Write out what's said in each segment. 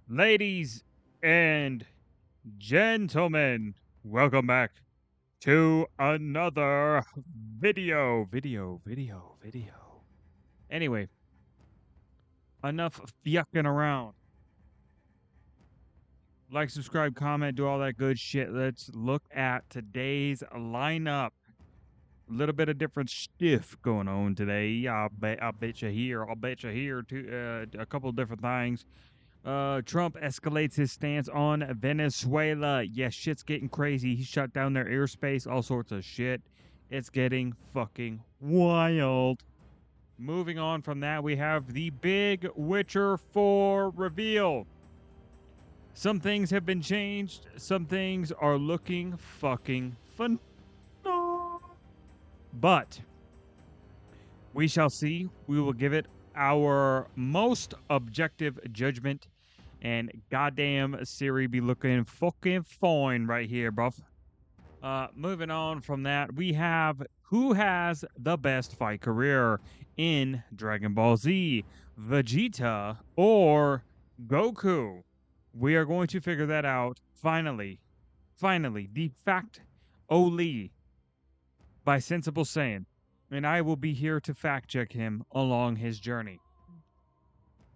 Ladies and gentlemen, welcome back to another video. Anyway, enough yucking around. Like, subscribe, comment, do all that good shit. Let's look at today's lineup. A little bit of different stuff going on today. I'll bet you here. I'll bet you here a couple different things. Trump escalates his stance on Venezuela. Yes, shit's getting crazy. He shut down their airspace, all sorts of shit. It's getting fucking wild. Moving on from that, we have the big Witcher 4 reveal. Some things have been changed. Some things are looking fucking fun. But we shall see. We will give it our most objective judgment. And goddamn Siri be looking fucking fine right here, bruv. Moving on from that, we have who has the best fight career in Dragon Ball Z, Vegeta or Goku. We are going to figure that out finally. Finally, the fact Oli by Sensible Saiyan. And I will be here to fact check him along his journey.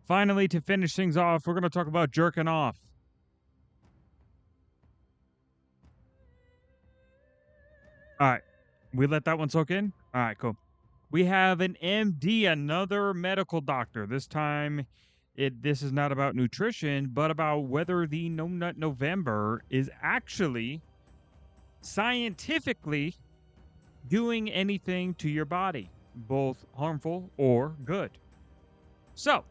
Finally, to finish things off, we're going to talk about jerking off. All right. We let that one soak in? All right, cool. We have an MD, another medical doctor. This time, this is not about nutrition, but about whether the No Nut November is actually scientifically doing anything to your body, both harmful or good. So,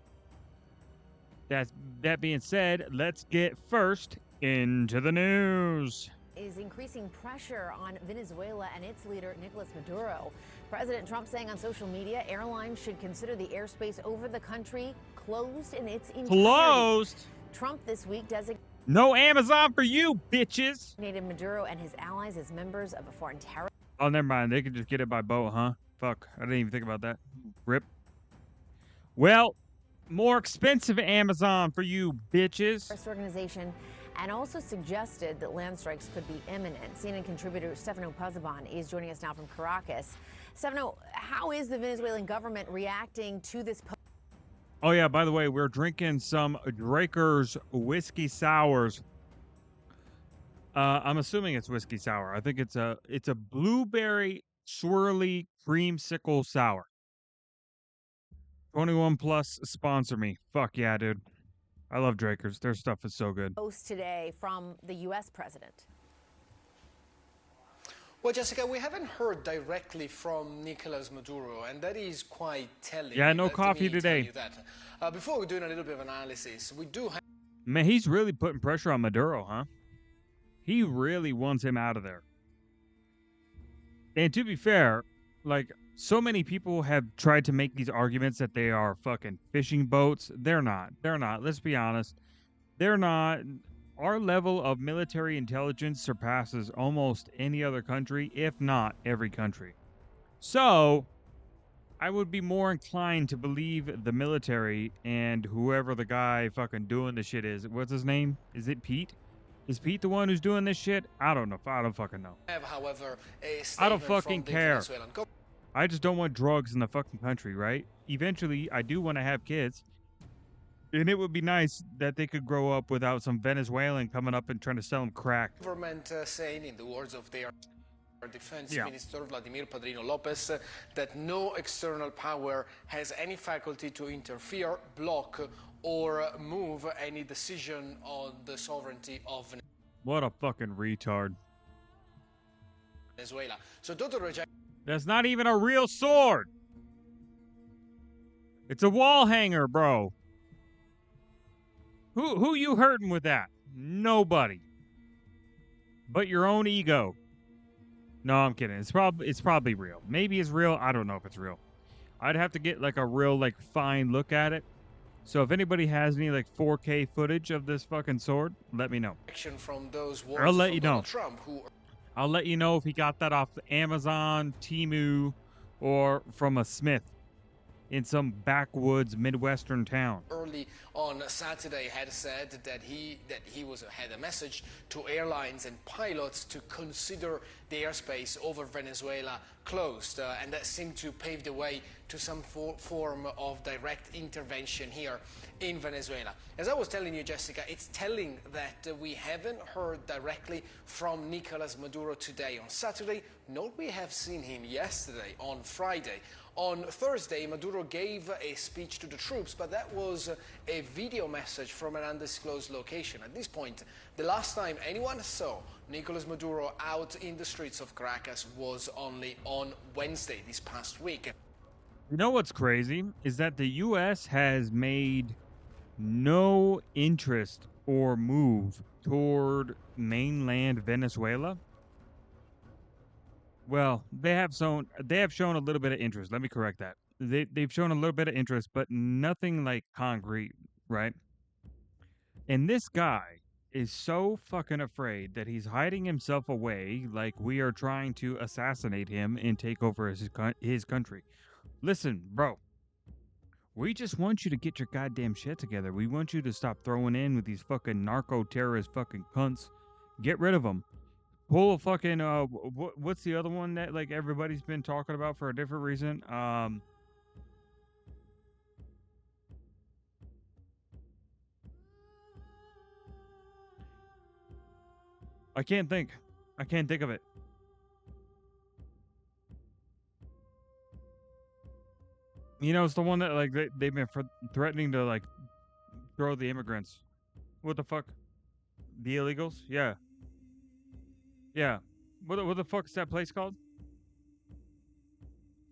that being said, let's get first into the news. Is increasing pressure on Venezuela and its leader, Nicolas Maduro. President Trump saying on social media airlines should consider the airspace over the country closed in its entirety. Closed? Trump this week designated no Amazon for you, bitches. Maduro and his allies as members of a foreign terror. Oh, never mind. They could just get it by boat, huh? Fuck. I didn't even think about that. Rip. Well, more expensive Amazon for you, bitches. This organization and also suggested that land strikes could be imminent. CNN contributor Stefano Pozzebon is joining us now from Caracas. Stefano, how is the Venezuelan government reacting to this? Oh, yeah, by the way, we're drinking some Draker's Whiskey Sours. I'm assuming it's whiskey sour. I think it's a blueberry swirly creamsicle sour. 21 plus sponsor me. Fuck yeah, dude. I love Draker's. Their stuff is so good. Post today from the U.S. president. Well, Jessica, we haven't heard directly from Nicolas Maduro, and that is quite telling. Yeah, no coffee today. Before we're doing a little bit of analysis, we do have... Man, he's really putting pressure on Maduro, huh? He really wants him out of there. And to be fair, like, so many people have tried to make these arguments that they are fucking fishing boats. They're not. They're not. Let's be honest. They're not. Our level of military intelligence surpasses almost any other country, if not every country. So, I would be more inclined to believe the military and whoever the guy fucking doing the shit is. What's his name? Is it Pete? Is Pete the one who's doing this shit? I don't know. I don't fucking know. However, I don't fucking care. I just don't want drugs in the fucking country, right? Eventually, I do want to have kids. And it would be nice that they could grow up without some Venezuelan coming up and trying to sell them crack. Government saying, in the words of their Defense Minister Vladimir Padrino Lopez, that no external power has any faculty to interfere, block, or move any decision on the sovereignty of Venezuela. What a fucking retard. So total rejection. That's not even a real sword. It's a wall hanger, bro. Who you hurting with that? Nobody. But your own ego. No, I'm kidding. It's probably real. Maybe it's real. I don't know if it's real. I'd have to get like a real like fine look at it. So if anybody has any like 4K footage of this fucking sword, let me know. From those I'll let you know. Trump, I'll let you know if he got that off Amazon, Temu, or from a Smith. in some backwoods Midwestern town. Early on Saturday had said that he had a message to airlines and pilots to consider the airspace over Venezuela closed, and that seemed to pave the way to some form of direct intervention here in Venezuela. As I was telling you, Jessica, it's telling that we haven't heard directly from Nicolas Maduro today on Saturday, nor we have seen him yesterday on Friday. On Thursday, Maduro gave a speech to the troops, but that was a video message from an undisclosed location. At this point, the last time anyone saw Nicolas Maduro out in the streets of Caracas was only on Wednesday this past week. You know what's crazy is that the U.S. has made no interest or move toward mainland Venezuela. Well, they have shown a little bit of interest. Let me correct that. They've shown a little bit of interest, but nothing like concrete, right? And this guy is so fucking afraid that he's hiding himself away, like we are trying to assassinate him and take over his country. Listen, bro. We just want you to get your goddamn shit together. We want you to stop throwing in with these fucking narco-terrorist fucking cunts. Get rid of them. Pull a fucking, what's the other one that, like, everybody's been talking about for a different reason? I can't think of it. You know, it's the one that, like, they've been threatening to, like, throw the immigrants. What the fuck? The illegals? Yeah. Yeah. What the fuck is that place called?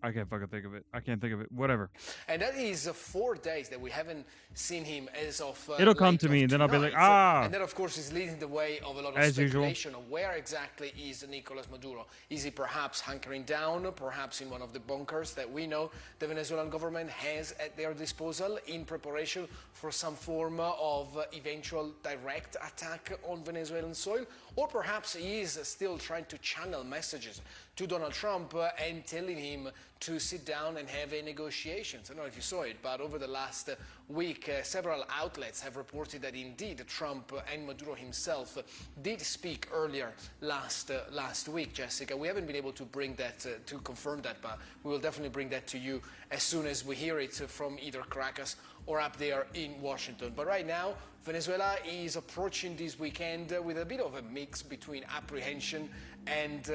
I can't fucking think of it. I can't think of it. Whatever. And that is 4 days that we haven't seen him as of It'll come to me, and then I'll be like, ah. And that, of course, is leading the way of a lot of speculation of where exactly is Nicolas Maduro. Is he perhaps hunkering down, perhaps in one of the bunkers that we know the Venezuelan government has at their disposal in preparation for some form of eventual direct attack on Venezuelan soil? Or perhaps he is still trying to channel messages to Donald Trump and telling him to sit down and have a negotiations. I don't know if you saw it, but over the last week, several outlets have reported that indeed Trump and Maduro himself did speak earlier last week, Jessica. We haven't been able to bring that, to confirm that, but we will definitely bring that to you as soon as we hear it from either Caracas or up there in Washington. But right now, Venezuela is approaching this weekend with a bit of a mix between apprehension and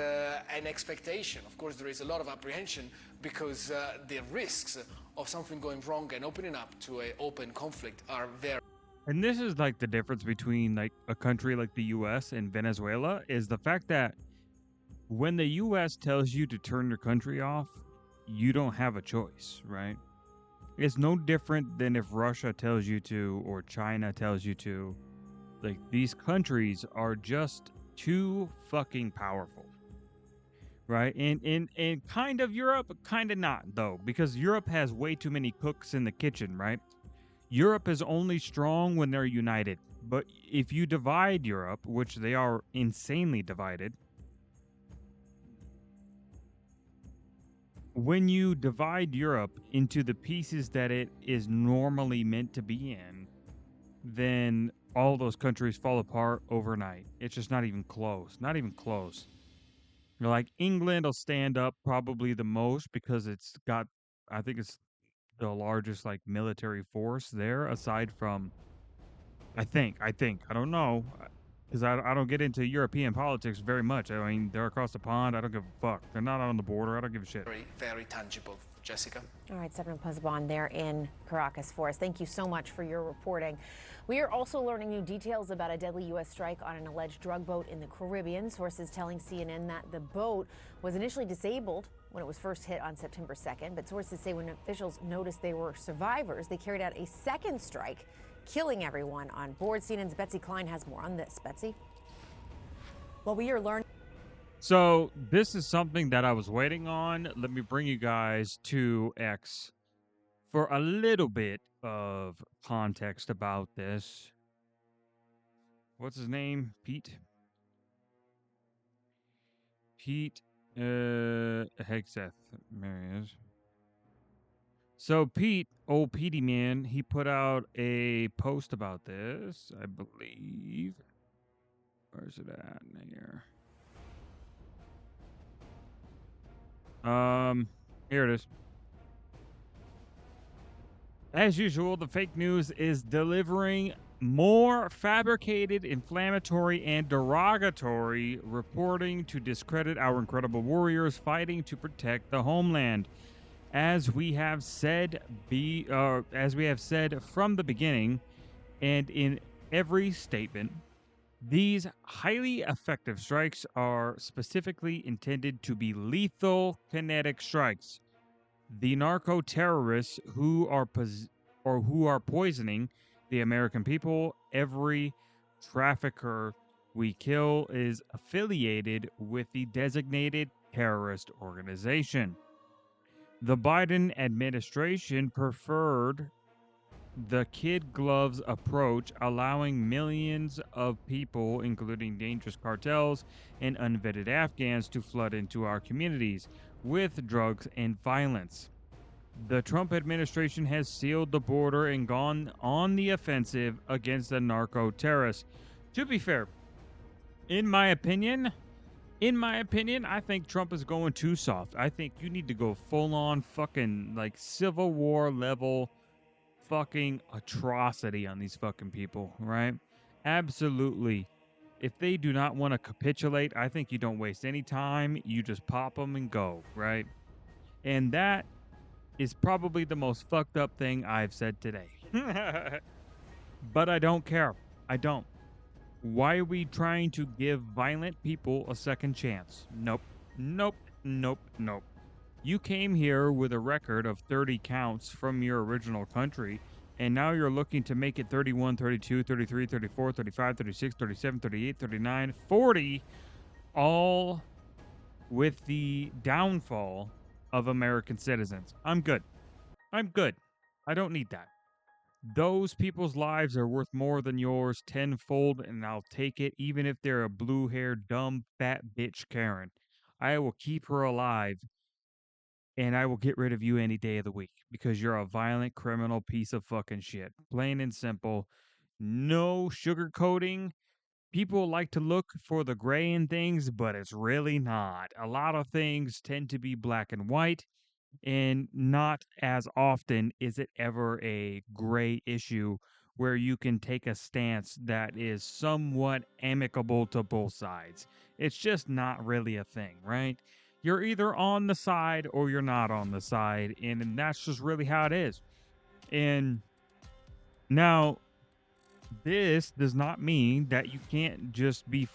expectation. Of course, there is a lot of apprehension because the risks of something going wrong and opening up to an open conflict are very. And this is like the difference between like a country like the U.S. and Venezuela is the fact that when the U.S. tells you to turn your country off, you don't have a choice, right? It's no different than if Russia tells you to or China tells you to. Like, these countries are just too fucking powerful, right? And kind of Europe, kind of not, though, because Europe has way too many cooks in the kitchen, right? Europe is only strong when they're united. But if you divide Europe, which they are insanely divided, when you divide Europe into the pieces that it is normally meant to be in, then all those countries fall apart overnight. It's just not even close. Not even close. You know, like England will stand up probably the most because it's got, I think it's the largest like military force there aside from, I don't know. Because I don't get into European politics very much. I mean, they're across the pond. I don't give a fuck. They're not on the border. I don't give a shit. Very, very tangible. Jessica? All right, Stefano Pozzebon there in Caracas for us. Thank you so much for your reporting. We are also learning new details about a deadly U.S. strike on an alleged drug boat in the Caribbean. Sources telling CNN that the boat was initially disabled when it was first hit on September 2nd. But sources say when officials noticed they were survivors, they carried out a second strike, killing everyone on board. CNN's Betsy Klein has more on this. Betsy? Well, we are learning. So this is something that I was waiting on. Let me bring you guys to X for a little bit of context about this. What's his name? Pete Hegseth. There he is. So Pete, old Petey man, he put out a post about this, I believe. Where's it at in here? Here it is. As usual, the fake news is delivering more fabricated, inflammatory, and derogatory reporting to discredit our incredible warriors fighting to protect the homeland. As we have said, from the beginning, and in every statement, these highly effective strikes are specifically intended to be lethal kinetic strikes. The narco terrorists who are poisoning the American people, every trafficker we kill is affiliated with the designated terrorist organization. The Biden administration preferred the kid gloves approach, allowing millions of people, including dangerous cartels and unvetted Afghans, to flood into our communities with drugs and violence. The Trump administration has sealed the border and gone on the offensive against the narco terrorists. To be fair, in my opinion, I think Trump is going too soft. I think you need to go full on fucking like Civil War level fucking atrocity on these fucking people, right? Absolutely. If they do not want to capitulate, I think you don't waste any time. You just pop them and go, right? And that is probably the most fucked up thing I've said today. But I don't care. I don't. Why are we trying to give violent people a second chance? Nope. Nope. Nope. Nope. You came here with a record of 30 counts from your original country, and now you're looking to make it 31, 32, 33, 34, 35, 36, 37, 38, 39, 40, all with the downfall of American citizens. I'm good. I'm good. I don't need that. Those people's lives are worth more than yours tenfold, and I'll take it even if they're a blue-haired, dumb, fat bitch Karen. I will keep her alive, and I will get rid of you any day of the week because you're a violent criminal piece of fucking shit. Plain and simple. No sugarcoating. People like to look for the gray in things, but it's really not. A lot of things tend to be black and white, and not as often is it ever a gray issue where you can take a stance that is somewhat amicable to both sides. It's just not really a thing, right? You're either on the side or you're not on the side, and that's just really how it is. And now, this does not mean that you can't just be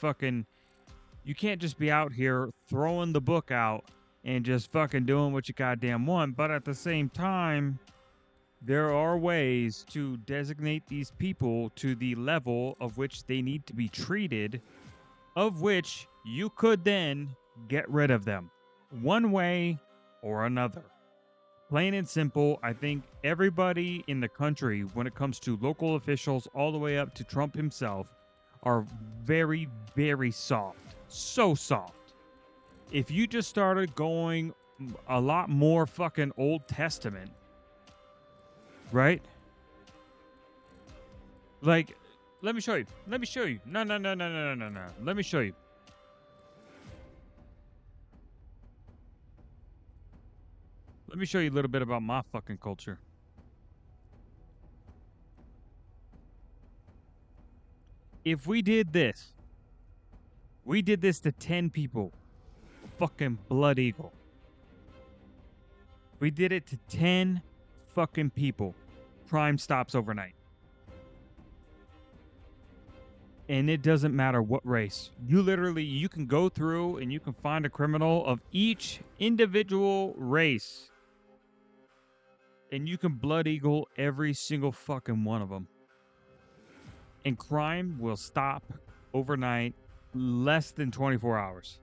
out here throwing the book out and just fucking doing what you goddamn want. But at the same time, there are ways to designate these people to the level of which they need to be treated, of which you could then get rid of them one way or another. Plain and simple, I think everybody in the country, when it comes to local officials all the way up to Trump himself, are very, very soft. So soft. If you just started going a lot more fucking Old Testament, right? Like, let me show you. Let me show you. No. Let me show you. Let me show you a little bit about my fucking culture. If we did this to 10 people, fucking Blood Eagle. We did it to 10 fucking people. Crime stops overnight. And it doesn't matter what race. You can go through and you can find a criminal of each individual race. And you can Blood Eagle every single fucking one of them. And crime will stop overnight, less than 24 hours.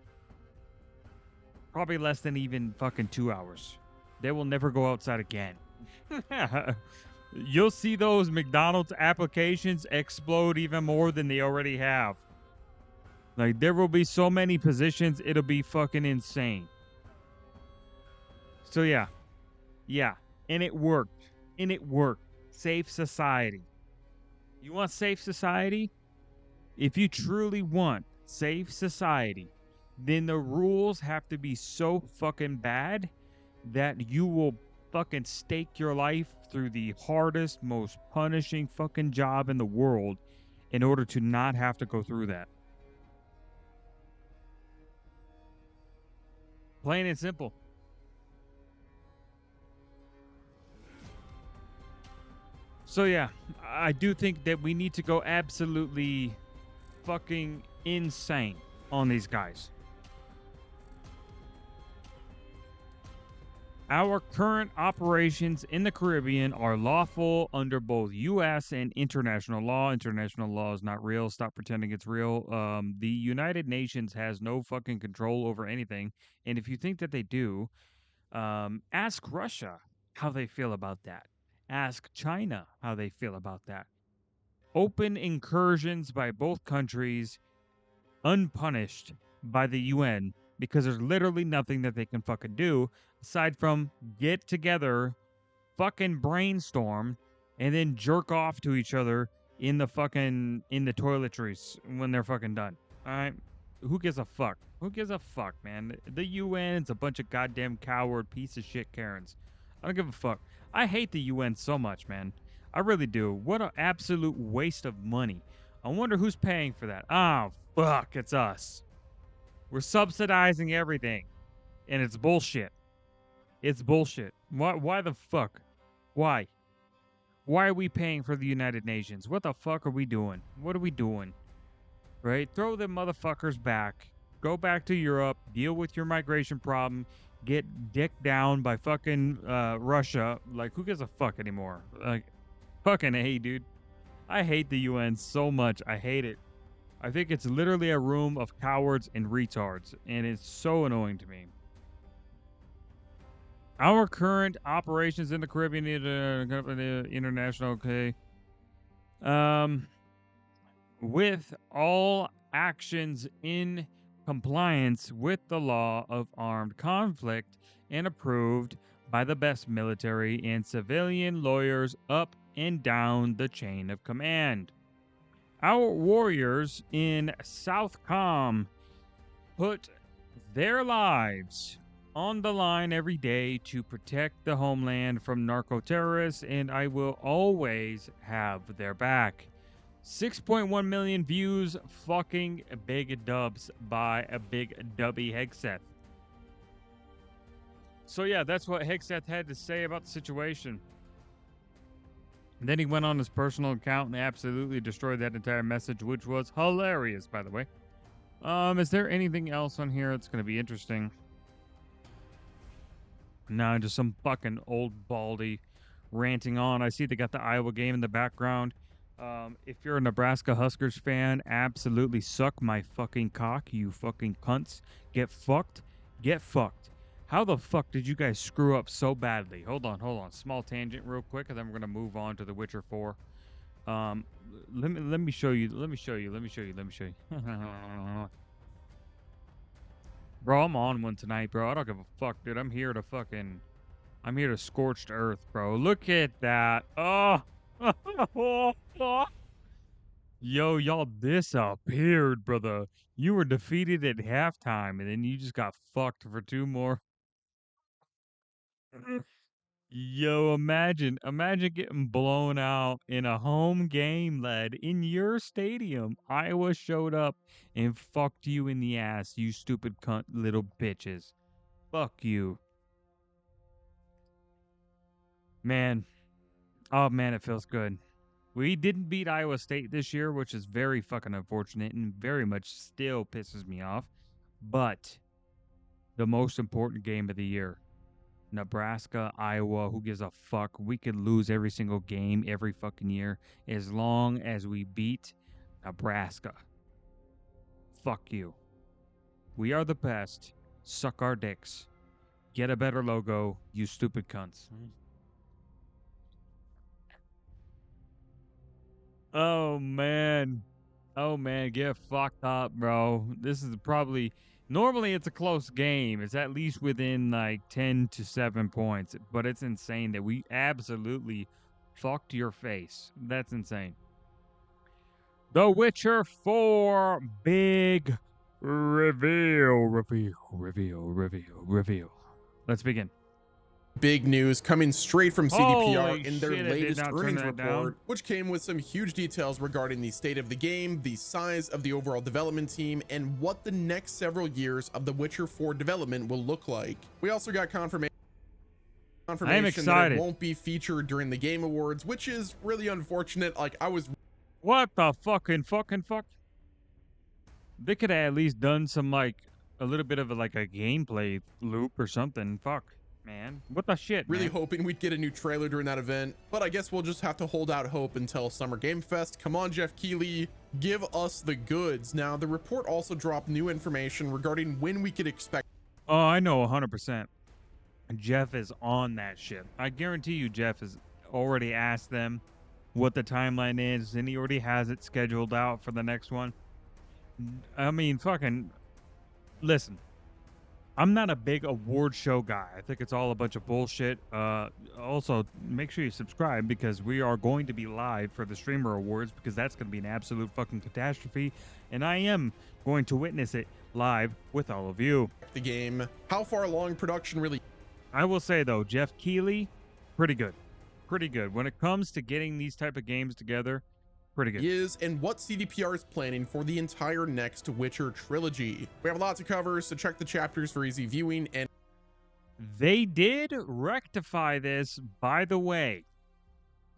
Probably less than even fucking 2 hours. They will never go outside again. You'll see those McDonald's applications explode even more than they already have. Like, there will be so many positions, it'll be fucking insane. So yeah. And it worked. And it worked. Safe society. You want safe society? If you truly want safe society, then the rules have to be so fucking bad that you will fucking stake your life through the hardest, most punishing fucking job in the world in order to not have to go through that. Plain and simple. So yeah, I do think that we need to go absolutely fucking insane on these guys. Our current operations in the Caribbean are lawful under both U.S. and international law. International law is not real. Stop pretending it's real. The United Nations has no fucking control over anything. And if you think that they do, ask Russia how they feel about that. Ask China how they feel about that. Open incursions by both countries, unpunished by the UN, because there's literally nothing that they can fucking do aside from get together, fucking brainstorm, and then jerk off to each other in the toiletries when they're fucking done. All right, who gives a fuck? Who gives a fuck, man? The UN's a bunch of goddamn coward piece of shit Karens. I don't give a fuck. I hate the UN so much, man. I really do. What an absolute waste of money. I wonder who's paying for that. Oh, fuck, it's us. We're subsidizing everything, and it's bullshit. It's bullshit. Why the fuck? Why? Why are we paying for the United Nations? What the fuck are we doing? What are we doing? Right? Throw them motherfuckers back. Go back to Europe. Deal with your migration problem. Get dicked down by fucking Russia. Like, who gives a fuck anymore? Like, fucking hey, dude. I hate the UN so much. I hate it. I think it's literally a room of cowards and retards, and it's so annoying to me. Our current operations in the Caribbean, international, okay. With all actions in compliance with the law of armed conflict and approved by the best military and civilian lawyers up and down the chain of command. Our warriors in Southcom put their lives on the line every day to protect the homeland from narco-terrorists, and I will always have their back. 6.1 million views, fucking big dubs by a big dubby Hegseth. So yeah, that's what Hegseth had to say about the situation. And then he went on his personal account and absolutely destroyed that entire message, which was hilarious, by the way. Is there anything else on here that's going to be interesting? No, just some fucking old baldy ranting on. I see they got the Iowa game in the background. If you're a Nebraska Huskers fan, absolutely suck my fucking cock, you fucking cunts. Get fucked. Get fucked. How the fuck did you guys screw up so badly? Hold on. Small tangent real quick, and then we're going to move on to The Witcher 4. Let me show you. Bro, I'm on one tonight, bro. I don't give a fuck, dude. I'm here to scorched earth, bro. Look at that. Oh. Yo, y'all disappeared, brother. You were defeated at halftime, and then you just got fucked for 2 more. Yo, imagine getting blown out in a home game, lad, in your stadium. Iowa showed up and fucked you in the ass, you stupid cunt little bitches. Fuck you. Man. Oh, man, it feels good. We didn't beat Iowa State this year, which is very fucking unfortunate and very much still pisses me off. But the most important game of the year. Nebraska, Iowa, who gives a fuck? We could lose every single game every fucking year as long as we beat Nebraska. Fuck you. We are the best. Suck our dicks. Get a better logo, you stupid cunts. Oh man, get fucked up, bro. This is probably Normally it's a close game. It's at least within like 10 to 7 points, but it's insane that we absolutely fucked your face. That's insane. The Witcher 4 big reveal. Let's begin. Big news coming straight from CDPR Holy in their shit, I did latest not turn earnings that report, down. which came with some huge details regarding the state of the game, the size of the overall development team, and what the next several years of The Witcher 4 development will look like. We also got confirmation that excited. it won't be featured during the Game Awards, which is really unfortunate. Like, I was What the fuck? They could have at least done some like a little bit of a gameplay loop or something. Fuck, man. What the shit, really man? hoping we'd get a new trailer during that event, but I guess we'll just have to hold out hope until Summer Game Fest. Come on, Jeff Keighley, give us the goods. Now, the report also dropped new information regarding when we could expect. Oh, I know 100%. Jeff is on that shit. I guarantee you Jeff has already asked them what the timeline is, and he already has it scheduled out for the next one. I mean, fucking, listen. I'm not a big award show guy. I think it's all a bunch of bullshit. Also, make sure you subscribe because we are going to be live for the Streamer Awards because that's going to be an absolute fucking catastrophe. And I am going to witness it live with all of you. The game, how far along production really I will say, though, Jeff Keighley, pretty good. Pretty good. When it comes to getting these type of games together, pretty good. is, and what CDPR is planning for the entire next Witcher trilogy. We have a lot to cover, so check the chapters for easy viewing. And they did rectify this, by the way,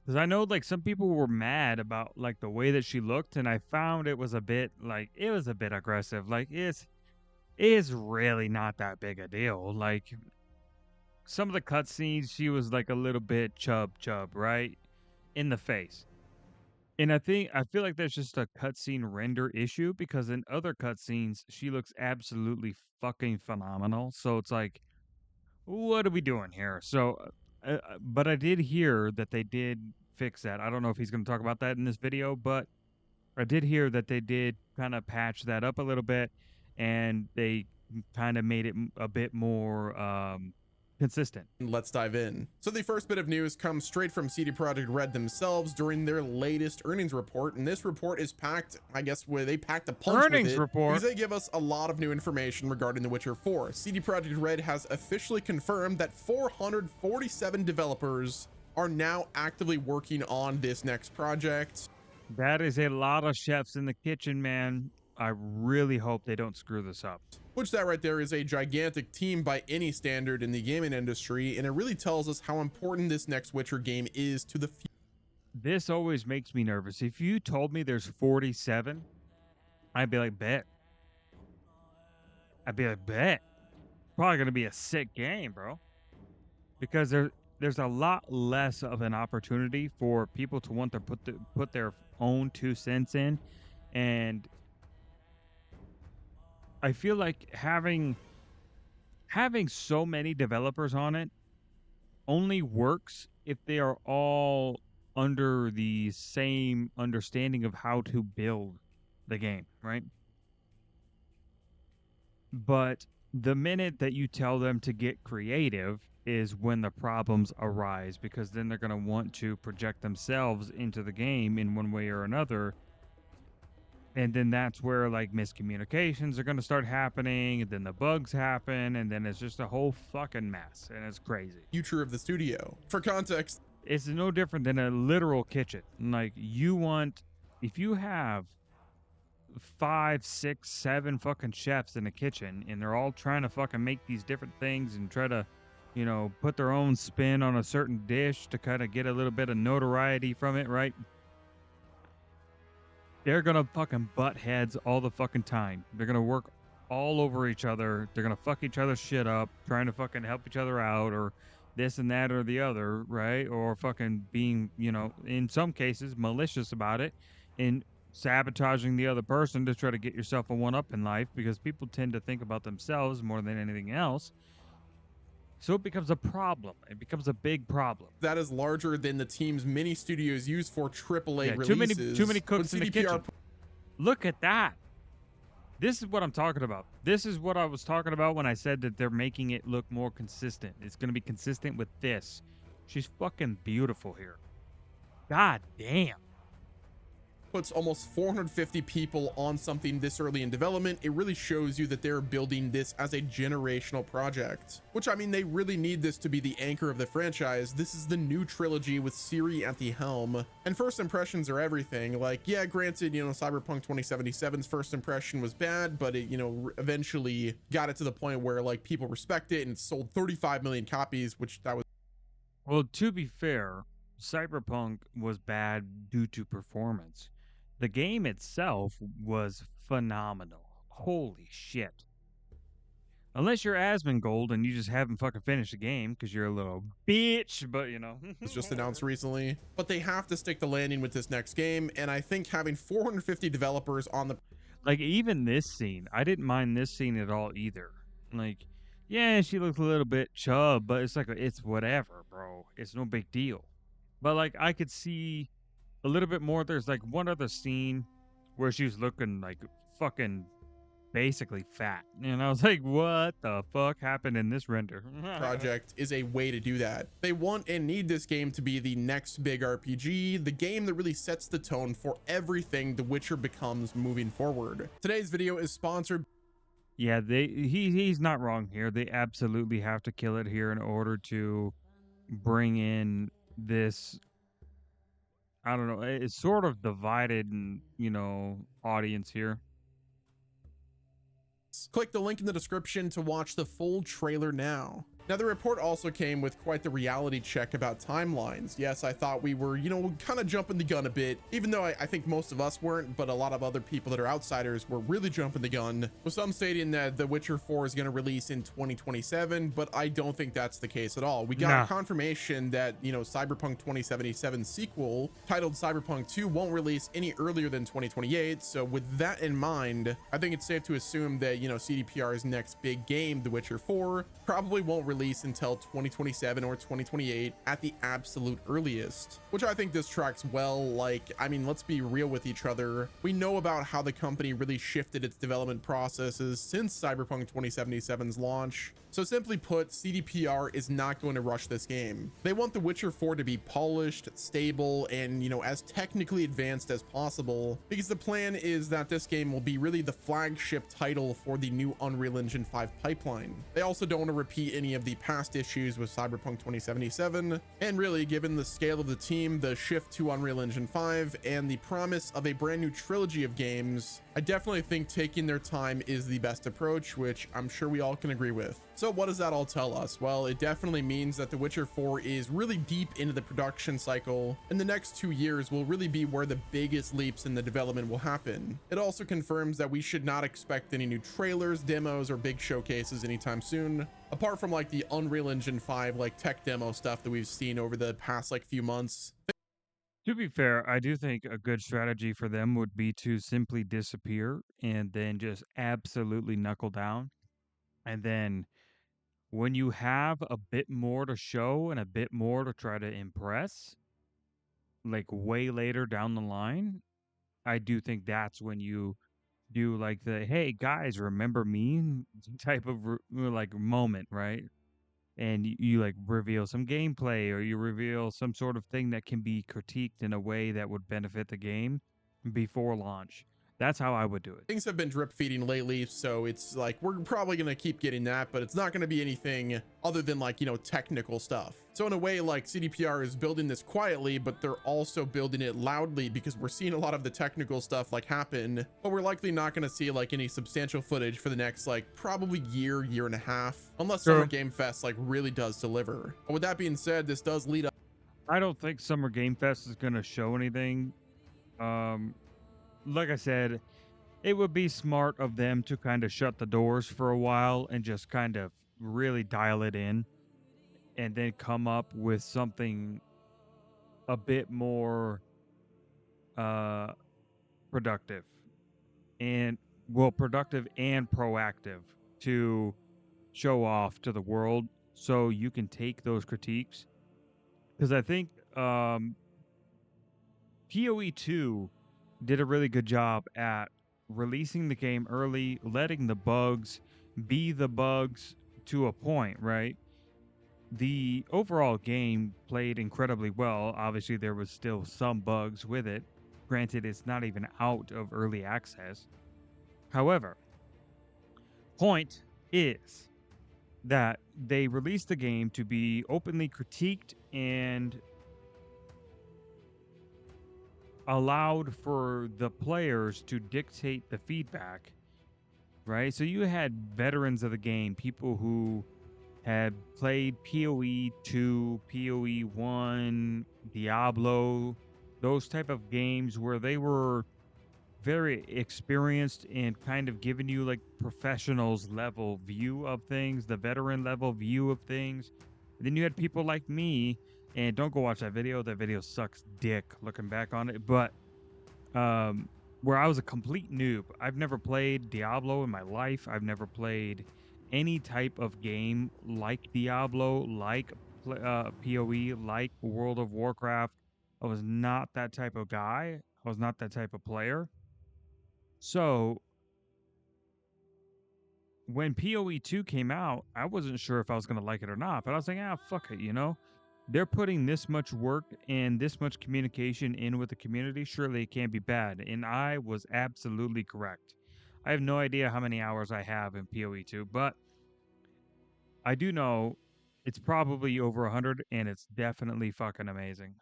because I know like some people were mad about like the way that she looked, and I found it was a bit aggressive. Like it's really not that big a deal. Like some of the cutscenes, she was like a little bit chub, right, in the face. And I feel like that's just a cutscene render issue because in other cutscenes, she looks absolutely fucking phenomenal. So it's like, what are we doing here? So, but I did hear that they did fix that. I don't know if he's going to talk about that in this video, but I did hear that they did kind of patch that up a little bit and they kind of made it a bit more consistent. let's dive in. So the first bit of news comes straight from CD Projekt Red themselves during their latest earnings report, and this report is packed, I guess, where they packed a punch Earnings with it report? because they give us a lot of new information regarding The Witcher 4. CD Projekt Red has officially confirmed that 447 developers are now actively working on this next project. That is a lot of chefs in the kitchen, man. I really hope they don't screw this up. Which that right there is a gigantic team by any standard in the gaming industry, and it really tells us how important this next Witcher game is to the future. This always makes me nervous. If you told me there's 47, I'd be like, bet. Probably going to be a sick game, bro. Because there's a lot less of an opportunity for people to want to put their own 2 cents in, and I feel like having so many developers on it only works if they are all under the same understanding of how to build the game, right? But the minute that you tell them to get creative is when the problems arise, because then they're going to want to project themselves into the game in one way or another. And then that's where like miscommunications are going to start happening, and then the bugs happen, and then it's just a whole fucking mess, and it's crazy. Future of the studio. For context, It's no different than a literal kitchen. Like if you have 5, 6, 7 fucking chefs in a kitchen, and they're all trying to fucking make these different things and try to, put their own spin on a certain dish to kind of get a little bit of notoriety from it, right? They're gonna fucking butt heads all the fucking time. They're gonna work all over each other. They're gonna fuck each other's shit up, trying to fucking help each other out, or this and that or the other, right? Or fucking being, in some cases, malicious about it and sabotaging the other person to try to get yourself a one-up in life, because people tend to think about themselves more than anything else. So it becomes a problem. It becomes a big problem. that is larger than the team's mini studios use for AAA Yeah, releases. too many cooks in When the CDPR kitchen. Look at that. This is what I'm talking about. This is what I was talking about when I said that they're making it look more consistent. It's going to be consistent with this. She's fucking beautiful here. God damn. Puts almost 450 people on something this early in development. It really shows you that they're building this as a generational project, which, I mean, they really need this to be the anchor of the franchise. This is the new trilogy with Ciri at the helm, and first impressions are everything. Like, yeah, granted, you know, Cyberpunk 2077's first impression was bad, but it, you know, eventually got it to the point where like people respect it, and it sold 35 million copies, which that was. Well, to be fair, Cyberpunk was bad due to performance. The game itself was phenomenal. Holy shit. Unless you're Asmongold and you just haven't fucking finished the game because you're a little bitch, but you know. Was just announced recently, but they have to stick the landing with this next game, and I think having 450 developers on the Like, even this scene, I didn't mind this scene at all either. Like, yeah, she looks a little bit chub, but it's like, it's whatever, bro. It's no big deal. But like, I could see a little bit more. There's like one other scene where she was looking like fucking basically fat, and I was like, what the fuck happened in this render? project is a way to do that. They want and need this game to be the next big RPG, the game that really sets the tone for everything The Witcher becomes moving forward. Today's video is sponsored. Yeah, he's not wrong here. They absolutely have to kill it here in order to bring in this, I don't know, it's sort of divided, and you know, audience here. Click the link in the description to watch the full trailer now. Now, the report also came with quite the reality check about timelines. Yes, I thought we were, you know, kind of jumping the gun a bit, even though I think most of us weren't, but a lot of other people that are outsiders were really jumping the gun, with some stating that The Witcher 4 is going to release in 2027, but I don't think that's the case at all. We got confirmation that, you know, Cyberpunk 2077 sequel titled Cyberpunk 2 won't release any earlier than 2028. So with that in mind, I think it's safe to assume that, you know, CDPR's next big game, The Witcher 4, probably won't release until 2027 or 2028 at the absolute earliest, which I think this tracks well. Like, I mean, let's be real with each other. We know about how the company really shifted its development processes since Cyberpunk 2077's launch. So simply put, CDPR is not going to rush this game. They want The Witcher 4 to be polished, stable, and, you know, as technically advanced as possible, because the plan is that this game will be really the flagship title for the new Unreal Engine 5 pipeline. They also don't want to repeat any of the past issues with Cyberpunk 2077, and really, given the scale of the team, the shift to Unreal Engine 5, and the promise of a brand new trilogy of games, I definitely think taking their time is the best approach, which I'm sure we all can agree with. So what does that all tell us? Well, it definitely means that The Witcher 4 is really deep into the production cycle, and the next 2 years will really be where the biggest leaps in the development will happen. It also confirms that we should not expect any new trailers, demos, or big showcases anytime soon, apart from like the Unreal Engine 5 like tech demo stuff that we've seen over the past like few months. To be fair, I do think a good strategy for them would be to simply disappear and then just absolutely knuckle down. And then when you have a bit more to show and a bit more to try to impress, like way later down the line, I do think that's when you do like the, hey guys, remember me type of like moment, right? And you like reveal some gameplay, or you reveal some sort of thing that can be critiqued in a way that would benefit the game before launch. That's how I would do it. Things have been drip feeding lately, so it's like we're probably going to keep getting that, but it's not going to be anything other than like, you know, technical stuff. So in a way, like, CDPR is building this quietly, but they're also building it loudly, because we're seeing a lot of the technical stuff like happen, but we're likely not going to see like any substantial footage for the next like probably year and a half, unless Summer Game Fest like really does deliver. But with that being said, this does lead up. I don't think Summer Game Fest is going to show anything. Like I said, it would be smart of them to kind of shut the doors for a while and just kind of really dial it in, and then come up with something a bit more productive and productive and proactive to show off to the world, so you can take those critiques. Because I think PoE 2 did a really good job at releasing the game early, letting the bugs be the bugs to a point, right? The overall game played incredibly well. Obviously, there was still some bugs with it. Granted, it's not even out of early access. However, point is that they released the game to be openly critiqued and allowed for the players to dictate the feedback, right? So you had veterans of the game, people who had played PoE 2, PoE 1, Diablo, those type of games where they were very experienced and kind of giving you like professionals level view of things, the veteran level view of things. And then you had people like me, and don't go watch that video. That video sucks dick looking back on it. But where I was a complete noob. I've never played Diablo in my life. I've never played any type of game like Diablo, like PoE, like World of Warcraft. I was not that type of guy. I was not that type of player. So when PoE 2 came out, I wasn't sure if I was going to like it or not, but I was like, fuck it, you know? They're putting this much work and this much communication in with the community. Surely it can't be bad. And I was absolutely correct. I have no idea how many hours I have in PoE 2, but I do know it's probably over 100 and it's definitely fucking amazing.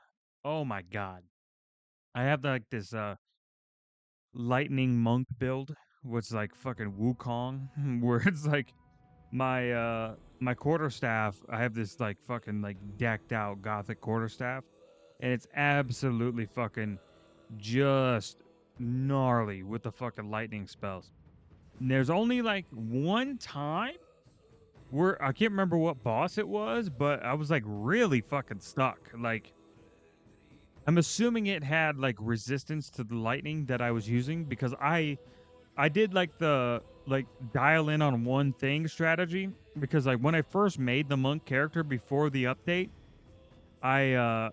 Oh my God. I have like this lightning monk build, which is like fucking Wukong, where it's like my quarterstaff. I have this like fucking like decked out gothic quarterstaff, and it's absolutely fucking just gnarly with the fucking lightning spells. And there's only like one time where I can't remember what boss it was, but I was like really fucking stuck. Like I'm assuming it had like resistance to the lightning that I was using because I did like the like dial in on one thing strategy because like when I first made the monk character before the update, I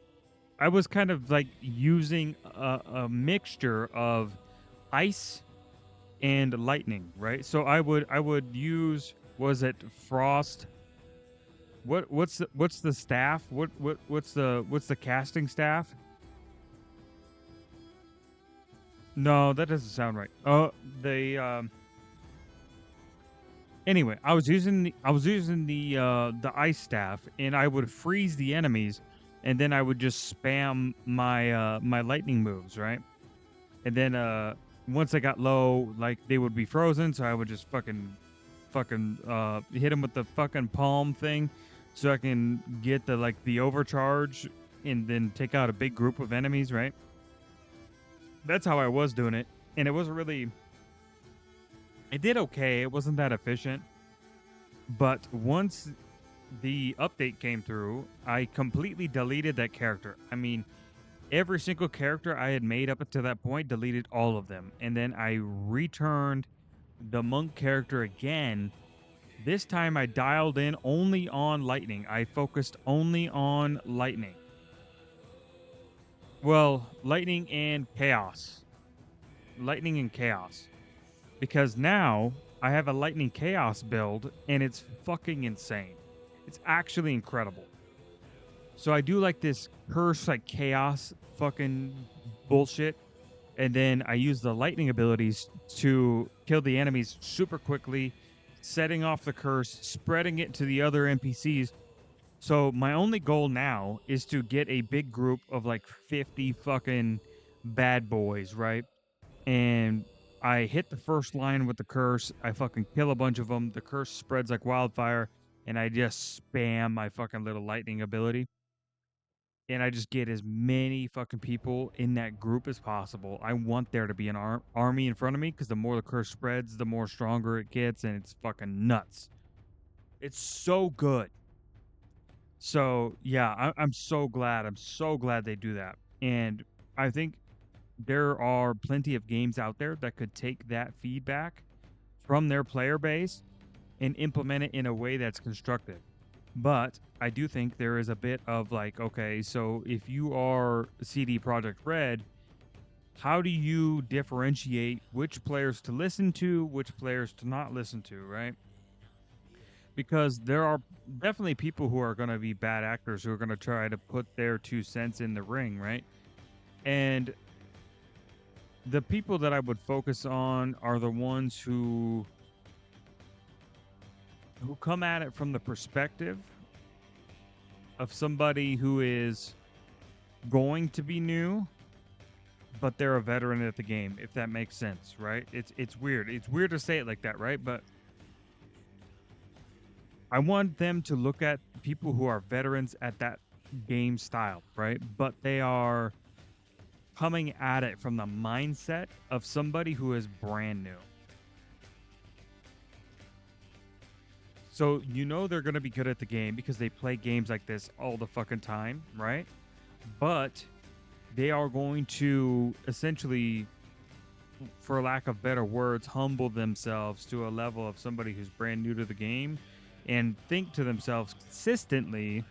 was kind of like using a mixture of ice and lightning, right? So I would use, was it frost? What's the staff? What's the casting staff? No, that doesn't sound right. Anyway, I was using the ice staff, and I would freeze the enemies, and then I would just spam my my lightning moves, right? And then once I got low, like they would be frozen, so I would just fucking hit them with the fucking palm thing, so I can get the like the overcharge, and then take out a big group of enemies, right? That's how I was doing it, and it wasn't really. It did okay. It wasn't that efficient. But once the update came through, I completely deleted that character. I mean, every single character I had made up until that point, deleted all of them. And then I returned the monk character again. This time I dialed in only on lightning. I focused only on lightning. Well, lightning and chaos. Lightning and chaos. Because now I have a lightning chaos build and it's fucking insane. It's actually incredible. So I do like this curse, like chaos fucking bullshit. And then I use the lightning abilities to kill the enemies super quickly, setting off the curse, spreading it to the other NPCs. So my only goal now is to get a big group of like 50 fucking bad boys, right? And I hit the first line with the curse. I fucking kill a bunch of them. The curse spreads like wildfire, and I just spam my fucking little lightning ability. And I just get as many fucking people in that group as possible. I want there to be an army in front of me because the more the curse spreads, the more stronger it gets, and it's fucking nuts. It's so good. So yeah, I'm so glad. I'm so glad they do that. And I think there are plenty of games out there that could take that feedback from their player base and implement it in a way that's constructive. But I do think there is a bit of like, okay, so if you are CD Projekt Red, how do you differentiate which players to listen to, which players to not listen to, right? Because there are definitely people who are going to be bad actors who are going to try to put their 2 cents in the ring, right? And the people that I would focus on are the ones who come at it from the perspective of somebody who is going to be new, but they're a veteran at the game, if that makes sense, right? It's weird. It's weird to say it like that, right? But I want them to look at people who are veterans at that game style, right? But they are coming at it from the mindset of somebody who is brand new. So you know they're going to be good at the game because they play games like this all the fucking time, right? But they are going to essentially, for lack of better words, humble themselves to a level of somebody who's brand new to the game and think to themselves consistently,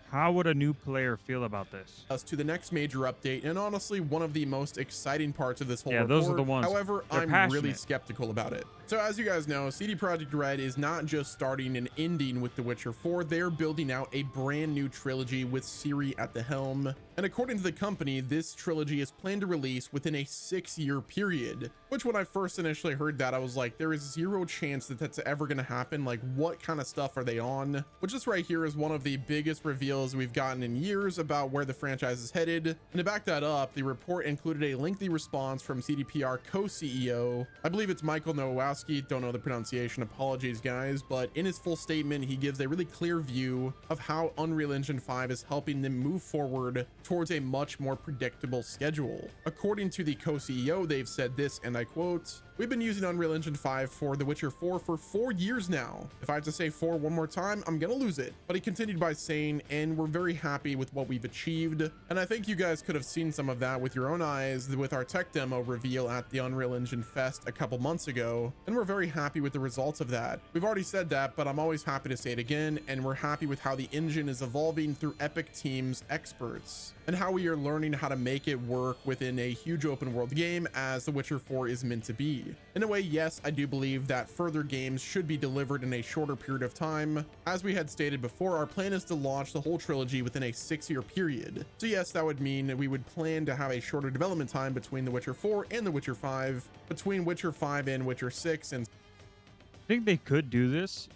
how would a new player feel about this? Us to the next major update, and honestly, one of the most exciting parts of this whole report. Those are the ones. However, They're I'm passionate. really skeptical about it. So as you guys know, CD Projekt Red is not just starting and ending with The Witcher 4, they're building out a brand new trilogy with Ciri at the helm. And according to the company, this trilogy is planned to release within a 6-year period, which when I first initially heard that, I was like, there is zero chance that that's ever going to happen. Like, what kind of stuff are they on? Which this right here is one of the biggest reveals we've gotten in years about where the franchise is headed. And to back that up, the report included a lengthy response from CDPR co-CEO, I believe it's Michael Nowakowski, don't know the pronunciation, apologies guys, but in his full statement, he gives a really clear view of how Unreal Engine 5 is helping them move forward towards a much more predictable schedule. According to the co-CEO, they've said this, and I quote, "We've been using Unreal Engine 5 for The Witcher 4 for 4 years now. If I have to say 4 one more time, I'm gonna lose it." But he continued by saying, "And we're very happy with what we've achieved." And I think you guys could have seen some of that with your own eyes with our tech demo reveal at the Unreal Engine Fest a couple months ago. And we're very happy with the results of that. We've already said that, but I'm always happy to say it again. And we're happy with how the engine is evolving through Epic Team's experts and how we are learning how to make it work within a huge open world game as The Witcher 4 is meant to be. In a way, yes, I do believe that further games should be delivered in a shorter period of time. As we had stated before, our plan is to launch the whole trilogy within a 6-year period. So yes, that would mean that we would plan to have a shorter development time between The Witcher 4 and The Witcher 5, between Witcher 5 and Witcher 6, and I think they could do this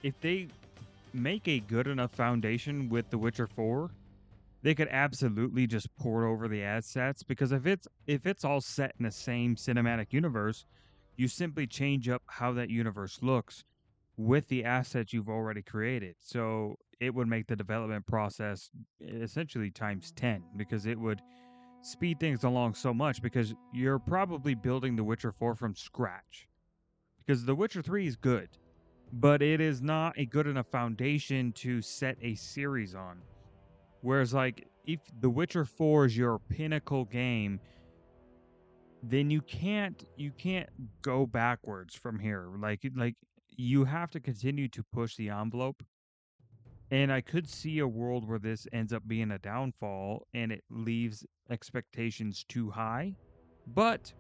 if they make a good enough foundation with The Witcher 4. They could absolutely just port over the assets, because if it's all set in the same cinematic universe, you simply change up how that universe looks with the assets you've already created. So it would make the development process essentially times 10, because it would speed things along so much, because you're probably building The Witcher 4 from scratch. Because The Witcher 3 is good, but it is not a good enough foundation to set a series on. Whereas, like, if The Witcher 4 is your pinnacle game, then you can't go backwards from here. Like you have to continue to push the envelope. And I could see a world where this ends up being a downfall and it leaves expectations too high. But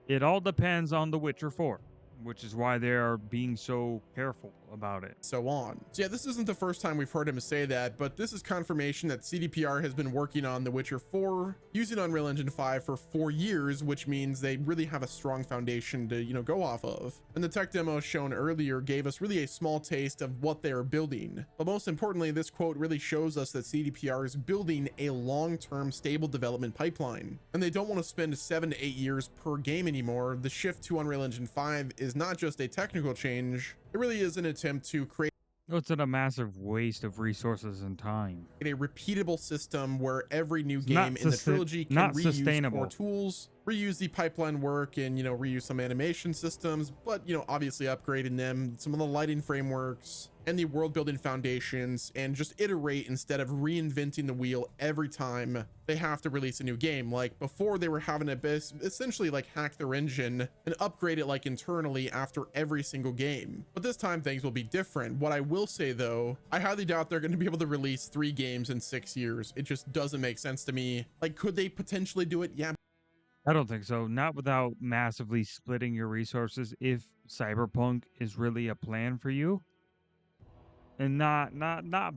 it all depends on The Witcher 4, which is why they are being so careful about it. so on. So yeah, this isn't the first time we've heard him say that, but this is confirmation that CDPR has been working on The Witcher 4 using Unreal Engine 5 for 4 years, which means they really have a strong foundation to, go off of. And the tech demo shown earlier gave us really a small taste of what they are building. But most importantly, this quote really shows us that CDPR is building a long-term stable development pipeline. And they don't want to spend 7 to 8 years per game anymore. The shift to Unreal Engine 5 is not just a technical change, it really is an attempt to create It's a massive waste of resources and time. a repeatable system where every new game in the trilogy can reuse core tools, reuse the pipeline work, and reuse some animation systems, but obviously upgrading them, some of the lighting frameworks, and the world building foundations and just iterate instead of reinventing the wheel every time they have to release a new game. Like before, they were having to essentially like hack their engine and upgrade it like internally after every single game. But this time things will be different. What I will say though, I highly doubt they're going to be able to release 3 games in 6 years. It just doesn't make sense to me. Like, could they potentially do it? Yeah. I don't think so. Not without massively splitting your resources if Cyberpunk is really a plan for you. And not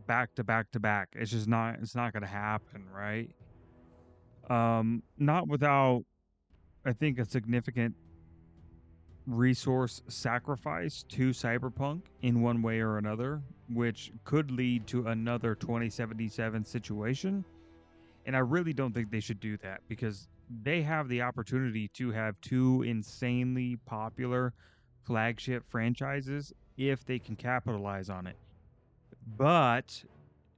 back to back to back. It's not gonna happen, right? Not without, I think, a significant resource sacrifice to Cyberpunk in one way or another, which could lead to another 2077 situation. And I really don't think they should do that because they have the opportunity to have 2 insanely popular flagship franchises if they can capitalize on it. But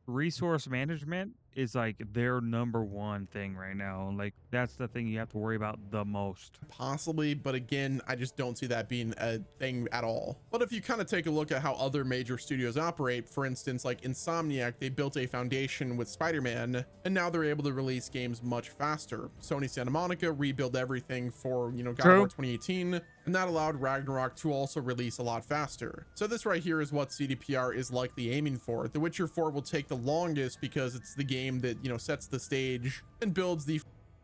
resource management is like their number one thing right now. Like that's the thing you have to worry about the most. Possibly, but again, I just don't see that being a thing at all. But if you kind of take a look at how other major studios operate, for instance, like Insomniac, they built a foundation with Spider-Man, and now they're able to release games much faster. Sony Santa Monica rebuilt everything for, God of War 2018, and that allowed Ragnarok to also release a lot faster. So this right here is what CDPR is likely aiming for. The Witcher 4 will take the longest because it's the game that, sets the stage and builds the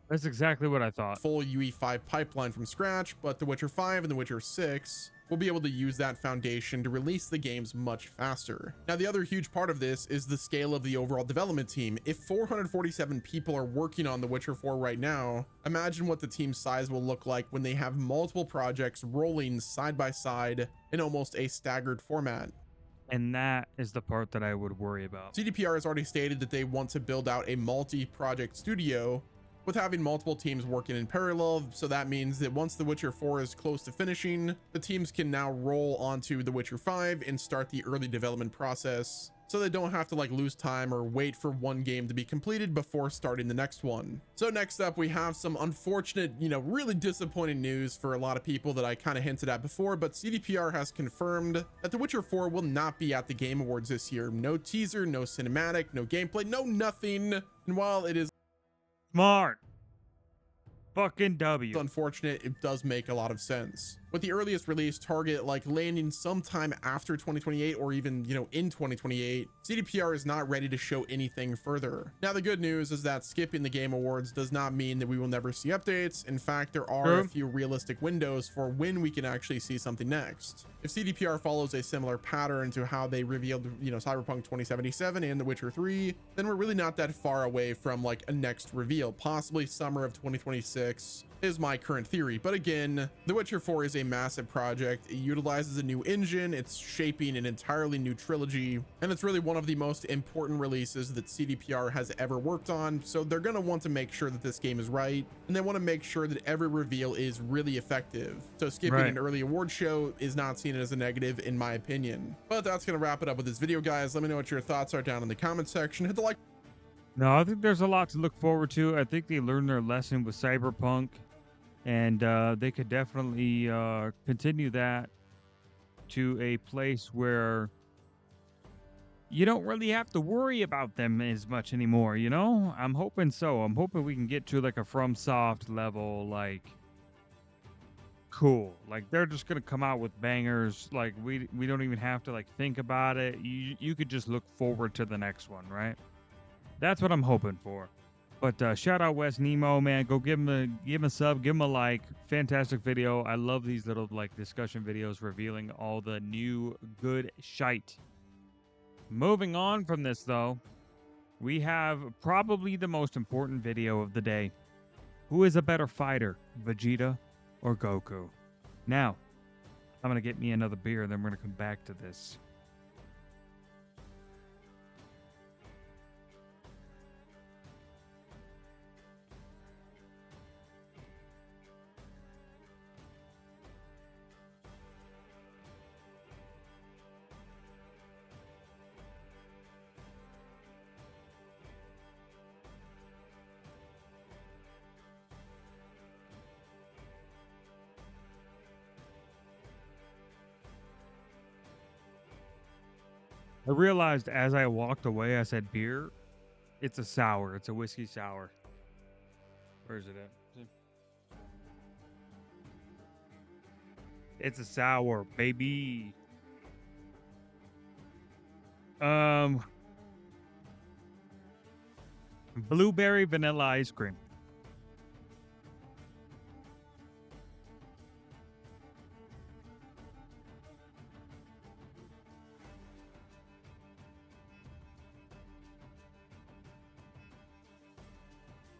That's exactly what I thought. full UE5 pipeline from scratch, but The Witcher 5 and The Witcher 6 will be able to use that foundation to release the games much faster. Now, the other huge part of this is the scale of the overall development team. If 447 people are working on The Witcher 4 right now, imagine what the team size will look like when they have multiple projects rolling side by side in almost a staggered format. And that is the part that I would worry about. CDPR has already stated that they want to build out a multi-project studio with having multiple teams working in parallel. So that means that once The Witcher 4 is close to finishing, the teams can now roll onto The Witcher 5 and start the early development process, so they don't have to lose time or wait for one game to be completed before starting the next one. So next up, we have some unfortunate, really disappointing news for a lot of people that I kind of hinted at before, but CDPR has confirmed that The Witcher 4 will not be at the Game Awards this year. No teaser, no cinematic, no gameplay, no nothing. And while it is Smart. Fucking W. unfortunate, it does make a lot of sense. With the earliest release target landing sometime after 2028 or even in 2028, CDPR is not ready to show anything further. Now the good news is that skipping the Game Awards does not mean that we will never see updates. In fact, there are a few realistic windows for when we can actually see something next. If CDPR follows a similar pattern to how they revealed Cyberpunk 2077 and The Witcher 3, then we're really not that far away from a next reveal. Possibly summer of 2026 is my current theory. But again, The Witcher 4 is a massive project. It utilizes a new engine, it's shaping an entirely new trilogy, and it's really one of the most important releases that CDPR has ever worked on. So they're going to want to make sure that this game is right, and they want to make sure that every reveal is really effective. So skipping an early award show is not seen as a negative in my opinion. But that's going to wrap it up with this video, guys. Let me know what your thoughts are down in the comment section. Hit the like. No, I think there's a lot to look forward to. I think they learned their lesson with Cyberpunk, and they could definitely continue that to a place where you don't really have to worry about them as much anymore, I'm hoping so. I'm hoping we can get to a FromSoft level, cool. They're just gonna come out with bangers. We don't even have to think about it. You could just look forward to the next one, right? That's what I'm hoping for. But shout out West Nemo, man. Go give him a sub, give him a like. Fantastic video. I love these little discussion videos revealing all the new good shite. Moving on from this though, we have probably the most important video of the day. Who is a better fighter, Vegeta or Goku? Now, I'm gonna get me another beer, then we're gonna come back to this. I realized as I walked away, I said beer. It's a sour. It's a whiskey sour. Where is it at? It's a sour, baby. Blueberry vanilla ice cream.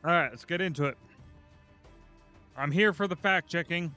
All right, let's get into it. I'm here for the fact checking.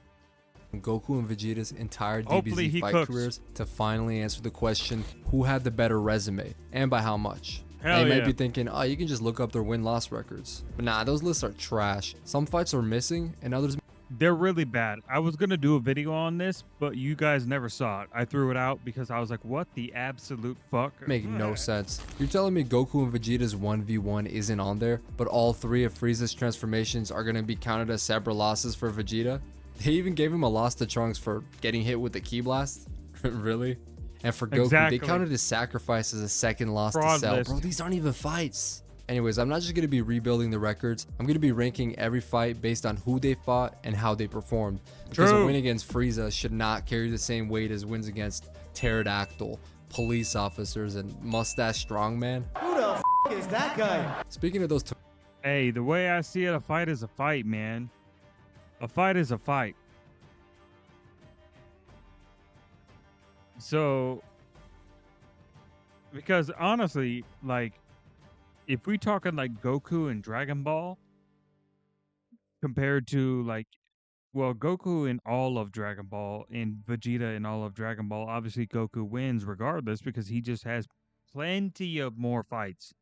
Goku and Vegeta's entire Hopefully DBZ he fight cooks. careers to finally answer the question, who had the better resume and by how much? Hell And you yeah. might be thinking, oh, you can just look up their win-loss records. But nah, those lists are trash. Some fights are missing and others They're really bad. I was going to do a video on this, but you guys never saw it. I threw it out because I was like, what the absolute fuck? make no sense. You're telling me Goku and Vegeta's 1v1 isn't on there, but all three of Frieza's transformations are going to be counted as separate losses for Vegeta? They even gave him a loss to Trunks for getting hit with the Ki Blast? Really? And for Goku, Exactly. they counted his sacrifice as a second loss Fraud to Cell. list. Bro, these aren't even fights. Anyways, I'm not just going to be rebuilding the records. I'm going to be ranking every fight based on who they fought and how they performed. Because a True. win against Frieza should not carry the same weight as wins against Pterodactyl, police officers, and Mustache Strongman. Who the f is that guy? Speaking of those Hey, the way I see it, a fight is a fight, man. A fight is a fight. So, because honestly, like, if we talking like Goku and Dragon Ball, compared to like, well, Goku in all of Dragon Ball and Vegeta in all of Dragon Ball, obviously Goku wins regardless because he just has plenty of more fights.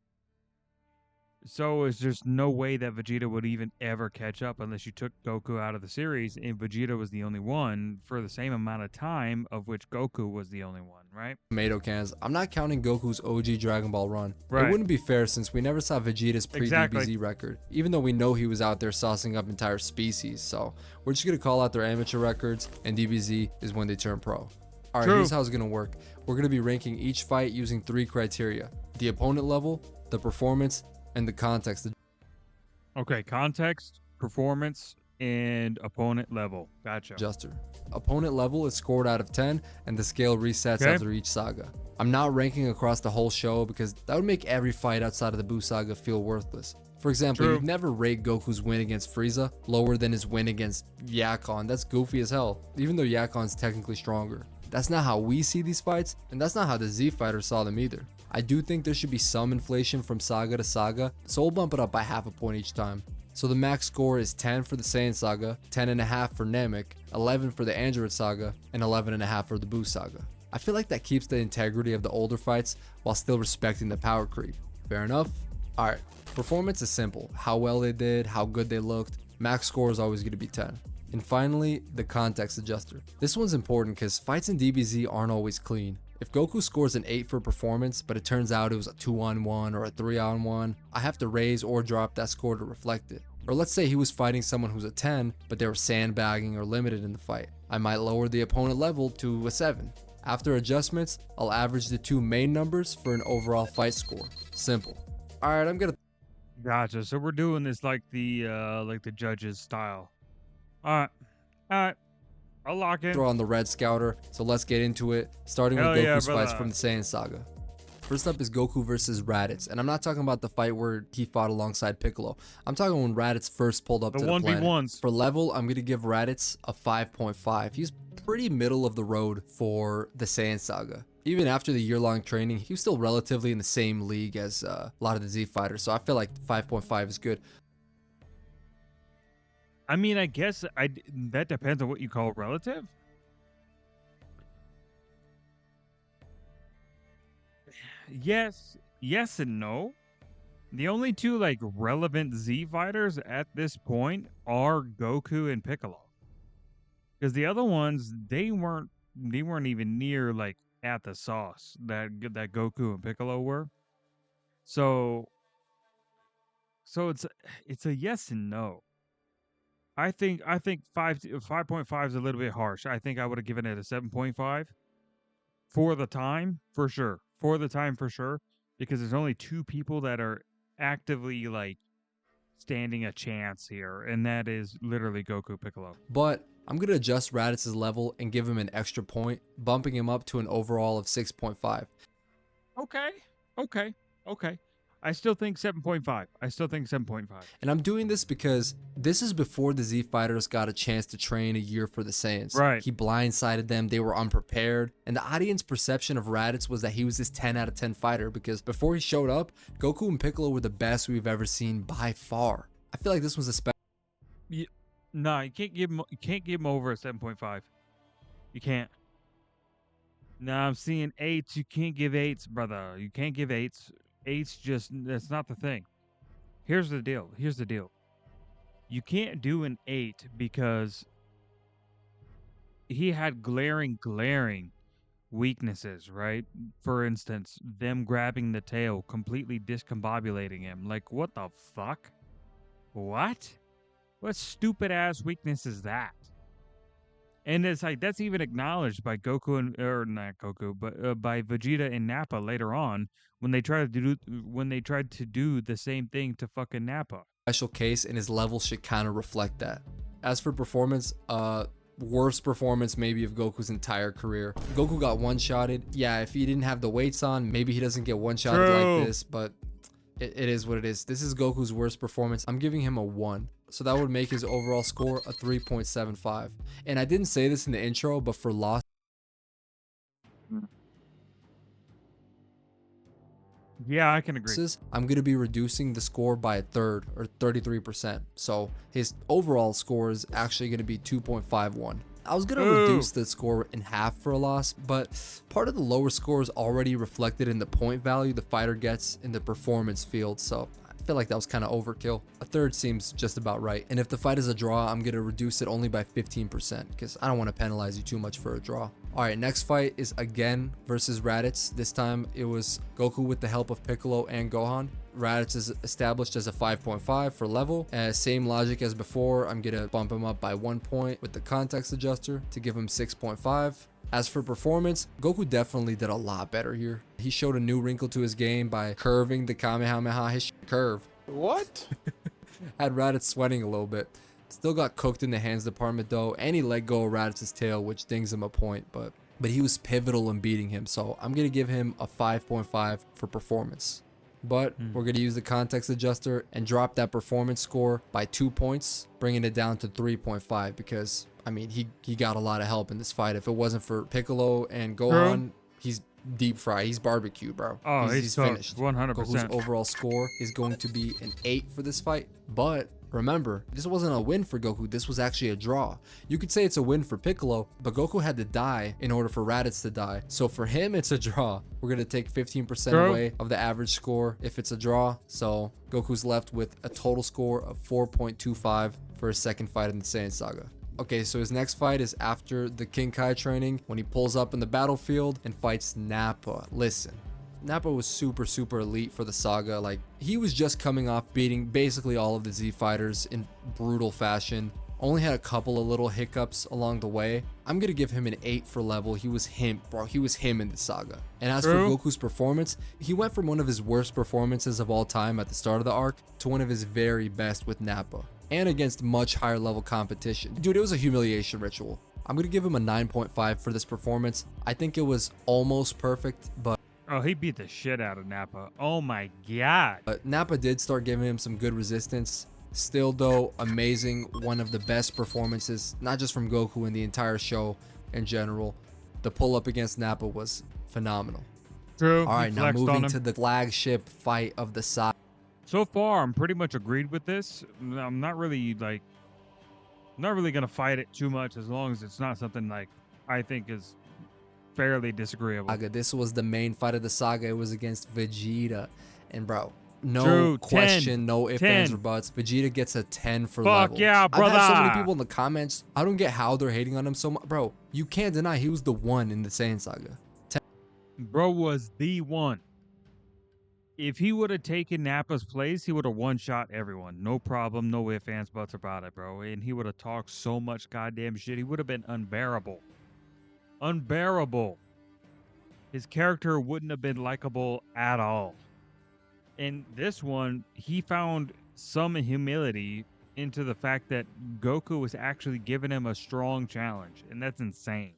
So it's just no way that Vegeta would even ever catch up unless you took Goku out of the series and Vegeta was the only one for the same amount of time of which Goku was the only one, right? tomato cans, I'm not counting Goku's OG Dragon Ball run. Right. It wouldn't be fair since we never saw Vegeta's pre-DBZ Exactly. record, even though we know he was out there saucing up entire species. So we're just going to call out their amateur records, and DBZ is when they turn pro. All right, True. here's how it's going to work. We're going to be ranking each fight using 3 criteria: the opponent level, the performance, and the context. Okay, context, performance, and opponent level. Gotcha. Adjuster. Opponent level is scored out of 10 and the scale resets Okay. after each saga. I'm not ranking across the whole show because that would make every fight outside of the Buu saga feel worthless. For example, True. you'd never rate Goku's win against Frieza lower than his win against Yakon. That's goofy as hell, even though Yakon's technically stronger. That's not how we see these fights, and that's not how the Z fighters saw them either. I do think there should be some inflation from saga to saga, so we'll bump it up by half a point each time. So the max score is 10 for the Saiyan saga, 10.5 for Namek, 11 for the Android saga, and 11.5 for the Buu saga. I feel like that keeps the integrity of the older fights while still respecting the power creep. Fair enough? Alright, performance is simple. How well they did, how good they looked. Max score is always going to be 10. And finally, the context adjuster. This one's important because fights in DBZ aren't always clean. If Goku scores an 8 for performance, but it turns out it was a 2-on-1 or a 3-on-1, I have to raise or drop that score to reflect it. Or let's say he was fighting someone who's a 10, but they were sandbagging or limited in the fight. I might lower the opponent level to a 7. After adjustments, I'll average the 2 main numbers for an overall fight score. Simple. Alright, I'm gonna Gotcha. So we're doing this like the judges style. All right. I'll lock in. throw on the Red Scouter, so let's get into it, starting with Hell yeah, Goku's fights brother. from the Saiyan saga. First up is Goku versus Raditz, and I'm not talking about the fight where he fought alongside Piccolo. I'm talking when Raditz first pulled up The to the planet. 1v1s. For level, I'm going to give Raditz a 5.5. He's pretty middle of the road for the Saiyan saga. Even after the year-long training, he was still relatively in the same league as a lot of the Z fighters, so I feel like 5.5 is good. I mean, I guess that depends on what you call relative. Yes and no. The only two like relevant Z fighters at this point are Goku and Piccolo. Because the other ones, they weren't even near like at the sauce that Goku and Piccolo were. So it's a yes and no. I think 5.5 is a little bit harsh. I think I would have given it a 7.5 for the time, for sure. for the time for sure, because there's only two people that are actively like standing a chance here, and that is literally Goku Piccolo. But I'm going to adjust Raditz's level and give him an extra point, bumping him up to an overall of 6.5. Okay. I still think 7.5. I still think 7.5. And I'm doing this because this is before the Z Fighters got a chance to train a year for the Saiyans. Right. He blindsided them. They were unprepared. And the audience perception of Raditz was that he was this 10 out of 10 fighter because before he showed up, Goku and Piccolo were the best we've ever seen by far. I feel like this was a special. No, you can't give him over a 7.5. You can't. No, I'm seeing 8s. You can't give 8s, brother. You can't give 8s. 8's just, that's not the thing. Here's the deal. You can't do an 8 because he had glaring weaknesses, right? For instance, them grabbing the tail, completely discombobulating him. Like, what the fuck? What stupid ass weakness is that? And it's like, that's even acknowledged by Goku or not Goku, but by Vegeta and Nappa later on when they tried to do the same thing to fucking Nappa. Special case, and his level should kind of reflect that. As for performance, worst performance maybe of Goku's entire career. Goku got one-shotted. Yeah, if he didn't have the weights on, maybe he doesn't get one-shotted like this, but it is what it is. This is Goku's worst performance. I'm giving him a 1. So that would make his overall score a 3.75. And I didn't say this in the intro, but for loss, yeah, I can agree. I'm going to be reducing the score by a third, or 33%. So his overall score is actually going to be 2.51. I was going to reduce the score in half for a loss, but part of the lower score is already reflected in the point value the fighter gets in the performance field. So I feel like that was kind of overkill. A third seems just about right. And if the fight is a draw, I'm going to reduce it only by 15% because I don't want to penalize you too much for a draw. All right, next fight is again versus Raditz. This time it was Goku with the help of Piccolo and Gohan. Raditz is established as a 5.5 for level. Same logic as before, I'm going to bump him up by 1 point with the context adjuster to give him 6.5. As for performance, Goku definitely did a lot better here. He showed a new wrinkle to his game by curving the Kamehameha, his curve. What? Had Raditz sweating a little bit. Still got cooked in the hands department though, and he let go of Raditz's tail, which dings him a point, but he was pivotal in beating him, so I'm going to give him a 5.5 for performance. But we're going to use the context adjuster and drop that performance score by 2 points, bringing it down to 3.5 because, I mean, he got a lot of help in this fight. If it wasn't for Piccolo and Gohan, he's deep fried. He's barbecue, bro. Oh, he's finished. 100%. Goku's overall score is going to be an 8 for this fight. But remember, this wasn't a win for Goku. This was actually a draw. You could say it's a win for Piccolo, but Goku had to die in order for Raditz to die. So for him, it's a draw. We're going to take 15% away of the average score if it's a draw. So Goku's left with a total score of 4.25 for his second fight in the Saiyan Saga. Okay, so his next fight is after the King Kai training when he pulls up in the battlefield and fights Nappa. Listen, Nappa was super elite for the saga. Like, he was just coming off beating basically all of the Z fighters in brutal fashion. Only had a couple of little hiccups along the way. I'm gonna give him an 8 for level. He was him, bro. He was him in the saga. And as for Goku's performance, he went from one of his worst performances of all time at the start of the arc to one of his very best with Nappa, and against much higher level competition. Dude, it was a humiliation ritual. I'm gonna give him a 9.5 for this performance. I think it was almost perfect, but oh, he beat the shit out of Nappa. Oh my god. But Nappa did start giving him some good resistance. Still though, amazing. One of the best performances, not just from Goku in the entire show in general. The pull up against Nappa was phenomenal. True. All right, now moving to the flagship fight of the saga. So far, I'm pretty much agreed with this. I'm not really gonna fight it too much as long as it's not something like I think is fairly disagreeable. This was the main fight of the saga. It was against Vegeta, and bro, no True, question, 10, no ifs, 10. ands, or buts. Vegeta gets a 10 for Fuck level. yeah, brother. I've had so many people in the comments. I don't get how they're hating on him so much, bro. You can't deny he was the one in the Saiyan saga. Bro was the one. If he would have taken Nappa's place, he would have one-shot everyone. No problem, no ifs, ands, buts about it, bro. And he would have talked so much goddamn shit. He would have been unbearable. Unbearable. his character wouldn't have been likable at all. In this one, he found some humility into the fact that Goku was actually giving him a strong challenge, and that's insane.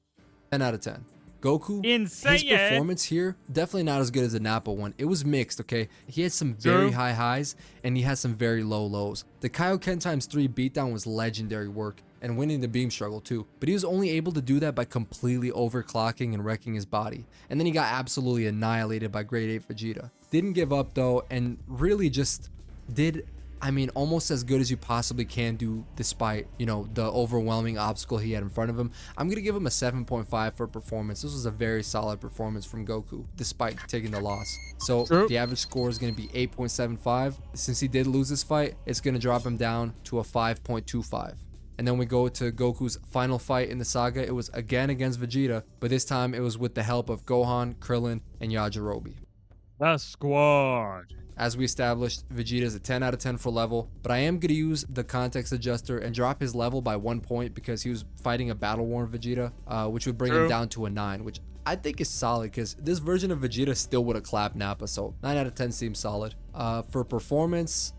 10 out of 10. Goku, Insane. his performance here, definitely not as good as the Nappa one. It was mixed, okay? He had some very True. high highs, and he had some very low lows. The Kaioken ×3 beatdown was legendary work, and winning the beam struggle too. But he was only able to do that by completely overclocking and wrecking his body. And then he got absolutely annihilated by Grade 8 Vegeta. Didn't give up though, and really just did, I mean, almost as good as you possibly can do despite, you know, the overwhelming obstacle he had in front of him. I'm going to give him a 7.5 for performance. This was a very solid performance from Goku, despite taking the loss. So True. the average score is going to be 8.75. Since he did lose this fight, it's going to drop him down to a 5.25. And then we go to Goku's final fight in the saga. It was again against Vegeta, but this time it was with the help of Gohan, Krillin, and Yajirobe. The squad. As we established, Vegeta is a 10 out of 10 for level, but I am going to use the context adjuster and drop his level by 1 point because he was fighting a battle-worn Vegeta, which would bring him True. down to a 9, which I think is solid because this version of Vegeta still would have clapped Nappa, so 9 out of 10 seems solid. For performance,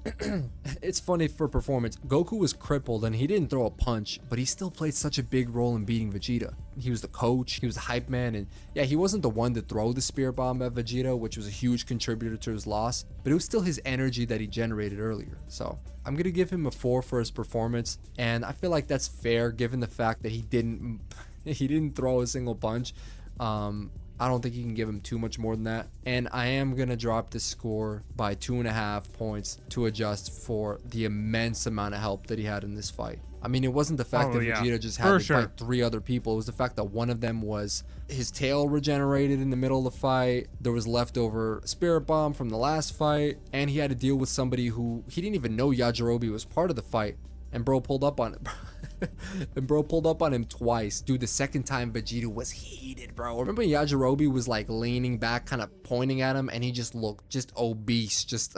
it's funny for performance. Goku was crippled and he didn't throw a punch, but he still played such a big role in beating Vegeta. He was the coach, he was the hype man, and yeah, he wasn't the one to throw the Spirit Bomb at Vegeta, which was a huge contributor to his loss, but it was still his energy that he generated earlier. So I'm gonna give him a 4 for his performance, and I feel like that's fair given the fact that he didn't throw a single punch. I don't think you can give him too much more than that. And I am going to drop this score by 2.5 points to adjust for the immense amount of help that he had in this fight. I mean, it wasn't the fact Oh, that yeah. Vegeta just For had to sure. fight 3 other people. It was the fact that one of them was his tail regenerated in the middle of the fight. There was leftover Spirit Bomb from the last fight. And he had to deal with somebody who he didn't even know Yajirobe was part of the fight. And bro pulled up on it. And bro pulled up on him twice. Dude, the second time Vegeta was heated, bro. Remember Yajirobe was like leaning back, kind of pointing at him, and he just looked just obese, just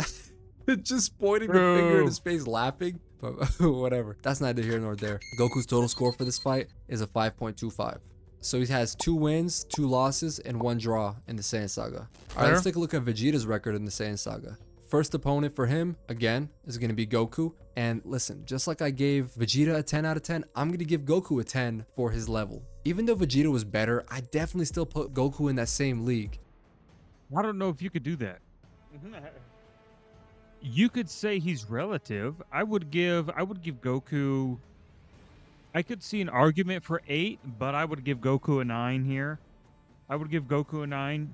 just pointing the finger in Bro. his face, laughing. But whatever. That's neither here nor there. Goku's total score for this fight is a 5.25. So he has 2 wins, 2 losses, and 1 draw in the Saiyan Saga. All right, let's Fair. take a look at Vegeta's record in the Saiyan Saga. First opponent for him, again, is going to be Goku. And listen, just like I gave Vegeta a 10 out of 10, I'm going to give Goku a 10 for his level. Even though Vegeta was better, I definitely still put Goku in that same league. I don't know if you could do that. You could say he's relative. I would give Goku. I could see an argument for 8, but I would give Goku a 9 here. I would give Goku a 9.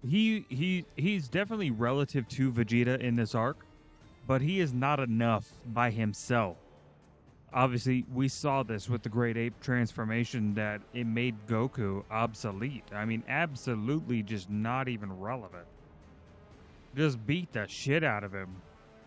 He's definitely relative to Vegeta in this arc, but he is not enough by himself. Obviously, we saw this with the Great Ape transformation that it made Goku obsolete. I mean, absolutely just not even relevant. Just beat the shit out of him.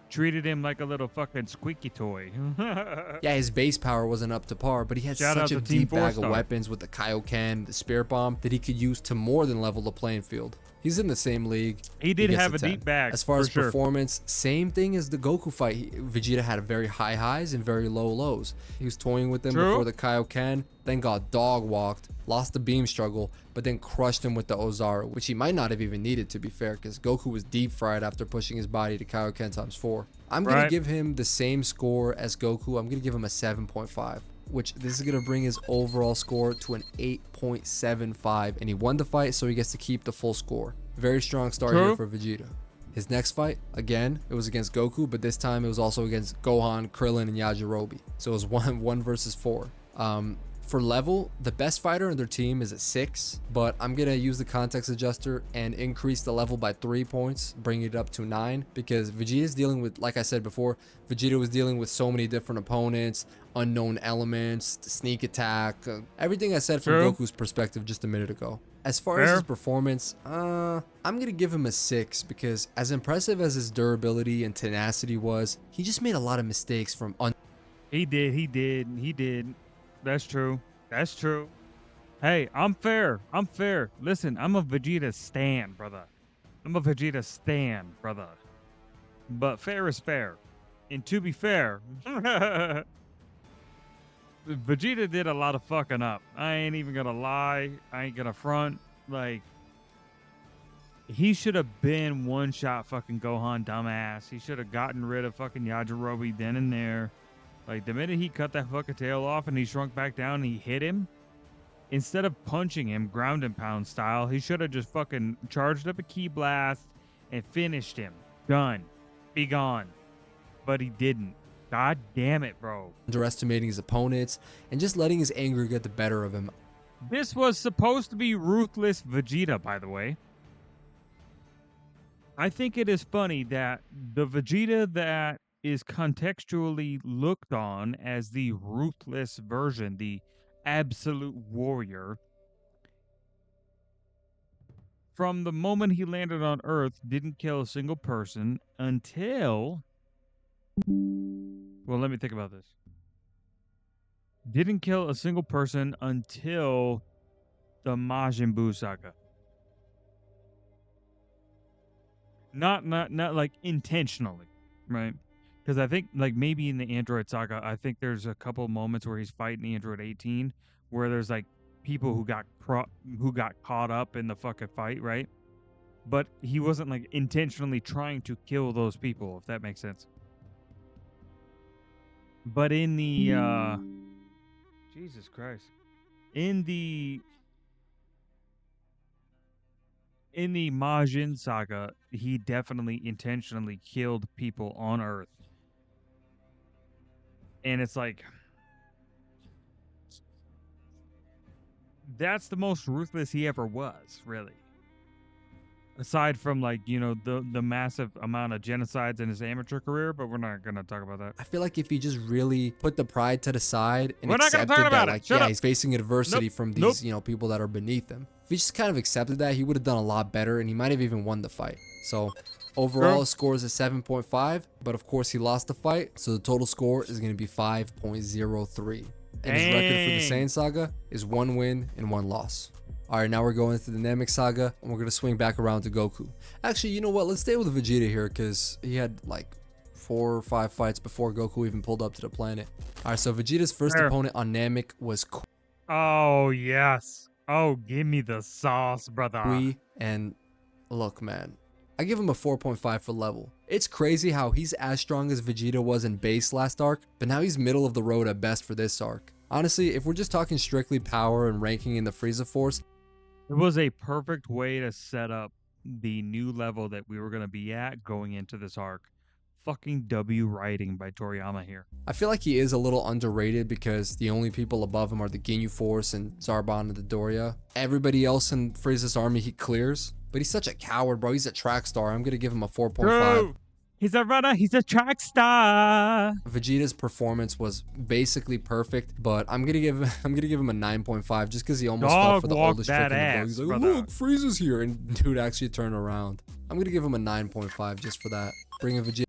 Treated him like a little fucking squeaky toy. Yeah, his base power wasn't up to par, but he had Shout out such a to Team deep bag of 4-Star. weapons with the Kaioken, the Spirit Bomb, that he could use to more than level the playing field. He's in the same league. He did gets have a 10. deep bag, As far for as sure. performance, same thing as the Goku fight. Vegeta had very high highs and very low lows. He was toying with them True. before the Kaioken, then got dog walked, lost the beam struggle, but then crushed him with the Ozaru, which he might not have even needed, to be fair, because Goku was deep fried after pushing his body to Kaioken × 4. I'm going Right. to give him the same score as Goku. I'm going to give him a 7.5. Which this is going to bring his overall score to an 8.75. And he won the fight, so he gets to keep the full score. Very strong start True. here for Vegeta. His next fight, again, it was against Goku, but this time it was also against Gohan, Krillin, and Yajirobe. So it was 1 versus 4. For level, the best fighter on their team is at 6, but I'm going to use the context adjuster and increase the level by 3 points, bring it up to 9, because Vegeta is dealing with, like I said before, Vegeta was dealing with so many different opponents, unknown elements, the sneak attack, everything I said from True. Goku's perspective just a minute ago. As far as Fair. his performance, I'm going to give him a 6, because as impressive as his durability and tenacity was, he just made a lot of mistakes from He did. That's true. That's true. Hey, I'm fair. Listen, I'm a Vegeta stan, brother. But fair is fair. And to be fair, Vegeta did a lot of fucking up. I ain't even gonna lie. I ain't gonna front. Like, he should have been one-shot fucking Gohan, dumbass. He should have gotten rid of fucking Yajirobe then and there. Like, the minute he cut that fucking tail off and he shrunk back down and he hit him, instead of punching him ground and pound style, he should have just fucking charged up a ki blast and finished him. Done. Be gone. But he didn't. God damn it, bro. Underestimating his opponents and just letting his anger get the better of him. This was supposed to be ruthless Vegeta, by the way. I think it is funny that the Vegeta that is contextually looked on as the ruthless version, the absolute warrior, from the moment he landed on Earth, didn't kill a single person until... Well, let me think about this. Didn't kill a single person until the Majin Buu saga. Not like intentionally, right? Because I think like maybe in the Android saga, I think there's a couple moments where he's fighting Android 18 where there's like people who got caught up in the fucking fight, right? But he wasn't like intentionally trying to kill those people, if that makes sense. But in the Jesus Christ. In the Majin saga, he definitely intentionally killed people on Earth. And it's like, that's the most ruthless he ever was, really. Aside from, like, you know, the massive amount of genocides in his amateur career, but we're not going to talk about that. I feel like if he just really put the pride to the side and We're not gonna accepted talk about that, it. like, Shut yeah, up. he's facing adversity Nope. from these, Nope. you know, people that are beneath him. If he just kind of accepted that, he would have done a lot better, and he might have even won the fight. So overall, True. his score is a 7.5, but of course he lost the fight, so the total score is going to be 5.03. And his record for the Dang. Saiyan saga is 1 win and 1 loss. All right, now we're going to the Namek saga, and we're going to swing back around to Goku. Actually, you know what? Let's stay with Vegeta here, because he had like 4 or 5 fights before Goku even pulled up to the planet. All right, so Vegeta's first Fair. opponent on Namek was Oh, yes. Oh, give me the sauce, brother. Kui, and look, man, I give him a 4.5 for level. It's crazy how he's as strong as Vegeta was in base last arc, but now he's middle of the road at best for this arc. Honestly, if we're just talking strictly power and ranking in the Frieza Force, It was a perfect way to set up the new level that we were going to be at going into this arc. Fucking W writing by Toriyama here. I feel like he is a little underrated because the only people above him are the Ginyu Force and Zarbon and the Doria. Everybody else in Frieza's army he clears, but he's such a coward, bro. He's a track star. I'm going to give him a 4.5. True. He's a runner. He's a track star. Vegeta's performance was basically perfect, but I'm gonna give him a 9.5 just because he almost fell Dog for the walk oldest trick that in the book. ass, He's like, brother. look, Frieza's here, and dude actually turned around. I'm gonna give him a 9.5 just for that. Bringing Vegeta's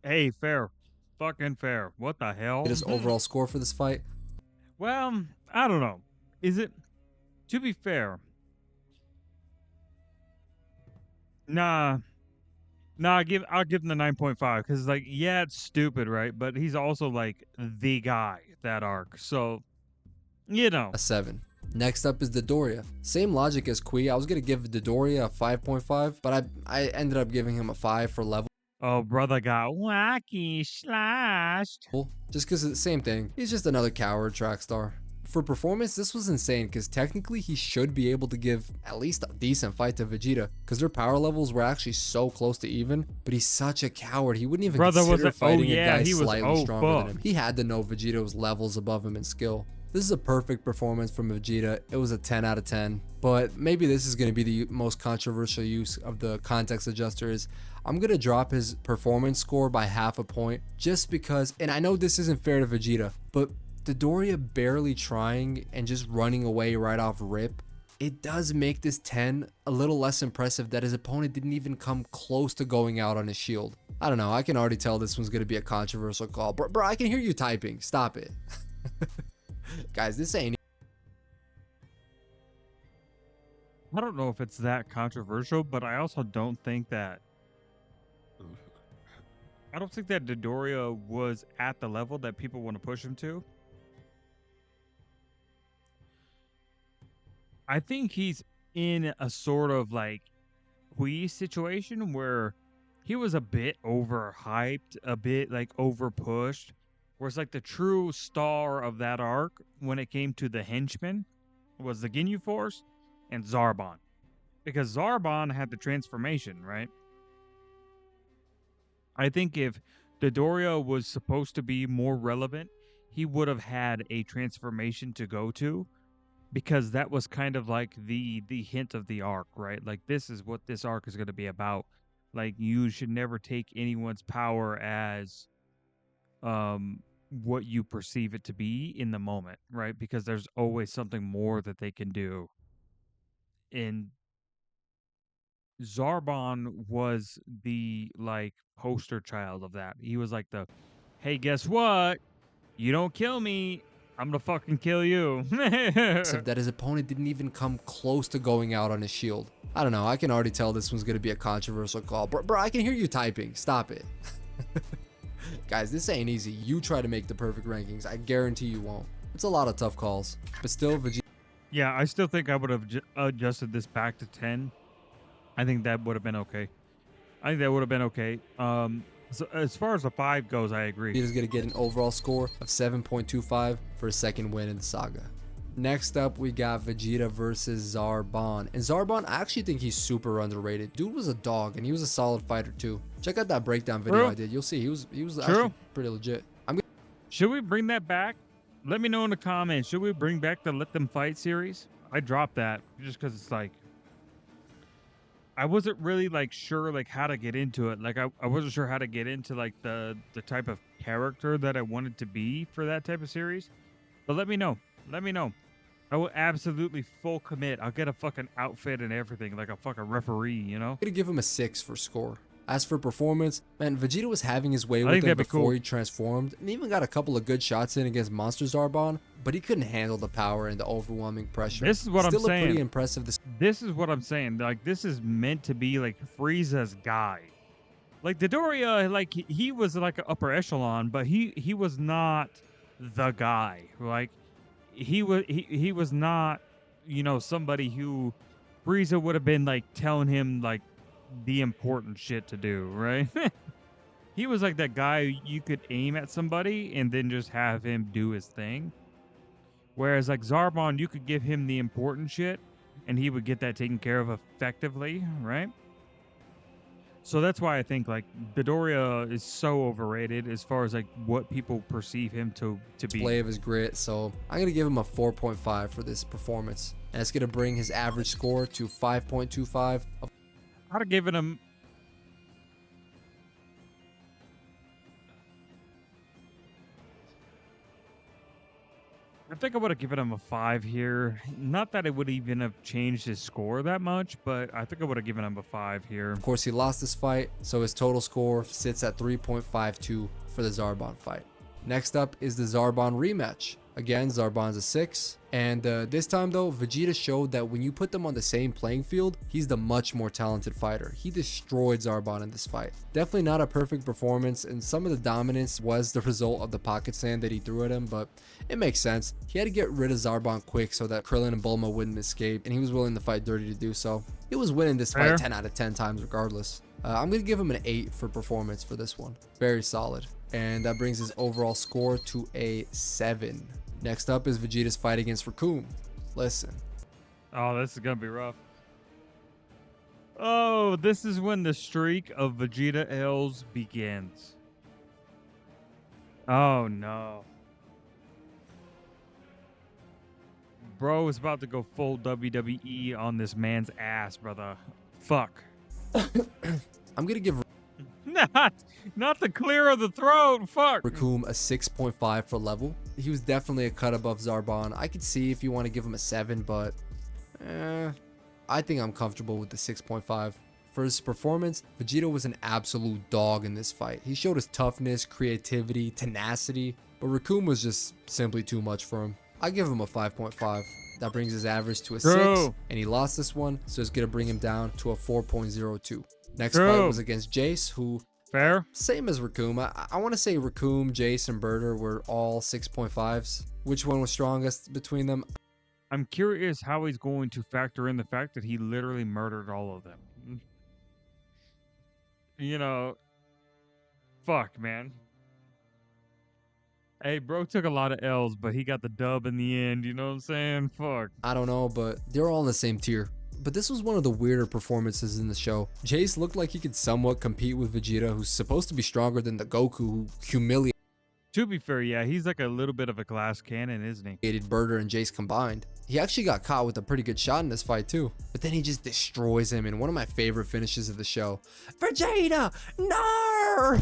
Hey, fair. Fucking fair. What the hell? overall score for this fight. Well, I don't know. Is it? To be fair. Nah. I'll give him the 9.5 because, like, yeah, it's stupid, right? But he's also like the guy that arc, so you know. A 7. Next up is Dodoria. Same logic as Kui. I was gonna give Dodoria a 5.5, but I ended up giving him a 5 for level. Oh, brother got wacky slashed. Just because it's the same thing. He's just another coward track star. For performance, this was insane because technically he should be able to give at least a decent fight to Vegeta because their power levels were actually so close to even, but he's such a coward. He wouldn't even Brother was consider a- fighting oh, yeah, a guy he was- slightly oh, stronger fuck. than him. He had to know Vegeta was levels above him in skill. This is a perfect performance from Vegeta. It was a 10 out of 10, but maybe this is going to be the most controversial use of the context adjuster is I'm going to drop his performance score by half a point just because, and I know this isn't fair to Vegeta, but Dodoria barely trying and just running away right off rip, it does make this 10 a little less impressive that his opponent didn't even come close to going out on his shield. I don't know, I can already tell this one's going to be a controversial call. Bro, I can hear you typing. Stop it. Guys, this ain't. I don't know if it's that controversial, but I also don't think that Dodoria was at the level that people want to push him to. I think he's in a sort of like Kui situation where he was a bit overhyped, a bit like over pushed. Whereas like the true star of that arc when it came to the henchmen was the Ginyu Force and Zarbon. Because Zarbon had the transformation, right? I think if Dodoria was supposed to be more relevant, he would have had a transformation to go to, because that was kind of like the hint of the arc, right? Like this is what this arc is going to be about. Like you should never take anyone's power as what you perceive it to be in the moment, right? Because there's always something more that they can do. And Zarbon was the like poster child of that. He was like the, hey, guess what? You don't kill me, I'm gonna fucking kill you. That his opponent didn't even come close to going out on his shield. I don't know, I can already tell this one's gonna be a controversial call. Bro, I can hear you typing. Stop it. Guys, this ain't easy. You try to make the perfect rankings. I guarantee you won't. It's a lot of tough calls. But still, Vegeta. Yeah, I still think I would have adjusted this back to 10. I think that would have been okay. So as far as the 5 goes, I agree. Vegeta's gonna get an overall score of 7.25 for a second win in the saga. Next up, we got Vegeta versus Zarbon. And Zarbon, I actually think he's super underrated. Dude was a dog, and he was a solid fighter too. Check out that breakdown video True. I did. You'll see he was True. actually pretty legit. Should we bring that back? Let me know in the comments. Should we bring back the Let Them Fight series? I dropped that just because it's like, I wasn't really like sure like how to get into it. Like I wasn't sure how to get into like the type of character that I wanted to be for that type of series. But let me know. Let me know. I will absolutely full commit. I'll get a fucking outfit and everything, like a fucking referee, you know? I'm gonna give him a 6 for score. As for performance, man, Vegeta was having his way I with think him that'd be before cool. he transformed, and even got a couple of good shots in against Monster Zarbon, but he couldn't handle the power and the overwhelming pressure. This is what I'm Still saying. pretty impressive. This is what I'm saying. Like, this is meant to be like Frieza's guy. Like Dodoria, like he was like an upper echelon, but he was not the guy. Like he was not, you know, somebody who Frieza would have been like telling him like the important shit to do, right? He was like that guy you could aim at somebody and then just have him do his thing. Whereas like Zarbon, you could give him the important shit and he would get that taken care of effectively, right? So that's why I think like Dodoria is so overrated as far as like what people perceive him to be. Display of his grit, so I'm gonna give him a 4.5 for this performance, and it's gonna bring his average score to 5.25. I'd have given him. I think I would have given him a 5 here. Not that it would even have changed his score that much, but I think I would have given him a 5 here. Of course, he lost this fight, so his total score sits at 3.52 for the Zarbon fight. Next up is the Zarbon rematch. Again, Zarbon's a 6. And this time though, Vegeta showed that when you put them on the same playing field, he's the much more talented fighter. He destroyed Zarbon in this fight. Definitely not a perfect performance, and some of the dominance was the result of the pocket sand that he threw at him, but it makes sense. He had to get rid of Zarbon quick so that Krillin and Bulma wouldn't escape, and he was willing to fight dirty to do so. He was winning this fight 10 out of 10 times regardless. I'm going to give him an 8 for performance for this one. Very solid. And that brings his overall score to a 7. Next up is Vegeta's fight against Recoome. Listen. Oh, this is gonna be rough. Oh, this is when the streak of Vegeta L's begins. Oh no. Bro is about to go full WWE on this man's ass, brother. Fuck. I'm going to give Not the clear of the throat. Fuck. Recoome a 6.5 for level. He was definitely a cut above Zarbon. I could see if you want to give him a 7, but I think I'm comfortable with the 6.5. For his performance, Vegeta was an absolute dog in this fight. He showed his toughness, creativity, tenacity, but Recoome was just simply too much for him. I give him a 5.5. That brings his average to a 6, and he lost this one, so it's going to bring him down to a 4.02. Next fight was against Jace, who, fair, same as Recoome. I want to say Recoome, Jace, and Birder were all 6.5s. Which one was strongest between them? I'm curious how he's going to factor in the fact that he literally murdered all of them. You know, fuck, man. Hey, bro took a lot of L's, but he got the dub in the end. You know what I'm saying? Fuck. I don't know, but they're all in the same tier. But this was one of the weirder performances in the show. Jace looked like he could somewhat compete with Vegeta, who's supposed to be stronger than the Goku who humiliated To be fair, yeah, he's like a little bit of a glass cannon, isn't he? Burter and Jace combined. He actually got caught with a pretty good shot in this fight too. But then he just destroys him in one of my favorite finishes of the show. Vegeta, no!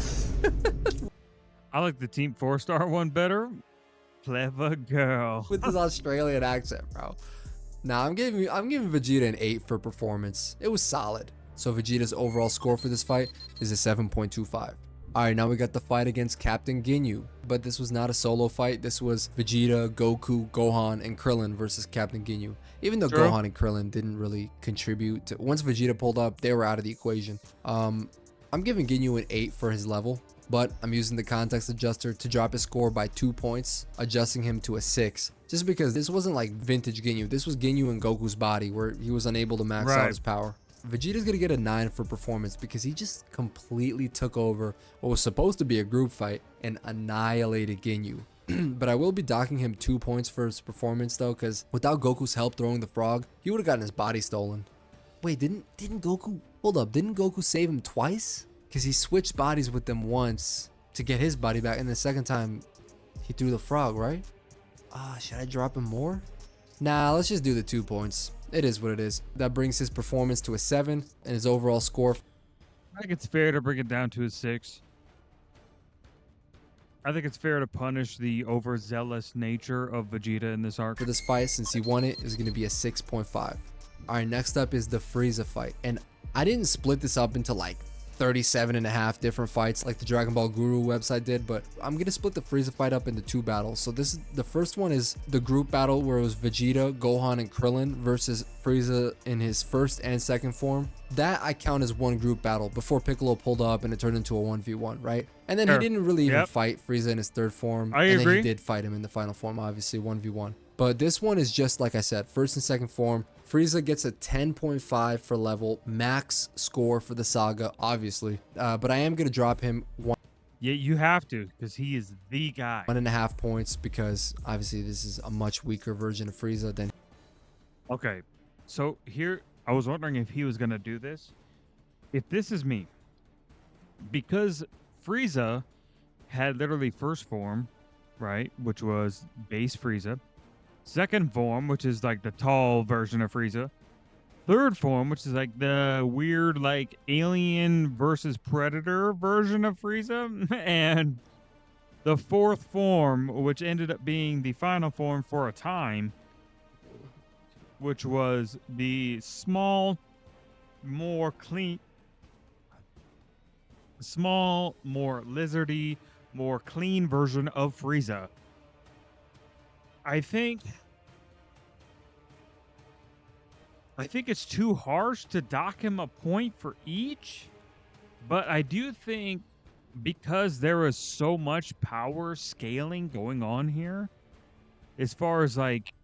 I like the Team 4-star one better. Clever girl. With his Australian accent, bro. Nah, I'm giving Vegeta an 8 for performance. It was solid. So Vegeta's overall score for this fight is a 7.25. Alright, now we got the fight against Captain Ginyu. But this was not a solo fight. This was Vegeta, Goku, Gohan, and Krillin versus Captain Ginyu. Even though True. Gohan and Krillin didn't really contribute to, once Vegeta pulled up, they were out of the equation. I'm giving Ginyu an 8 for his level, but I'm using the context adjuster to drop his score by 2 points, adjusting him to a 6. Just because this wasn't like vintage Ginyu. This was Ginyu in Goku's body where he was unable to max out Right. his power. Vegeta's gonna get a 9 for performance because he just completely took over what was supposed to be a group fight and annihilated Ginyu. But I will be docking him 2 points for his performance though, because without Goku's help throwing the frog, he would have gotten his body stolen. Wait, didn't Goku, hold up, didn't Goku save him twice? Because he switched bodies with them once to get his body back, and the second time he threw the frog, right? Should I drop him more? Nah, let's just do the 2 points. It is what it is. That brings his performance to a 7 and his overall score. I think it's fair to bring it down to a 6. I think it's fair to punish the overzealous nature of Vegeta in this arc. For this fight, since he won it, is going to be a 6.5. Alright, next up is the Frieza fight. And I didn't split this up into like 37.5 different fights like the Dragon Ball Guru website did, but I'm gonna split the Frieza fight up into 2 battles. So this is the first one is the group battle where it was Vegeta, Gohan, and Krillin versus Frieza in his first and second form. That I count as one group battle before Piccolo pulled up and it turned into a 1v1, right? And then Sure. he didn't really even Yep. fight Frieza in his third form. I and agree. then he did fight him in the final form, obviously 1v1. But this one is just like I said, first and second form. Frieza gets a 10.5 for level, max score for the saga, obviously. But I am going to drop him Yeah, you have to, because he is the guy. 1.5 points because obviously this is a much weaker version of Frieza than. Okay, so here, I was wondering if he was going to do this. If this is me, because Frieza had literally first form, right, which was base Frieza. Second form, which is like the tall version of Frieza. Third form, which is like the weird, like alien versus predator version of Frieza. And the fourth form, which ended up being the final form for a time, which was the small, more clean, small, more lizardy, more clean version of Frieza. I think it's too harsh to dock him a point for each, but I do think because there is so much power scaling going on here, as far as like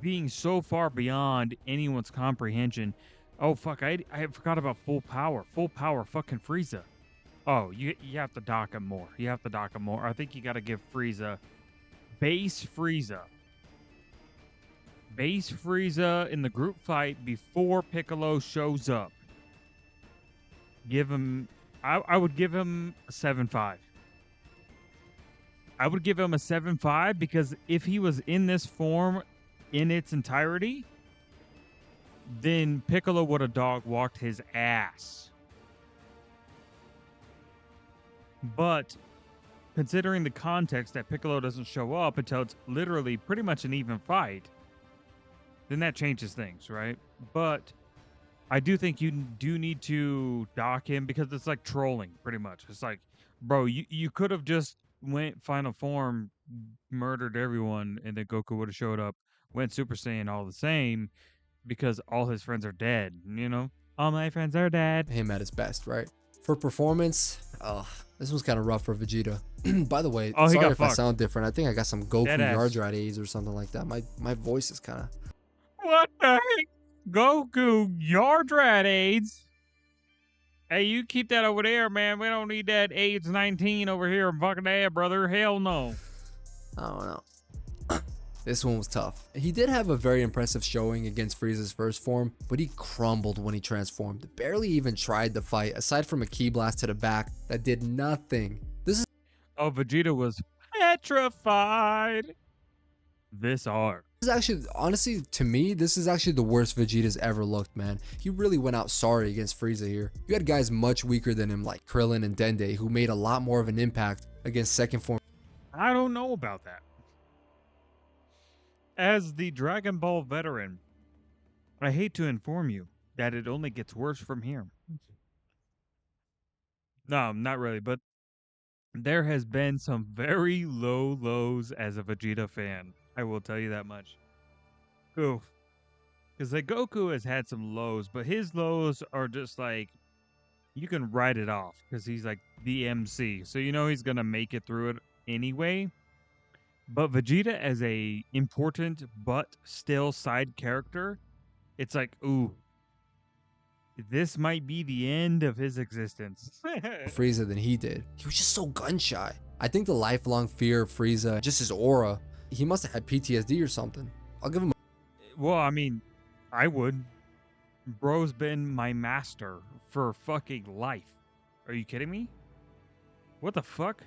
being so far beyond anyone's comprehension. Oh fuck, I forgot about full power fucking Frieza. Oh, you have to dock him more. You have to dock him more. I think you got to give Frieza base Frieza in the group fight before Piccolo shows up. Give him, I would give him a 7.5. I would give him a 7.5 because if he was in this form in its entirety, then Piccolo would have dog walked his ass. But considering the context that Piccolo doesn't show up until it's literally pretty much an even fight, then that changes things, right? But I do think you do need to dock him because it's like trolling, pretty much. It's like, bro, you could have just went final form, murdered everyone, and then Goku would have showed up, went Super Saiyan all the same, because all his friends are dead, you know? All my friends are dead. Him at his best, right? For performance, this one's kind of rough for Vegeta. By the way, Oh, he sorry got if I fucked. sound different. I think I got some Goku Deadass. yard rat AIDS or something like that. My voice is kind of... What the heck? Goku yard rat AIDS? Hey, you keep that over there, man. We don't need that AIDS 19 over here in fucking air, brother. Hell no. I don't know. This one was tough. He did have a very impressive showing against Frieza's first form, but he crumbled when he transformed. Barely even tried to fight, aside from a ki blast to the back that did nothing. This Oh, Vegeta was petrified. This hard. is actually, honestly, to me, this is actually the worst Vegeta's ever looked, man. He really went out sorry against Frieza here. You had guys much weaker than him like Krillin and Dende who made a lot more of an impact against second form. I don't know about that. As the Dragon Ball veteran, I hate to inform you that it only gets worse from here. No, not really, but there has been some very low lows as a Vegeta fan. I will tell you that much. Oof. Because like Goku has had some lows, but his lows are just like, you can write it off because he's like the MC. So you know he's going to make it through it anyway. But Vegeta as a important but still side character, it's like, ooh, this might be the end of his existence. Frieza than he did. He was just so gun shy. I think the lifelong fear of Frieza, just his aura, he must have had PTSD or something. I'll give him Well, I mean, I would. Bro's been my master for fucking life. Are you kidding me? What the fuck?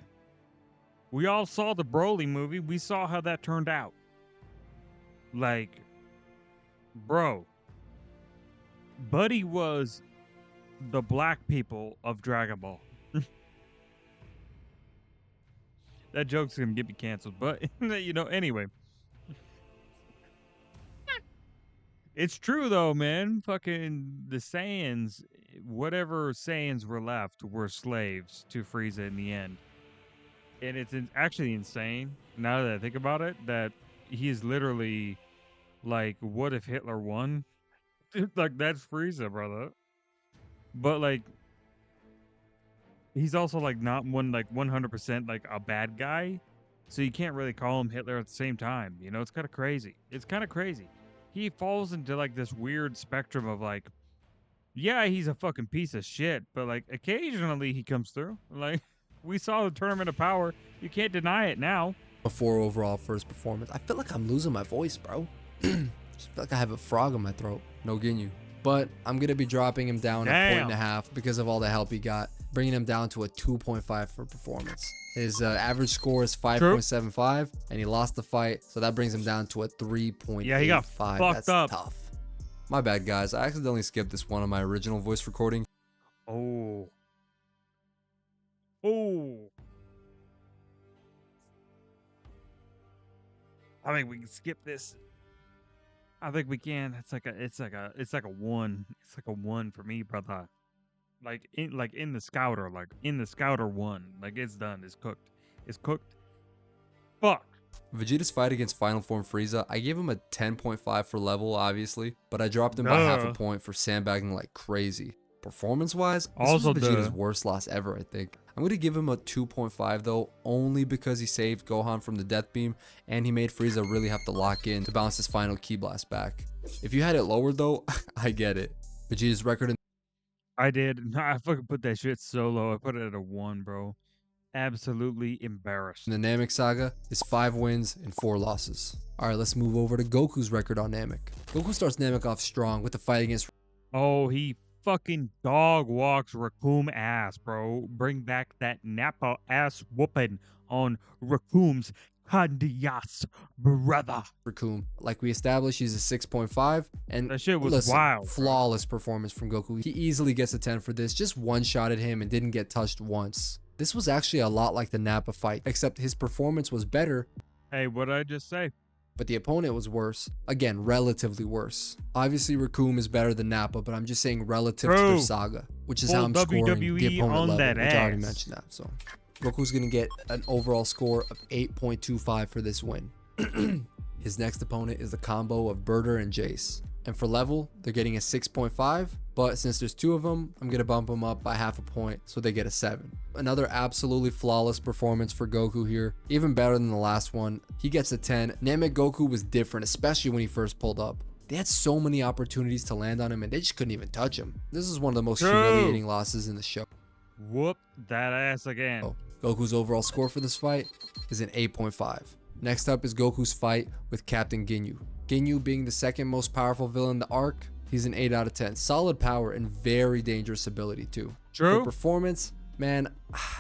We all saw the Broly movie. We saw how that turned out. Like, bro. Buddy was the black people of Dragon Ball. That joke's gonna get me canceled, but you know, anyway. It's true though, man. Fucking the Saiyans, whatever Saiyans were left, were slaves to Frieza in the end. And it's actually insane, now that I think about it, that he is literally like, what if Hitler won? Like, that's Frieza, brother. But like, he's also like not 100% like a bad guy, so you can't really call him Hitler at the same time. You know, it's kind of crazy. It's kind of crazy. He falls into like this weird spectrum of like, yeah, he's a fucking piece of shit, but like occasionally he comes through. Like, we saw the Tournament of Power. You can't deny it now. a 4 overall for his performance. I feel like I'm losing my voice, bro. Just feel like I have a frog in my throat. No Ginyu. But I'm going to be dropping him down a 1.5 because of all the help he got, bringing him down to a 2.5 for performance. His average score is 5.75, and he lost the fight, so that brings him down to a 3.85. Yeah, he got fucked That's up. tough. My bad, guys. I accidentally skipped this one on my original voice recording. Oh. I think we can skip this. I think we can. It's like a 1. It's like a 1 for me, brother. Like in the scouter 1. Like, it's done. It's cooked. It's cooked. Fuck. Vegeta's fight against Final Form Frieza, I gave him a 10.5 for level, obviously, but I dropped him by half a point for sandbagging like crazy. Performance-wise, this Also, was Vegeta's worst loss ever, I think. I'm going to give him a 2.5 though, only because he saved Gohan from the Death Beam, and he made Frieza really have to lock in to bounce his final Ki Blast back. If you had it lowered though, I get it. Vegeta's record in I did. I fucking put that shit so low. I put it at a 1, bro. Absolutely embarrassed. the Namek Saga is 5 wins and 4 losses. Alright, let's move over to Goku's record on Namek. Goku starts Namek off strong with the fight against... Oh, he fucking dog walks Raccoon ass, bro. Bring back that Nappa ass whooping on Raccoon's Candias, brother. Raccoon. Like we established, he's a 6.5, and That shit was listen, wild, bro. flawless performance from Goku. He easily gets a 10 for this, just one-shotted him and didn't get touched once. This was actually a lot like the Nappa fight, except his performance was better, Hey, what'd I just say? but the opponent was worse. Again, relatively worse. Obviously, Raccoon is better than Nappa, but I'm just saying relative to their True. saga, which is Full how I'm scoring WWE the opponent on level, that which I already ass. mentioned that. So Goku's gonna get an overall score of 8.25 for this win. His next opponent is the combo of Birder and Jace. And for level, they're getting a 6.5, but since there's 2 of them, I'm going to bump them up by half a point, so they get a 7. Another absolutely flawless performance for Goku here, even better than the last one. He gets a 10. Namek Goku was different, especially when he first pulled up. They had so many opportunities to land on him and they just couldn't even touch him. This is one of the most humiliating losses in the show. Whoop that ass again. Oh, Goku's overall score for this fight is an 8.5. Next up is Goku's fight with Captain Ginyu. Ginyu being the second most powerful villain in the arc, he's an 8 out of 10. Solid power and very dangerous ability too. True. For performance, man,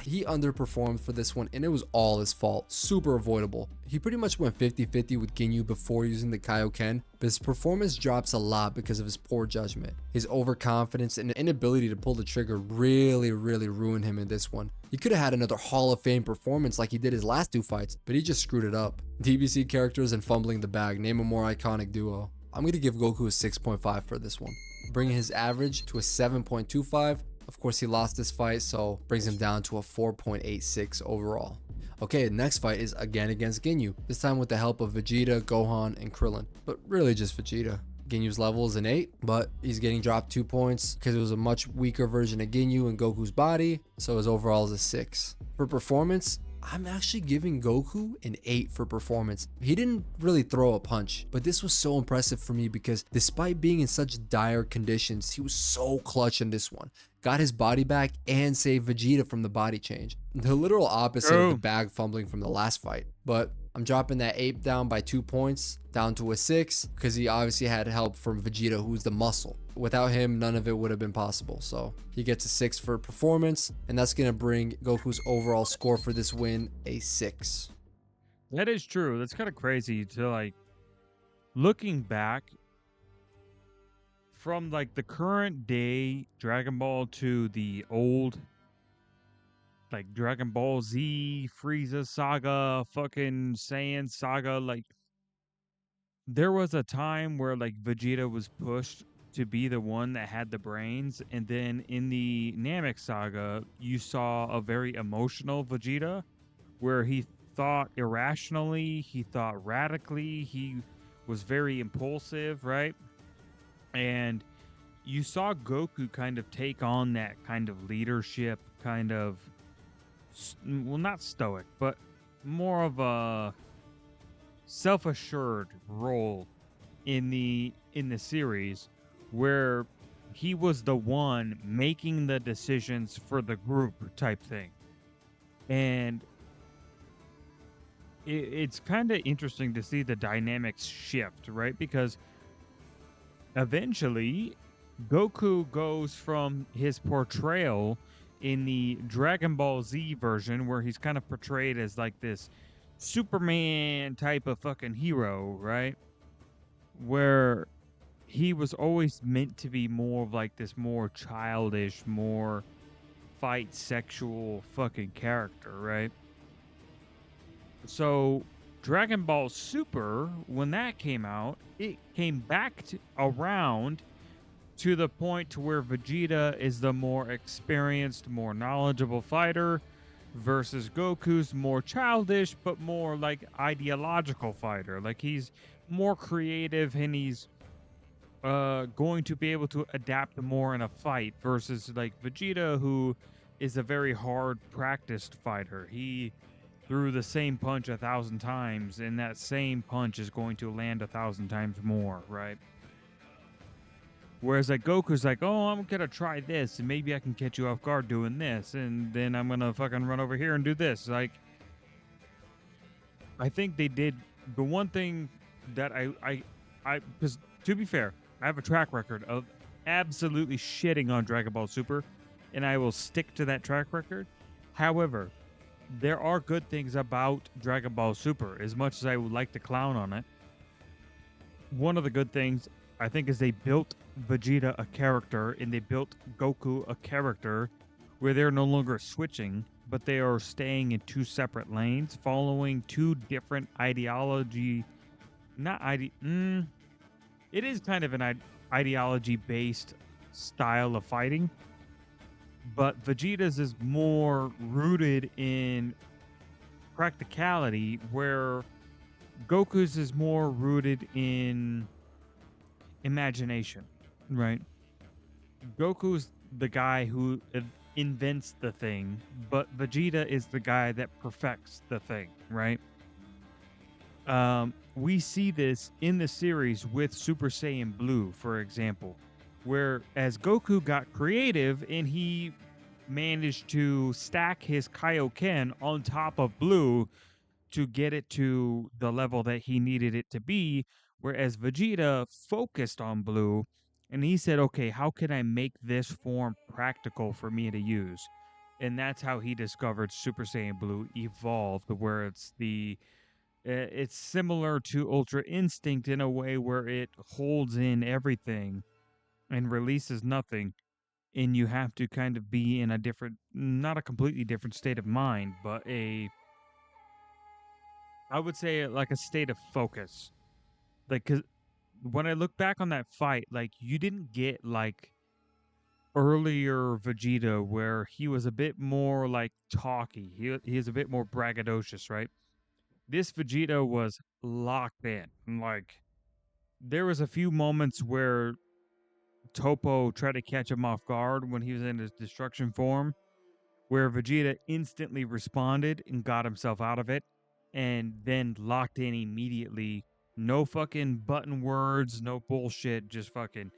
he underperformed for this one and it was all his fault. Super avoidable. He pretty much went 50-50 with Ginyu before using the Kaioken, but his performance drops a lot because of his poor judgment. His overconfidence and inability to pull the trigger really ruined him in this one. He could have had another Hall of Fame performance like he did his last 2 fights, but he just screwed it up. DBC characters and fumbling the bag, name a more iconic duo. I'm going to give Goku a 6.5 for this one, bringing his average to a 7.25. Of course, he lost this fight, so brings him down to a 4.86 overall. Okay, the next fight is again against Ginyu, this time with the help of Vegeta, Gohan, and Krillin, but really just Vegeta. Ginyu's level is an 8, but he's getting dropped 2 points because it was a much weaker version of Ginyu in Goku's body, so his overall is a 6. For performance, I'm actually giving Goku an 8 for performance. He didn't really throw a punch, but this was so impressive for me because despite being in such dire conditions, he was so clutch in this one. Got his body back and saved Vegeta from the body change. The literal opposite of the bag fumbling from the last fight. But I'm dropping that 8 down by 2 points, down to a 6, because he obviously had help from Vegeta, who's the muscle. Without him, none of it would have been possible. So he gets a 6 for performance, and that's going to bring Goku's overall score for this win a 6. That is true. That's kind of crazy to like looking back from like the current day Dragon Ball to the old like Dragon Ball Z, Frieza saga, fucking Saiyan saga. Like there was a time where like Vegeta was pushed to be the one that had the brains, and then in the Namek saga you saw a very emotional Vegeta where he thought irrationally, he thought radically, he was very impulsive, right? And you saw Goku kind of take on that kind of leadership, kind of, well, not stoic, but more of a self-assured role in the series, where he was the one making the decisions for the group type thing. And it's kind of interesting to see the dynamics shift, right? Because eventually Goku goes from his portrayal in the Dragon Ball Z version, where he's kind of portrayed as like this Superman type of fucking hero, right? Where he was always meant to be more of like this more childish, more fight sexual fucking character, right? So Dragon Ball Super, when that came out, it came back around to the point to where Vegeta is the more experienced, more knowledgeable fighter versus Goku's more childish but more like ideological fighter. Like he's more creative and he's going to be able to adapt more in a fight versus like Vegeta, who is a very hard practiced fighter. He threw the same punch 1,000 times, and that same punch is going to land 1,000 times more, right? Whereas like Goku's like, oh, I'm gonna try this, and maybe I can catch you off guard doing this, and then I'm gonna fucking run over here and do this. Like, I think they did the one thing that I because to be fair, I have a track record of absolutely shitting on Dragon Ball Super, and I will stick to that track record. However, there are good things about Dragon Ball Super, as much as I would like to clown on it. One of the good things, I think, is they built Vegeta a character, and they built Goku a character where they're no longer switching, but they are staying in 2 separate lanes, following 2 different ideology. It is kind of an ideology-based style of fighting. But Vegeta's is more rooted in practicality, where Goku's is more rooted in imagination, right? Goku's the guy who invents the thing, but Vegeta is the guy that perfects the thing, right? We see this in the series with Super Saiyan Blue, for example, where as Goku got creative and he managed to stack his Kaioken on top of Blue to get it to the level that he needed it to be, whereas Vegeta focused on Blue and he said, okay, how can I make this form practical for me to use? And that's how he discovered Super Saiyan Blue evolved, where it's similar to Ultra Instinct in a way where it holds in everything and releases nothing. And you have to kind of be in a different, not a completely different state of mind, but I would say like a state of focus. Like, 'cause when I look back on that fight, like, you didn't get like earlier Vegeta where he was a bit more like talky. He is a bit more braggadocious, right? This Vegeta was locked in. Like, there was a few moments where Topo tried to catch him off guard when he was in his destruction form, where Vegeta instantly responded and got himself out of it, and then locked in immediately. No fucking button words, no bullshit, just fucking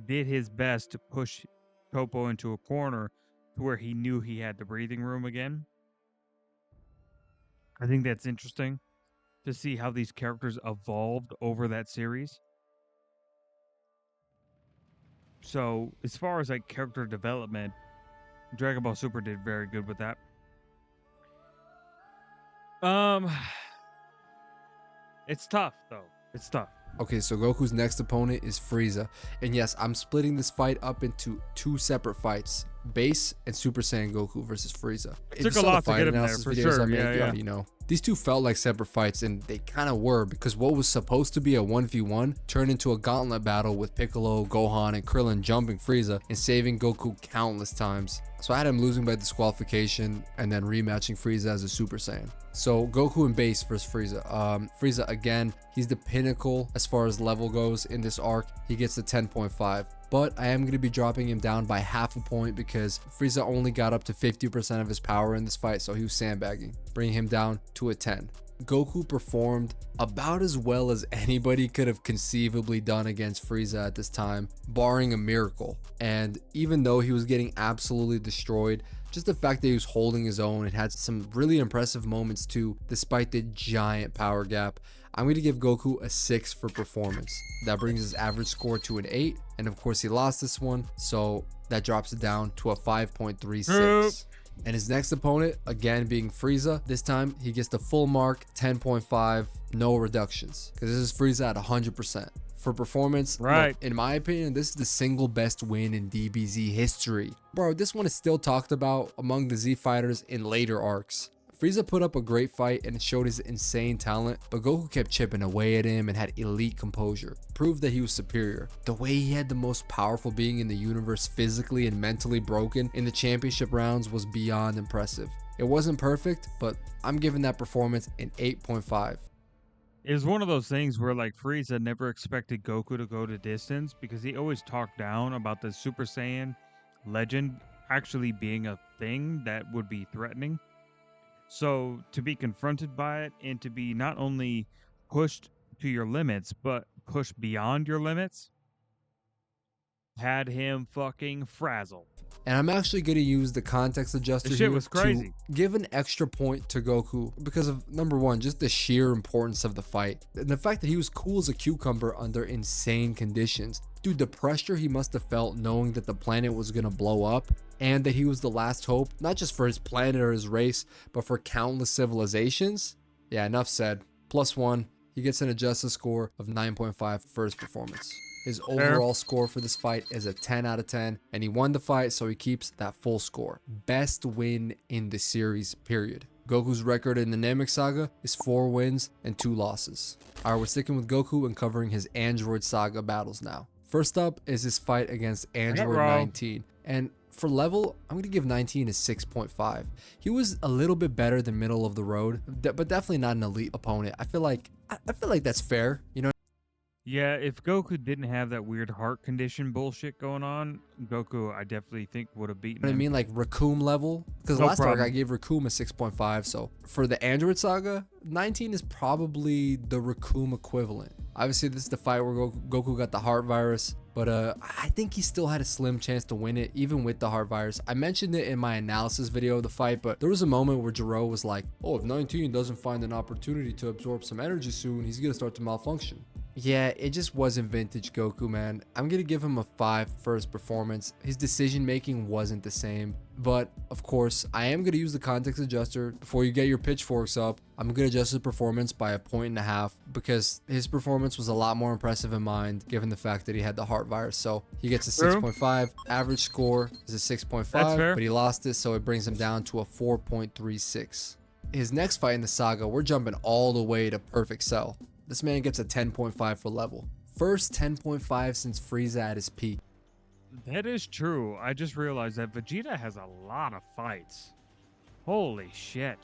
did his best to push Topo into a corner to where he knew he had the breathing room again. I think that's interesting to see how these characters evolved over that series. So, as far as like character development, Dragon Ball Super did very good with that. It's tough though. It's tough. Okay, so Goku's next opponent is Frieza. And yes, I'm splitting this fight up into two separate fights. Base and Super Saiyan Goku versus Frieza. It took a lot to get him there, for sure. Yeah. You know, these two felt like separate fights, and they kind of were, because what was supposed to be a 1v1 turned into a gauntlet battle with Piccolo, Gohan, and Krillin jumping Frieza and saving Goku countless times. So I had him losing by disqualification and then rematching Frieza as a Super Saiyan. So Goku and Base versus Frieza. Frieza, again, he's the pinnacle as far as level goes in this arc. He gets the 10.5. But I am going to be dropping him down by half a point because Frieza only got up to 50% of his power in this fight, so he was sandbagging, bringing him down to a 10. Goku performed about as well as anybody could have conceivably done against Frieza at this time, barring a miracle. And even though he was getting absolutely destroyed, just the fact that he was holding his own and had some really impressive moments too, despite the giant power gap, I'm going to give Goku a 6 for performance. That brings his average score to an 8. And of course, he lost this one, so that drops it down to a 5.36. And his next opponent, again being Frieza, this time he gets the full mark, 10.5, no reductions, because this is Frieza at 100%. For performance, right? Look, in my opinion, this is the single best win in DBZ history. Bro, this one is still talked about among the Z fighters in later arcs. Frieza put up a great fight and showed his insane talent, but Goku kept chipping away at him and had elite composure, proved that he was superior. The way he had the most powerful being in the universe physically and mentally broken in the championship rounds was beyond impressive. It wasn't perfect, but I'm giving that performance an 8.5. It was one of those things where like Frieza never expected Goku to go to distance because he always talked down about the Super Saiyan legend actually being a thing that would be threatening. So to be confronted by it and to be not only pushed to your limits, but pushed beyond your limits, had him fucking frazzled. And I'm actually going to use the context adjuster This shit here was crazy. to give an extra point to Goku because of, number one, just the sheer importance of the fight. And the fact that he was cool as a cucumber under insane conditions. Dude, the pressure he must have felt knowing that the planet was going to blow up and that he was the last hope, not just for his planet or his race, but for countless civilizations. Yeah, enough said. +1, he gets an adjusted score of 9.5 for his performance. His overall score for this fight is a 10 out of 10, and he won the fight, so he keeps that full score. Best win in the series, period. Goku's record in the Namek Saga is 4 wins and 2 losses. Alright, we're sticking with Goku and covering his Android Saga battles now. First up is his fight against Android 19. And for level, I'm going to give 19 a 6.5. He was a little bit better than middle of the road, but definitely not an elite opponent. I feel like that's fair, you know? Yeah, if Goku didn't have that weird heart condition bullshit going on, Goku, I definitely think would have beaten What I him. mean, like Raccoon level, because No last arc I problem. gave Raccoon a 6.5. So for the Android Saga, 19 is probably the Raccoon equivalent. Obviously, this is the fight where Goku got the heart virus, but I think he still had a slim chance to win it, even with the heart virus. I mentioned it in my analysis video of the fight, but there was a moment where Jiro was like, "Oh, if 19 doesn't find an opportunity to absorb some energy soon, he's gonna start to malfunction." Yeah, it just wasn't vintage Goku, man. I'm gonna give him a 5 for his performance. His decision making wasn't the same, but of course, I am gonna use the context adjuster. Before you get your pitchforks up, I'm gonna adjust his performance by 1.5 points because his performance was a lot more impressive in mind given the fact that he had the heart virus. So he gets a True. 6.5. Average score is a 6.5, That's fair. but he lost it, so it brings him down to a 4.36. His next fight in the saga, we're jumping all the way to Perfect Cell. This man gets a 10.5 for level. First 10.5 since Frieza at his peak. That is true. I just realized that Vegeta has a lot of fights. Holy shit.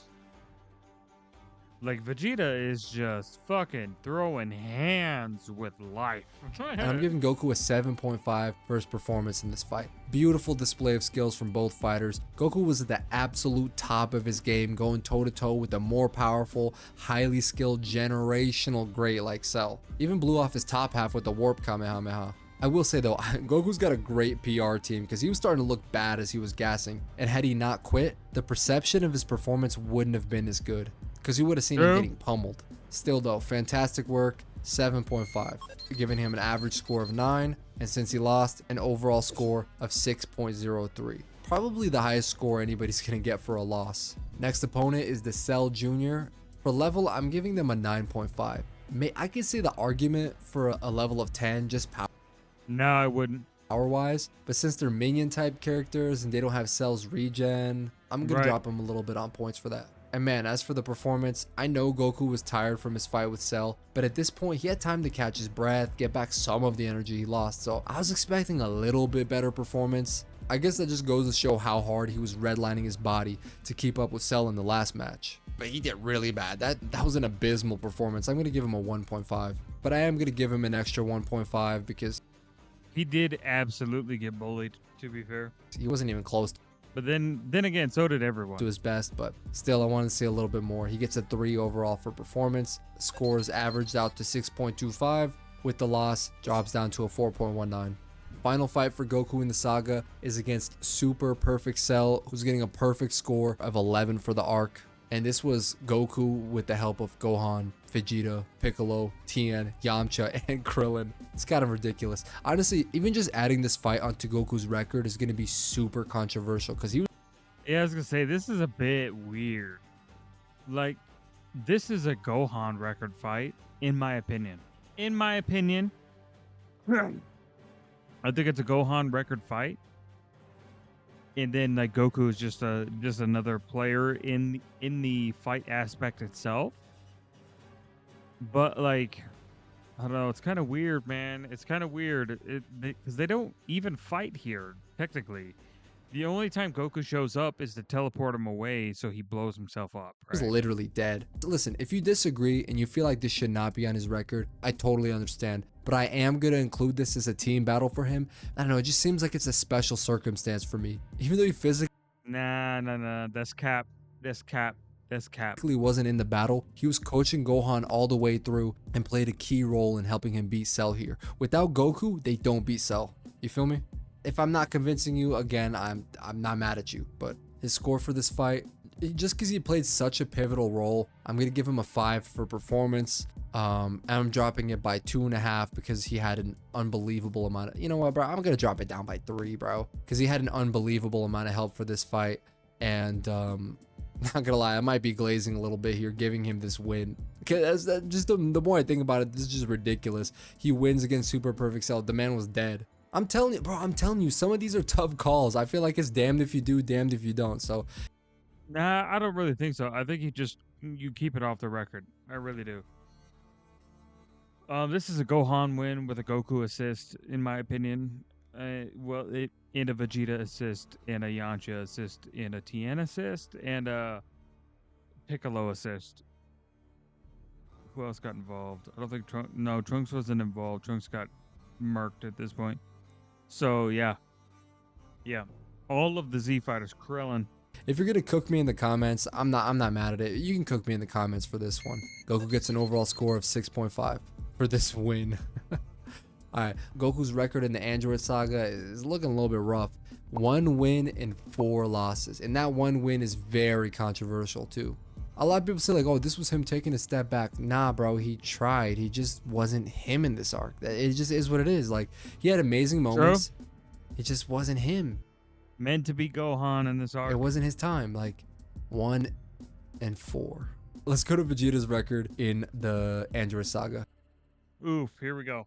Like, Vegeta is just fucking throwing hands with life. And I'm giving Goku a 7.5 for his performance in this fight. Beautiful display of skills from both fighters. Goku was at the absolute top of his game, going toe to toe with a more powerful, highly skilled, generational great like Cell. Even blew off his top half with the Warp Kamehameha. I will say though, Goku's got a great PR team because he was starting to look bad as he was gassing. And had he not quit, the perception of his performance wouldn't have been as good because you would have seen him True. getting pummeled. Still though, fantastic work, 7.5, giving him an average score of 9, and since he lost, an overall score of 6.03. Probably the highest score anybody's gonna get for a loss. Next opponent is the Cell Jr. For level, I'm giving them a 9.5. I can see the argument for a level of 10 just No, I wouldn't. power wise, but since they're minion type characters and they don't have Cell's regen, I'm gonna Right. drop them a little bit on points for that. And man, as for the performance, I know Goku was tired from his fight with Cell, but at this point he had time to catch his breath, get back some of the energy he lost, so I was expecting a little bit better performance. I guess that just goes to show how hard he was redlining his body to keep up with Cell in the last match. But he did really bad. That was an abysmal performance. I'm gonna give him a 1.5, but I am gonna give him an extra 1.5 because He did absolutely get bullied, to be fair. he wasn't even close But then again, so did everyone. to his best, but still I wanted to see a little bit more. He gets a 3 overall for performance. Scores averaged out to 6.25. With the loss, drops down to a 4.19. Final fight for Goku in the saga is against Super Perfect Cell, who's getting a perfect score of 11 for the arc. And this was Goku with the help of Gohan, Vegeta, Piccolo, Tien, Yamcha, and Krillin. It's kind of ridiculous. Honestly, even just adding this fight onto Goku's record is going to be super controversial because he was Yeah, I was gonna say, this is a bit weird. Like, this is a Gohan record fight, in my opinion. In my opinion, I think it's a Gohan record fight. And then like Goku is just another player in the fight aspect itself. But like, I don't know, it's kind of weird, man. It's kind of weird because they don't even fight here technically. The only time Goku shows up is to teleport him away so he blows himself up. was Right? literally dead. Listen, if you disagree and you feel like this should not be on his record, I totally understand. But I am going to include this as a team battle for him. I don't know, it just seems like it's a special circumstance for me. Even though he physically Nah. That's cap. That's cap. That's cap. wasn't in the battle, he was coaching Gohan all the way through and played a key role in helping him beat Cell here. Without Goku, they don't beat Cell. You feel me? If I'm not convincing you, again, I'm not mad at you. But his score for this fight, just because he played such a pivotal role, I'm gonna give him a 5 for performance. And I'm dropping it by 2.5 because he had an unbelievable amount of, you know what, bro, I'm gonna drop it down by 3, bro, because he had an unbelievable amount of help for this fight. And not gonna lie, I might be glazing a little bit here giving him this win, because just the more I think about it, this is just ridiculous. He wins against Super Perfect Cell. The man was dead. I'm telling you, bro, I'm telling you, some of these are tough calls. I feel like it's damned if you do, damned if you don't. So Nah, I don't really think so. I think you keep it off the record. I really do. This is a Gohan win with a Goku assist, in my opinion. And a Vegeta assist, and a Yamcha assist, and a Tien assist, and a Piccolo assist. who else got involved? I don't think Trunks wasn't involved. Trunks got murked at this point. So yeah. All of the Z fighters, Krillin. If you're gonna cook me in the comments, I'm not mad at it. You can cook me in the comments for this one. Goku gets an overall score of 6.5 for this win. Alright, Goku's record in the Android Saga is looking a little bit rough. 1 win and 4 losses. And that 1 win is very controversial too. A lot of people say like, oh, this was him taking a step back. Nah, bro, he tried. He just wasn't him in this arc. It just is what it is. Like, he had amazing moments. True. It just wasn't him. Meant to be Gohan in this arc. It wasn't his time. Like 1 and 4. Let's go to Vegeta's record in the Android Saga. Oof, here we go.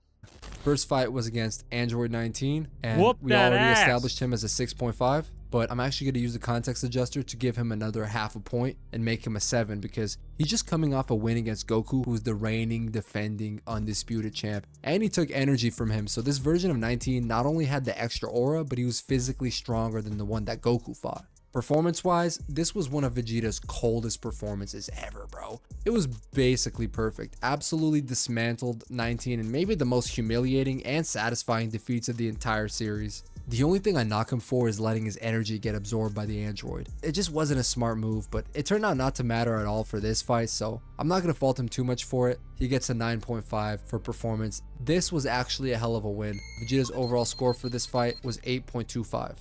First fight was against Android 19, and Whoop we that already ass. established him as a 6.5. But I'm actually going to use the context adjuster to give him another half a point and make him a 7 because he's just coming off a win against Goku, who's the reigning, defending, undisputed champ. And he took energy from him. So this version of 19 not only had the extra aura, but he was physically stronger than the one that Goku fought. Performance-wise, this was one of Vegeta's coldest performances ever, bro. It was basically perfect. Absolutely dismantled 19 and maybe the most humiliating and satisfying defeats of the entire series. The only thing I knock him for is letting his energy get absorbed by the android. It just wasn't a smart move, but it turned out not to matter at all for this fight, so I'm not going to fault him too much for it. He gets a 9.5 for performance. This was actually a hell of a win. Vegeta's overall score for this fight was 8.25.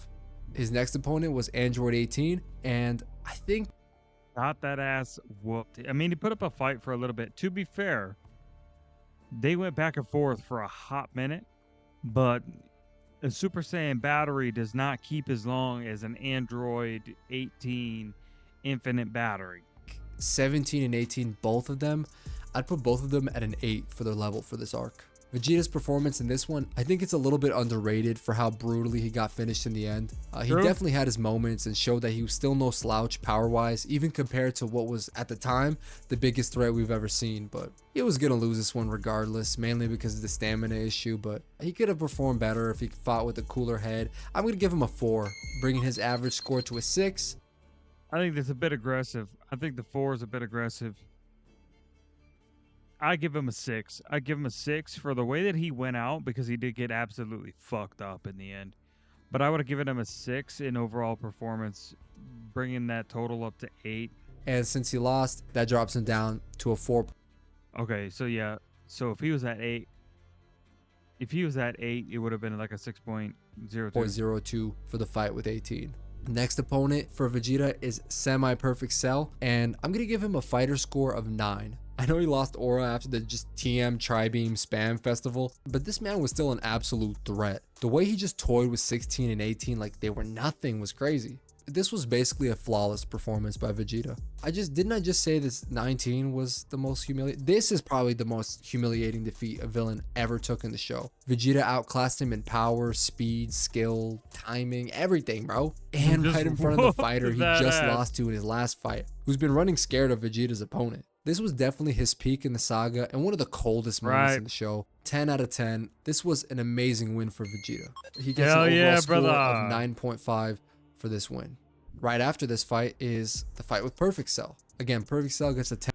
His next opponent was Android 18, and I think Got that ass whooped. I mean, he put up a fight for a little bit. To be fair, they went back and forth for a hot minute, but a Super Saiyan battery does not keep as long as an Android 18 infinite battery. 17 and 18, both of them, I'd put both of them at an 8 for their level for this arc. Vegeta's performance in this one, I think it's a little bit underrated for how brutally he got finished in the end. He True. definitely had his moments and showed that he was still no slouch power-wise, even compared to what was, at the time, the biggest threat we've ever seen. But he was going to lose this one regardless, mainly because of the stamina issue, but he could have performed better if he fought with a cooler head. I'm going to give him a 4, bringing his average score to a 6. I think that's a bit aggressive. I think the 4 is a bit aggressive. I give him a 6. I give him a 6 for the way that he went out because he did get absolutely fucked up in the end. But I would have given him a 6 in overall performance, bringing that total up to 8. And since he lost, that drops him down to a 4. Okay, so yeah. So if he was at 8, it would have been like a 6.02. 0.02 for the fight with 18. Next opponent for Vegeta is Semi-Perfect Cell, and I'm going to give him a fighter score of 9. I know he lost aura after the just TM Tri-Beam Spam Festival, but this man was still an absolute threat. The way he just toyed with 16 and 18 like they were nothing was crazy. This was basically a flawless performance by Vegeta. Didn't I just say this 19 was the most humiliating? This is probably the most humiliating defeat a villain ever took in the show. Vegeta outclassed him in power, speed, skill, timing, everything, bro. And Just right in front of the whooped fighter he that just ass. lost to in his last fight, who's been running scared of Vegeta's opponent. This was definitely his peak in the saga and one of the coldest moments Right. in the show. 10 out of 10. This was an amazing win for Vegeta. He gets Hell an overall yeah, score brother. of 9.5 for this win. Right after this fight is the fight with Perfect Cell. Again, Perfect Cell gets a 10.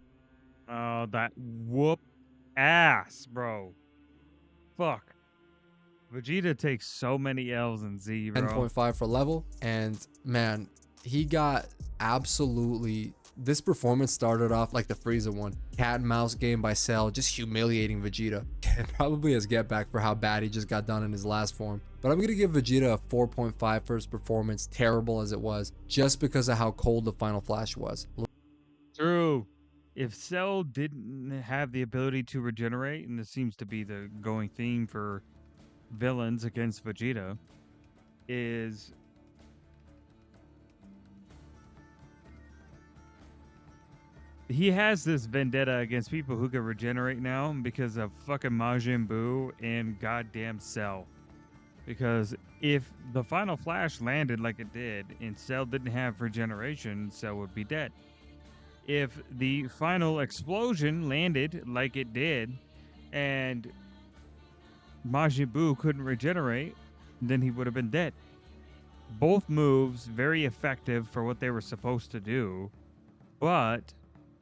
Oh, that whoop ass, bro. Fuck. Vegeta takes so many L's in Z, bro. 10.5 for level, and man, he got absolutely. This performance started off like the Frieza one, cat and mouse game by Cell, just humiliating Vegeta. Probably as get back for how bad he just got done in his last form. But I'm gonna give Vegeta a 4.5 for his performance, terrible as it was, just because of how cold the final flash was. True. If Cell didn't have the ability to regenerate, and this seems to be the going theme for villains against Vegeta, is he has this vendetta against people who can regenerate now because of fucking Majin Buu and goddamn Cell. Because if the final flash landed like it did and Cell didn't have regeneration, Cell would be dead. If the final explosion landed like it did and Majin Buu couldn't regenerate, then he would have been dead. Both moves very effective for what they were supposed to do, but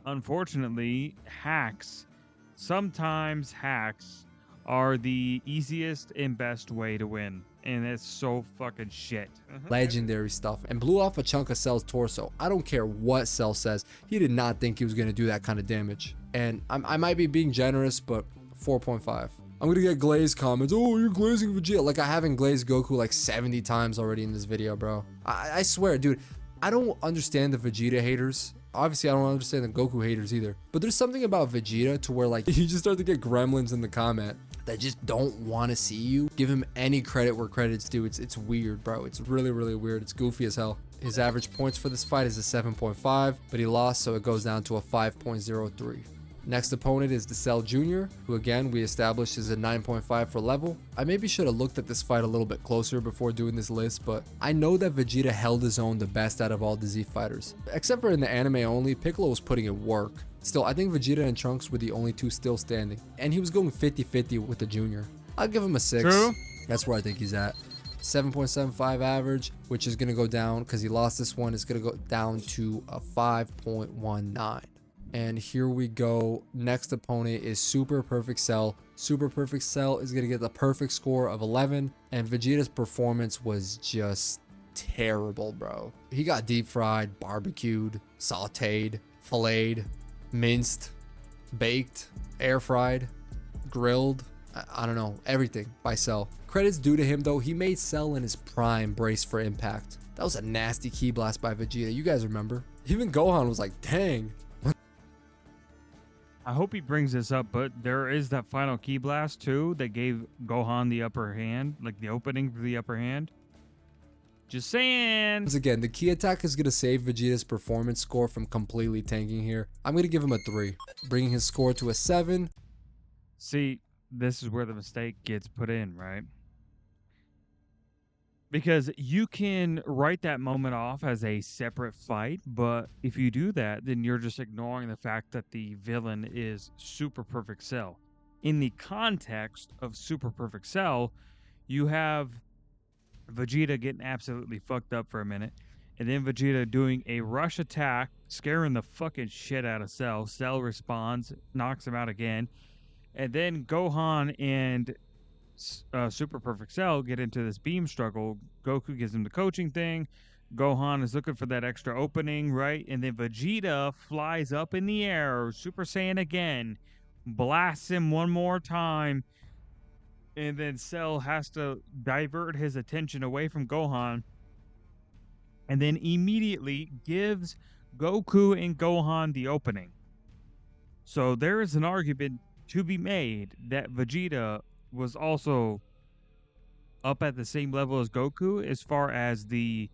unfortunately, hacks sometimes hacks are the easiest and best way to win, and it's so fucking shit. Legendary stuff, and blew off a chunk of Cell's torso. I don't care what Cell says, he did not think he was going to do that kind of damage. And I might be being generous, but 4.5. I'm gonna get glazed comments. Oh, you're glazing Vegeta. Like, I haven't glazed Goku like 70 times already in this video, bro. I swear, dude, I don't understand the Vegeta haters. Obviously, I don't understand the Goku haters either. But there's something about Vegeta to where, like, you just start to get gremlins in the comment that just don't want to see you give him any credit where credit's due. It's weird, bro. It's really, really weird. It's goofy as hell. His average points for this fight is a 7.5, but he lost, so it goes down to a 5.03. Next opponent is the Cell Jr., who again we established is a 9.5 for level. I maybe should have looked at this fight a little bit closer before doing this list, but I know that Vegeta held his own the best out of all the Z fighters. Except for in the anime only, Piccolo was putting in work. Still, I think Vegeta and Trunks were the only two still standing, and he was going 50-50 with the Junior. I'll give him a 6. True. That's where I think he's at. 7.75 average, which is going to go down because he lost this one. It's going to go down to a 5.19. And here we go. Next opponent is Super Perfect Cell. Super Perfect Cell is going to get the perfect score of 11. And Vegeta's performance was just terrible, bro. He got deep fried, barbecued, sauteed, filleted, minced, baked, air fried, grilled. I don't know, everything by Cell. Credits due to him though. He made Cell in his prime brace for impact. That was a nasty ki blast by Vegeta. You guys remember? Even Gohan was like, dang. I hope he brings this up, but there is that final ki blast too that gave Gohan the upper hand, like the opening for the upper hand. Just saying. Once again, the ki attack is going to save Vegeta's performance score from completely tanking here. I'm going to give him a 3, bringing his score to a 7. See, this is where the mistake gets put in, right? Because you can write that moment off as a separate fight, but if you do that, then you're just ignoring the fact that the villain is Super Perfect Cell. In the context of Super Perfect Cell, you have Vegeta getting absolutely fucked up for a minute, and then Vegeta doing a rush attack, scaring the fucking shit out of Cell. Cell responds, knocks him out again, and then Gohan and Super Perfect Cell get into this beam struggle. Goku gives him the coaching thing. Gohan is looking for that extra opening, right? And then Vegeta flies up in the air, Super Saiyan again, blasts him one more time, and then Cell has to divert his attention away from Gohan, and then immediately gives Goku and Gohan the opening. So there is an argument to be made that Vegeta was also up at the same level as Goku as far as the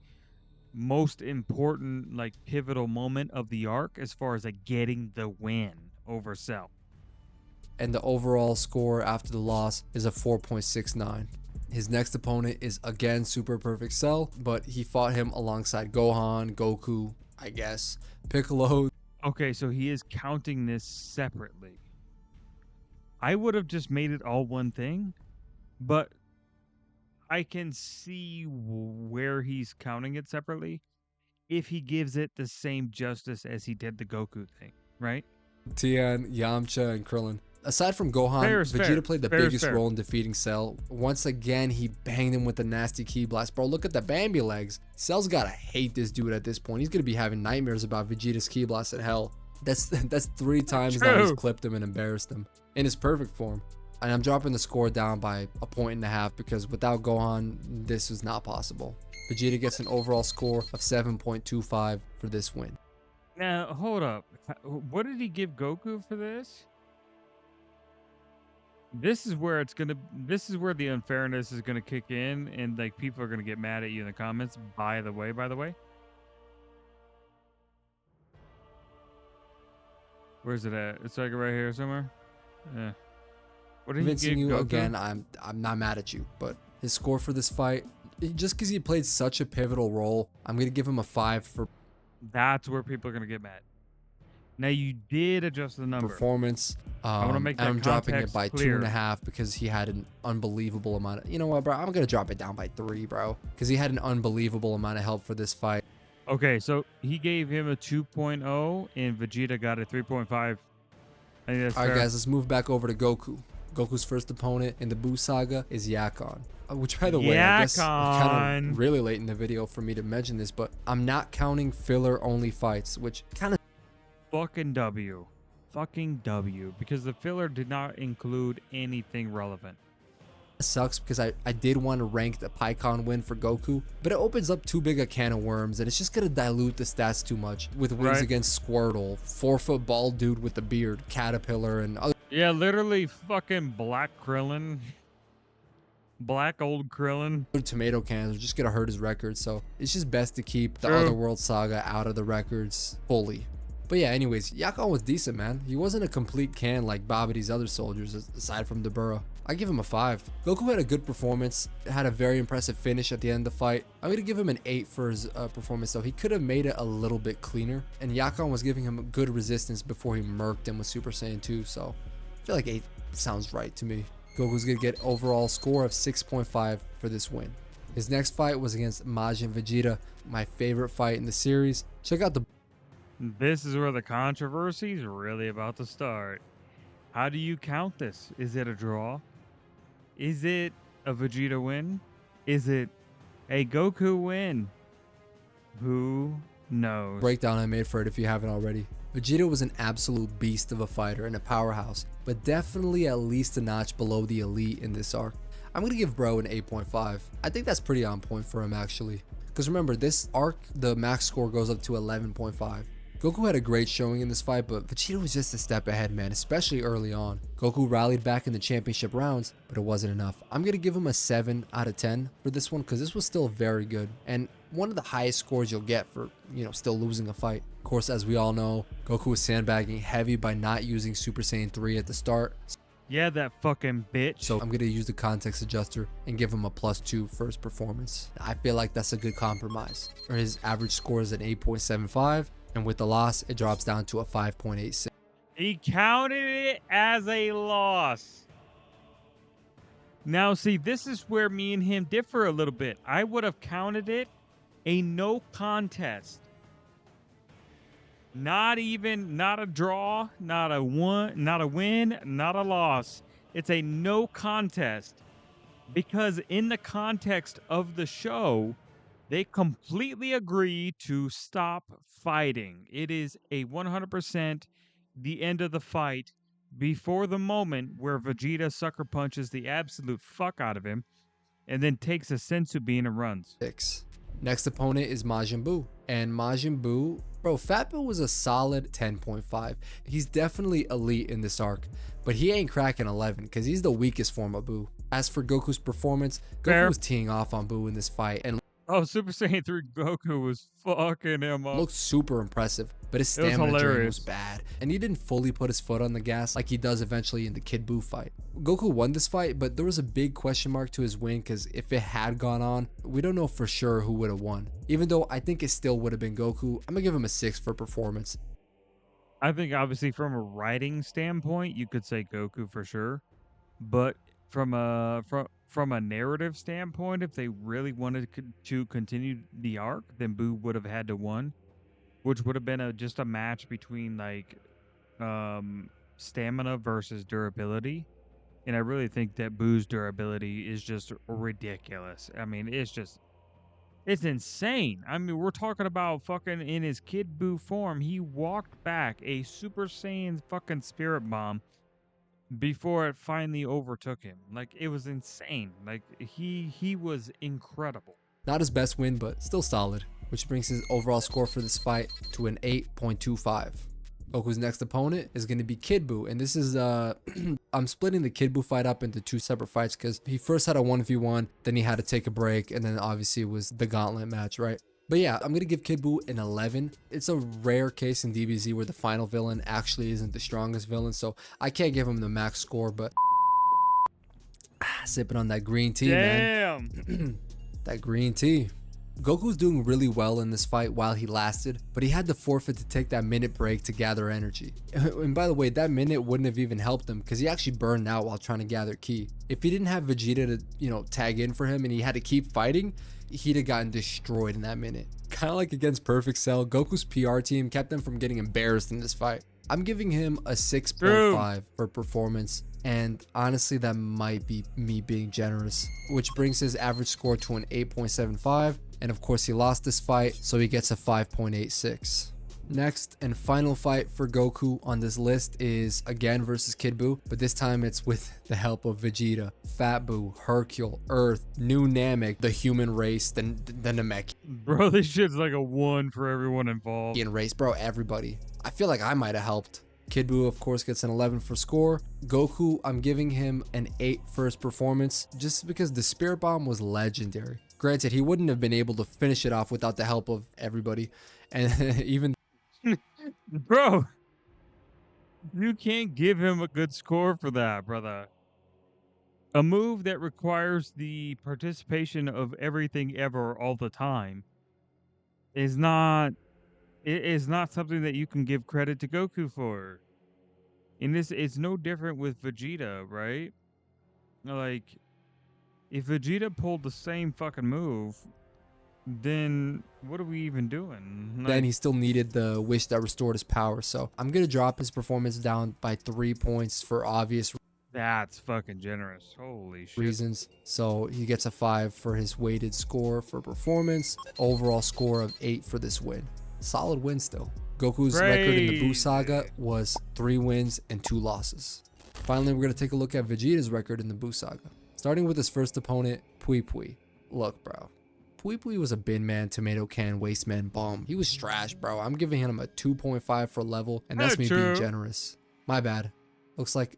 most important, like, pivotal moment of the arc as far as like getting the win over Cell. And the overall score after the loss is a 4.69. His next opponent is again Super Perfect Cell, but he fought him alongside Gohan, Goku, I guess, Piccolo. Okay, so he is counting this separately. I would have just made it all one thing, but I can see where he's counting it separately if he gives it the same justice as he did the Goku thing, right? Tien, Yamcha, and Krillin. Aside from Gohan, Vegeta played the biggest role in defeating Cell. Once again, he banged him with a nasty ki blast. Bro, look at the Bambi legs. Cell's gotta hate this dude at this point. He's gonna be having nightmares about Vegeta's ki blast at hell. That's 3 times now he's clipped him and embarrassed him in his perfect form. And I'm dropping the score down by a 1.5 because without Gohan, this was not possible. Vegeta gets an overall score of 7.25 for this win. Now, hold up. What did he give Goku for this? This is where the unfairness is gonna kick in, and like people are gonna get mad at you in the comments. By the way. Where's it at? It's like right here somewhere. Yeah. What did he Convincing give you Goku? again, I'm not mad at you, but his score for this fight, just because he played such a pivotal role, I'm gonna give him a 5 for That's where people are gonna get mad. Now you did adjust the number. performance. I want to make that I'm dropping it context by clear. 2.5 because he had an unbelievable amount of, you know what, bro, I'm gonna drop it down by 3, bro, because he had an unbelievable amount of help for this fight. Okay, so he gave him a 2.0 and Vegeta got a 3.5. I think that's All right, fair. guys, let's move back over to Goku. Goku's first opponent in the Buu saga is Yakon. Which, by the way, I guess kind Yakon. of really late in the video for me to mention this, but I'm not counting filler-only fights, which kind of Fucking W. Fucking W. Because the filler did not include anything relevant. sucks because I did want to rank the PyCon win for Goku, but it opens up too big a can of worms and it's just going to dilute the stats too much with wins Right. against Squirtle, 4-foot bald dude with a beard, Caterpillar, and other Yeah, literally fucking Black Krillin. Black old Krillin. tomato cans are just going to hurt his record. So it's just best to keep the True. Otherworld saga out of the records fully. But yeah, anyways, Yakon was decent, man. He wasn't a complete can like Babidi's other soldiers, aside from Dabura. I give him a 5. Goku had a good performance, had a very impressive finish at the end of the fight. I'm going to give him an 8 for his performance, though. He could have made it a little bit cleaner, and Yakon was giving him good resistance before he murked him with Super Saiyan 2, so I feel like 8 sounds right to me. Goku's going to get overall score of 6.5 for this win. His next fight was against Majin Vegeta, my favorite fight in the series. Check out the This is where the controversy is really about to start. How do you count this? Is it a draw? Is it a Vegeta win? Is it a Goku win? Who knows? breakdown I made for it if you haven't already. Vegeta was an absolute beast of a fighter and a powerhouse, but definitely at least a notch below the elite in this arc. I'm gonna give bro an 8.5. I think that's pretty on point for him actually. Because remember, this arc, the max score goes up to 11.5. Goku had a great showing in this fight, but Vegeta was just a step ahead, man, especially early on. Goku rallied back in the championship rounds, but it wasn't enough. I'm going to give him a 7 out of 10 for this one because this was still very good and one of the highest scores you'll get for, still losing a fight. Of course, as we all know, Goku was sandbagging heavy by not using Super Saiyan 3 at the start. Yeah, that fucking bitch. So I'm going to use the context adjuster and give him a +2 for his performance. I feel like that's a good compromise. Or his average score is an 8.75. And with the loss, it drops down to a 5.86. He counted it as a loss. Now, see, this is where me and him differ a little bit. I would have counted it a no contest. Not a draw, not a win, not a loss. It's a no contest. Because in the context of the show, they completely agree to stop fighting. It is a 100% the end of the fight before the moment where Vegeta sucker punches the absolute fuck out of him and then takes a sensu bean and runs. Next opponent is Majin Buu. And Majin Buu, bro, Fat Buu was a solid 10.5. He's definitely elite in this arc, but he ain't cracking 11 because he's the weakest form of Buu. As for Goku's performance, Fair. Goku was teeing off on Buu in this fight and Oh, Super Saiyan 3 Goku was fucking him up. looked super impressive, but his It was stamina drain hilarious. was bad, and he didn't fully put his foot on the gas like he does eventually in the Kid Buu fight. Goku won this fight, but there was a big question mark to his win because if it had gone on, we don't know for sure who would have won. Even though I think it still would have been Goku, I'm gonna give him a 6 for performance. I think obviously from a writing standpoint, you could say Goku for sure, but from a narrative standpoint, if they really wanted to continue the arc, then Buu would have had to won, which would have been just a match between like stamina versus durability. And I really think that Buu's durability is just ridiculous. I mean, it's insane. I mean, we're talking about fucking in his Kid Buu form, he walked back a Super Saiyan fucking spirit bomb before it finally overtook him. Like, it was insane. Like, he was incredible. Not his best win, but still solid, which brings his overall score for this fight to an 8.25. Goku's next opponent is going to be Kid Buu, and this is I'm splitting the Kid Buu fight up into 2 separate fights because he first had a 1v1, then he had to take a break, and then obviously it was the gauntlet match, right? But yeah, I'm going to give Kid Buu an 11. It's a rare case in DBZ where the final villain actually isn't the strongest villain, so I can't give him the max score, but sipping on that green tea, man. Damn. That green tea. Goku's doing really well in this fight while he lasted, but he had to forfeit to take that minute break to gather energy. And by the way, that minute wouldn't have even helped him because he actually burned out while trying to gather ki. If he didn't have Vegeta to, tag in for him and he had to keep fighting, he'd have gotten destroyed in that minute. Kind of like against Perfect Cell, Goku's PR team kept them from getting embarrassed in this fight. I'm giving him a 6.5 for performance. And honestly, that might be me being generous, which brings his average score to an 8.75. And of course, he lost this fight, so he gets a 5.86. Next and final fight for Goku on this list is again versus Kid Buu, but this time it's with the help of Vegeta, Fat Buu, Hercule, Earth, New Namek, the human race, the Namekian Bro, this shit's like a 1 for everyone involved. race, bro, everybody. I feel like I might have helped. Kid Buu, of course, gets an 11 for score. Goku, I'm giving him an 8 for his performance, just because the Spirit Bomb was legendary. Granted, he wouldn't have been able to finish it off without the help of everybody, and even Bro, you can't give him a good score for that, brother. A move that requires the participation of everything ever all the time is not something that you can give credit to Goku for. And this it's no different with Vegeta, right? Like, if Vegeta pulled the same fucking move, then what are we even doing? then Like, he still needed the wish that restored his power. So I'm gonna drop his performance down by 3 points for obvious that's fucking generous. Holy shit. reasons. So he gets a 5 for his weighted score for performance. Overall score of 8 for this win. Solid win still. Goku's record in the Buu Saga was 3 wins and 2 losses. Finally, we're gonna take a look at Vegeta's record in the Buu Saga. Starting with his first opponent, Pui Pui. Look, bro. Pui Pui was a bin man, tomato can, waste man bum. He was trash, bro. I'm giving him a 2.5 for level, and that's me being generous. My bad. Looks like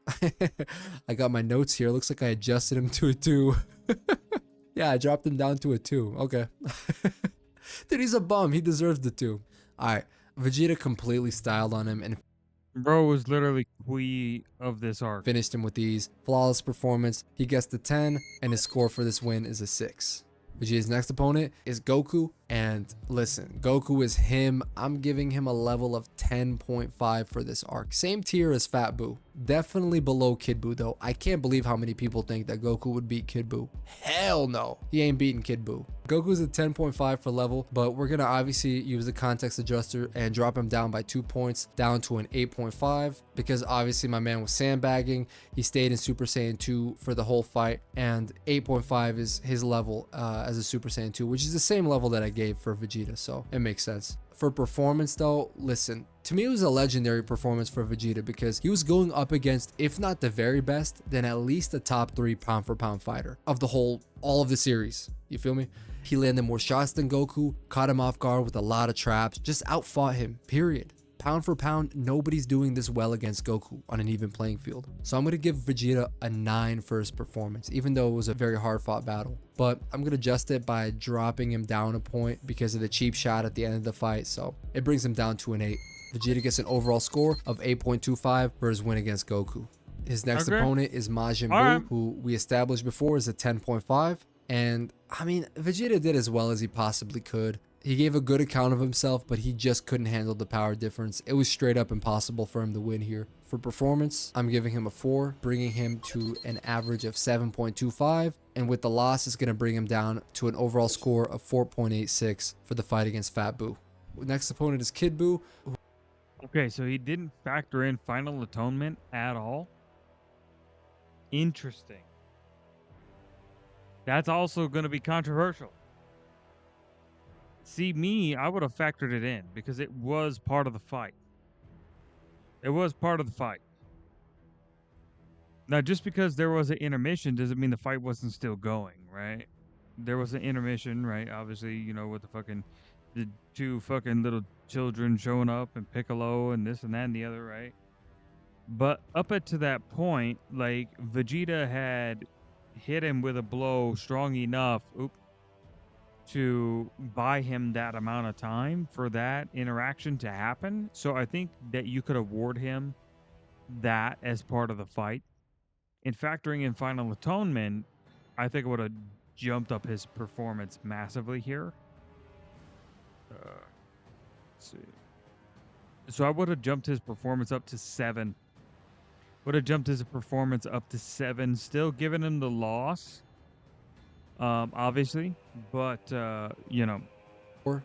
I got my notes here. Looks like I adjusted him to a 2. Yeah, I dropped him down to a 2. Okay. Dude, he's a bum. He deserves the 2. Alright. Vegeta completely styled on him and Bro was literally Kui of this arc. finished him with ease. Flawless performance. He gets the 10, and his score for this win is a 6. Vegeta's next opponent is Goku, and listen, Goku is him. I'm giving him a level of 10.5 for this arc. Same tier as Fat Buu. Definitely below Kid Buu though. I can't believe how many people think that Goku would beat Kid Buu. Hell no. He ain't beating Kid Buu. Goku's a 10.5 for level, but we're gonna obviously use the context adjuster and drop him down by 2 points, down to an 8.5, because obviously my man was sandbagging. He stayed in Super Saiyan 2 for the whole fight, and 8.5 is his level as a Super Saiyan 2, which is the same level that I gave for Vegeta, so it makes sense. For performance though, listen, to me it was a legendary performance for Vegeta because he was going up against, if not the very best, then at least a top 3 pound for pound fighter of the whole, all of the series. You feel me? He landed more shots than Goku, caught him off guard with a lot of traps, just outfought him, period. Pound for pound, nobody's doing this well against Goku on an even playing field. So I'm going to give Vegeta a 9 for his performance, even though it was a very hard fought battle. But I'm going to adjust it by dropping him down a point because of the cheap shot at the end of the fight. So it brings him down to an 8. Vegeta gets an overall score of 8.25 for his win against Goku. His next opponent is Majin Buu, who we established before is a 10.5. And I mean, Vegeta did as well as he possibly could. He gave a good account of himself, but he just couldn't handle the power difference. It was straight up impossible for him to win here. For performance, I'm giving him a 4, bringing him to an average of 7.25. And with the loss, it's going to bring him down to an overall score of 4.86 for the fight against Fat Buu. Next opponent is Kid Buu. Okay, so he didn't factor in Final Atonement at all. Interesting. That's also going to be controversial. See, me, I would have factored it in because it was part of the fight. It was part of the fight. Now, just because there was an intermission doesn't mean the fight wasn't still going, right? There was an intermission, right? Obviously, you know, with the 2 fucking little children showing up and Piccolo and this and that and the other, right? But up to that point, like, Vegeta had hit him with a blow strong enough to buy him that amount of time for that interaction to happen. So I think that you could award him that as part of the fight. In factoring in Final Atonement, I think it would have jumped up his performance massively here. Let's see. So I would have jumped his performance up to 7. Would have jumped his performance up to 7, still giving him the loss. Obviously, but you know,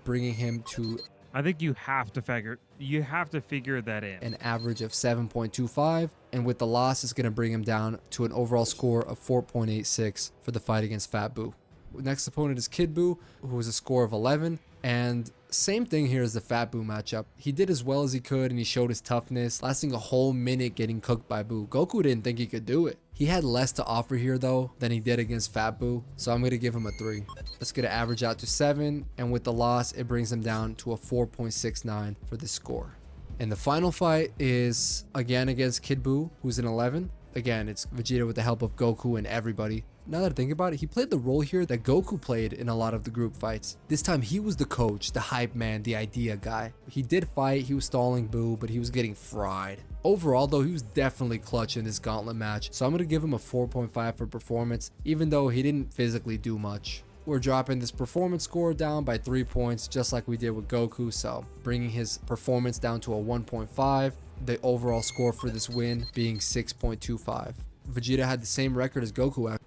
bringing him to I think you have to figure that in. An average of 7.25, and with the loss, it's going to bring him down to an overall score of 4.86 for the fight against Fat Boo. Next opponent is Kid Boo, who was a score of 11, and same thing here as the Fat Boo matchup. He did as well as he could, and he showed his toughness, lasting a whole minute getting cooked by Boo. Goku didn't think he could do it. He had less to offer here though than he did against Fat Boo, so I'm going to give him a 3. Let's get an average out to 7, and with the loss, it brings him down to a 4.69 for this score. And the final fight is again against Kid Boo, who's an 11. Again, it's Vegeta with the help of Goku and everybody. Now that I think about it, he played the role here that Goku played in a lot of the group fights. This time he was the coach, the hype man, the idea guy. He did fight, he was stalling Boo, but he was getting fried. Overall though, he was definitely clutch in this gauntlet match, so I'm going to give him a 4.5 for performance, even though he didn't physically do much. We're dropping this performance score down by 3 points, just like we did with Goku, so bringing his performance down to a 1.5. The overall score for this win being 6.25. Vegeta had the same record as Goku. I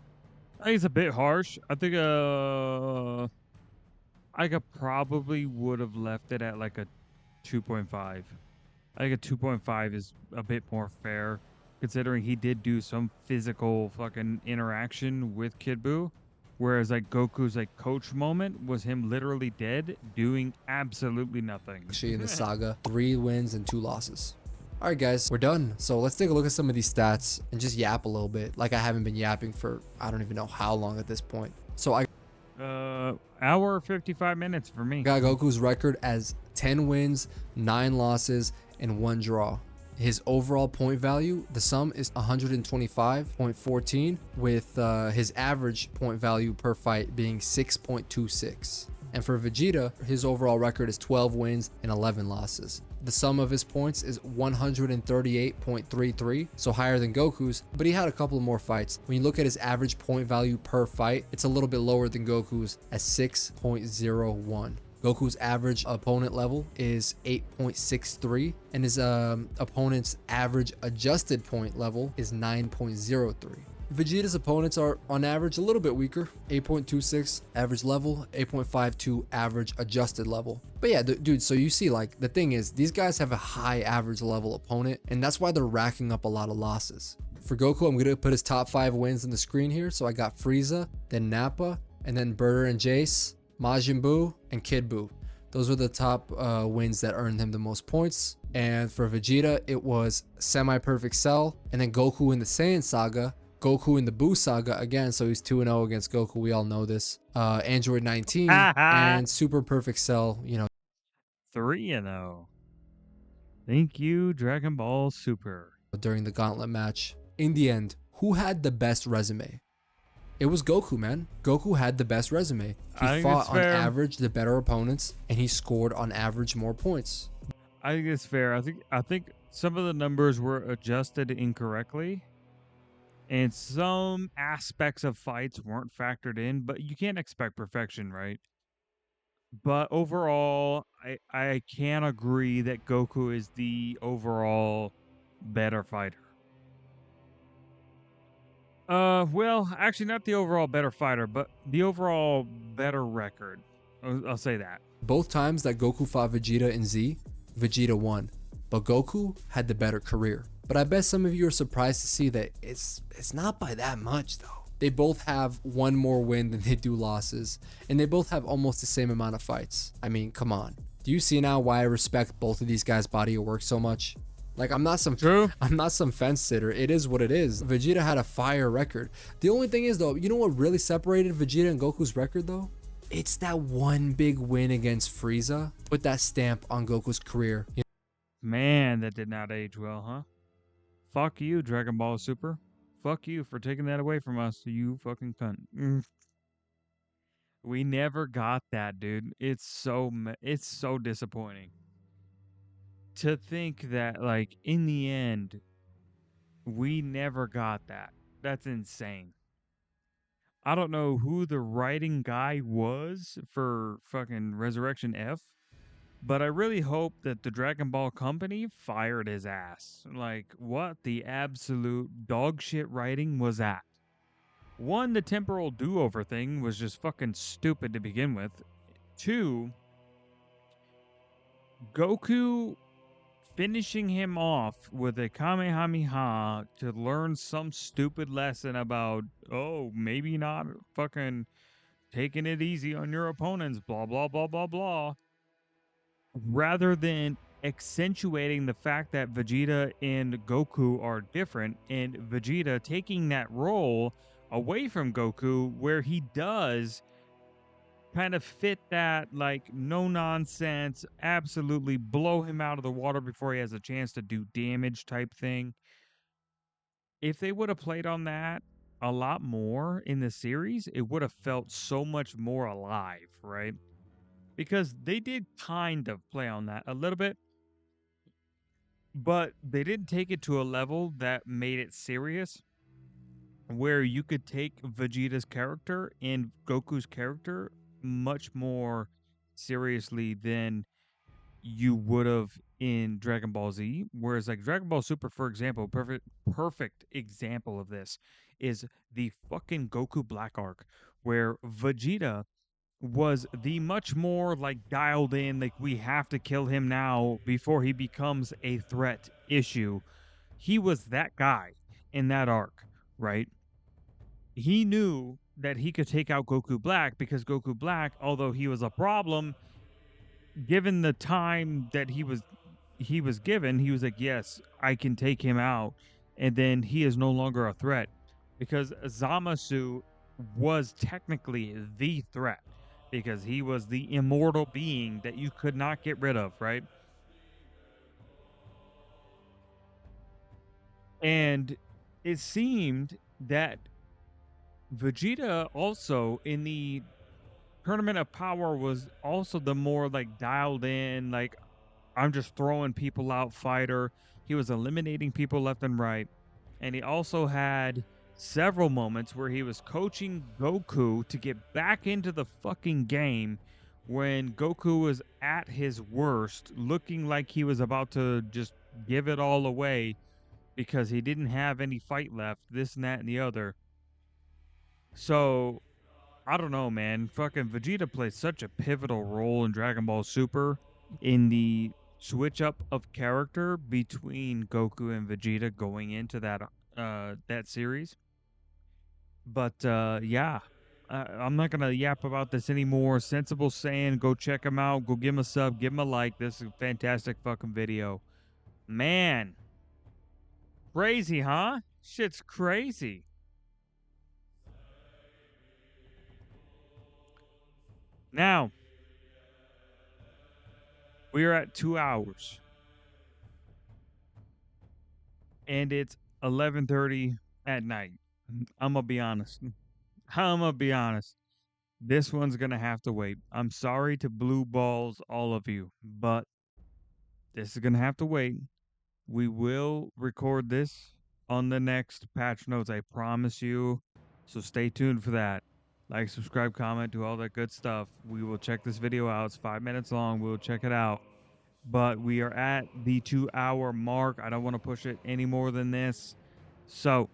think it's a bit harsh. I think I could probably would have left it at like a 2.5. I think a 2.5 is a bit more fair, considering he did do some physical fucking interaction with Kid Buu. Whereas like Goku's like coach moment was him literally dead, doing absolutely nothing. Actually in the saga, 3 wins and 2 losses. All right, guys, we're done. So let's take a look at some of these stats and just yap a little bit. Like I haven't been yapping for, I don't even know how long at this point. So I hour 55 minutes for me. got Goku's record as 10 wins, 9 losses, and 1 draw. His overall point value, the sum is 125.14, with his average point value per fight being 6.26. And for Vegeta, his overall record is 12 wins and 11 losses. The sum of his points is 138.33, so higher than Goku's, but he had a couple more fights. When you look at his average point value per fight, it's a little bit lower than Goku's at 6.01. Goku's average opponent level is 8.63, and his opponent's average adjusted point level is 9.03. Vegeta's opponents are on average a little bit weaker, 8.26 average level, 8.52 average adjusted level. But yeah, dude, so you see, like, the thing is, these guys have a high average level opponent, and that's why they're racking up a lot of losses. For Goku, I'm gonna put his top 5 wins on the screen here. So I got Frieza, then Nappa, and then Burter and Jace, Majin Buu, and Kid Buu. Those were the top wins that earned him the most points. And for Vegeta, it was Semi-Perfect Cell, and then Goku in the Saiyan Saga, Goku in the Buu Saga again, so he's 2-0 against Goku, we all know this. Android 19 and Super Perfect Cell, you know. 3-0. Thank you, Dragon Ball Super. During the gauntlet match. In the end, who had the best resume? It was Goku, man. Goku had the best resume. He fought on average the better opponents, and he scored on average more points. I think it's fair. I think some of the numbers were adjusted incorrectly, and some aspects of fights weren't factored in, but you can't expect perfection, right? But overall, I can agree that Goku is the overall better fighter. Well, actually not the overall better fighter, but the overall better record. I'll say that. Both times that Goku fought Vegeta in Z, Vegeta won, but Goku had the better career. But I bet some of you are surprised to see that it's not by that much though. They both have 1 more win than they do losses, and they both have almost the same amount of fights. I mean, come on. Do you see now why I respect both of these guys' body of work so much? Like, I'm not some fence sitter. It is what it is. Vegeta had a fire record. The only thing is though, you know what really separated Vegeta and Goku's record though? It's that one big win against Frieza. Put that stamp on Goku's career. Man, that did not age well, huh? Fuck you, Dragon Ball Super. Fuck you for taking that away from us, you fucking cunt. We never got that, dude. It's so disappointing. To think that, like, in the end, we never got that. That's insane. I don't know who the writing guy was for fucking Resurrection F, but I really hope that the Dragon Ball Company fired his ass. Like, what the absolute dog shit writing was that? 1, the temporal do-over thing was just fucking stupid to begin with. 2, Goku finishing him off with a Kamehameha to learn some stupid lesson about, oh, maybe not fucking taking it easy on your opponents, blah, blah, blah, blah, blah, rather than accentuating the fact that Vegeta and Goku are different, and Vegeta taking that role away from Goku where he does kind of fit that, like, no nonsense, absolutely blow him out of the water before he has a chance to do damage type thing. If they would have played on that a lot more in the series, it would have felt so much more alive, right? Because they did kind of play on that a little bit, but they didn't take it to a level that made it serious, where you could take Vegeta's character and Goku's character much more seriously than you would have in Dragon Ball Z. Whereas like Dragon Ball Super, for example, perfect example of this is the fucking Goku Black arc, where Vegeta was the much more like dialed in, like we have to kill him now before he becomes a threat issue. He was that guy in that arc, right? He knew that he could take out Goku Black because Goku Black, although he was a problem, given the time that he was given, he was like, yes, I can take him out. And then he is no longer a threat because Zamasu was technically the threat because he was the immortal being that you could not get rid of, right? And it seemed that Vegeta also in the Tournament of Power was also the more like dialed in, like I'm just throwing people out fighter. He was eliminating people left and right. And he also had several moments where he was coaching Goku to get back into the fucking game when Goku was at his worst, looking like he was about to just give it all away because he didn't have any fight left, this and that and the other. So, I don't know, man. Fucking Vegeta plays such a pivotal role in Dragon Ball Super in the switch up of character between Goku and Vegeta going into that series. But yeah, I'm not gonna yap about this anymore. Sensible saying, go check him out. Go give him a sub, give him a like. This is a fantastic fucking video, man. Crazy, huh? Shit's crazy. Now we are at 2 hours, and it's 11:30 at night. I'm gonna be honest. This one's gonna have to wait. I'm sorry to blue balls all of you, but this is gonna have to wait. We will record this on the next patch notes, I promise you. So stay tuned for that. Like, subscribe, comment, do all that good stuff. We will check this video out. It's 5 minutes long. We'll check it out. But we are at the 2-hour mark. I don't want to push it any more than this. So,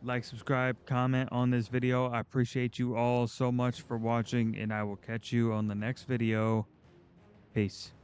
like, subscribe, comment on this video. I appreciate you all so much for watching, and I will catch you on the next video. Peace.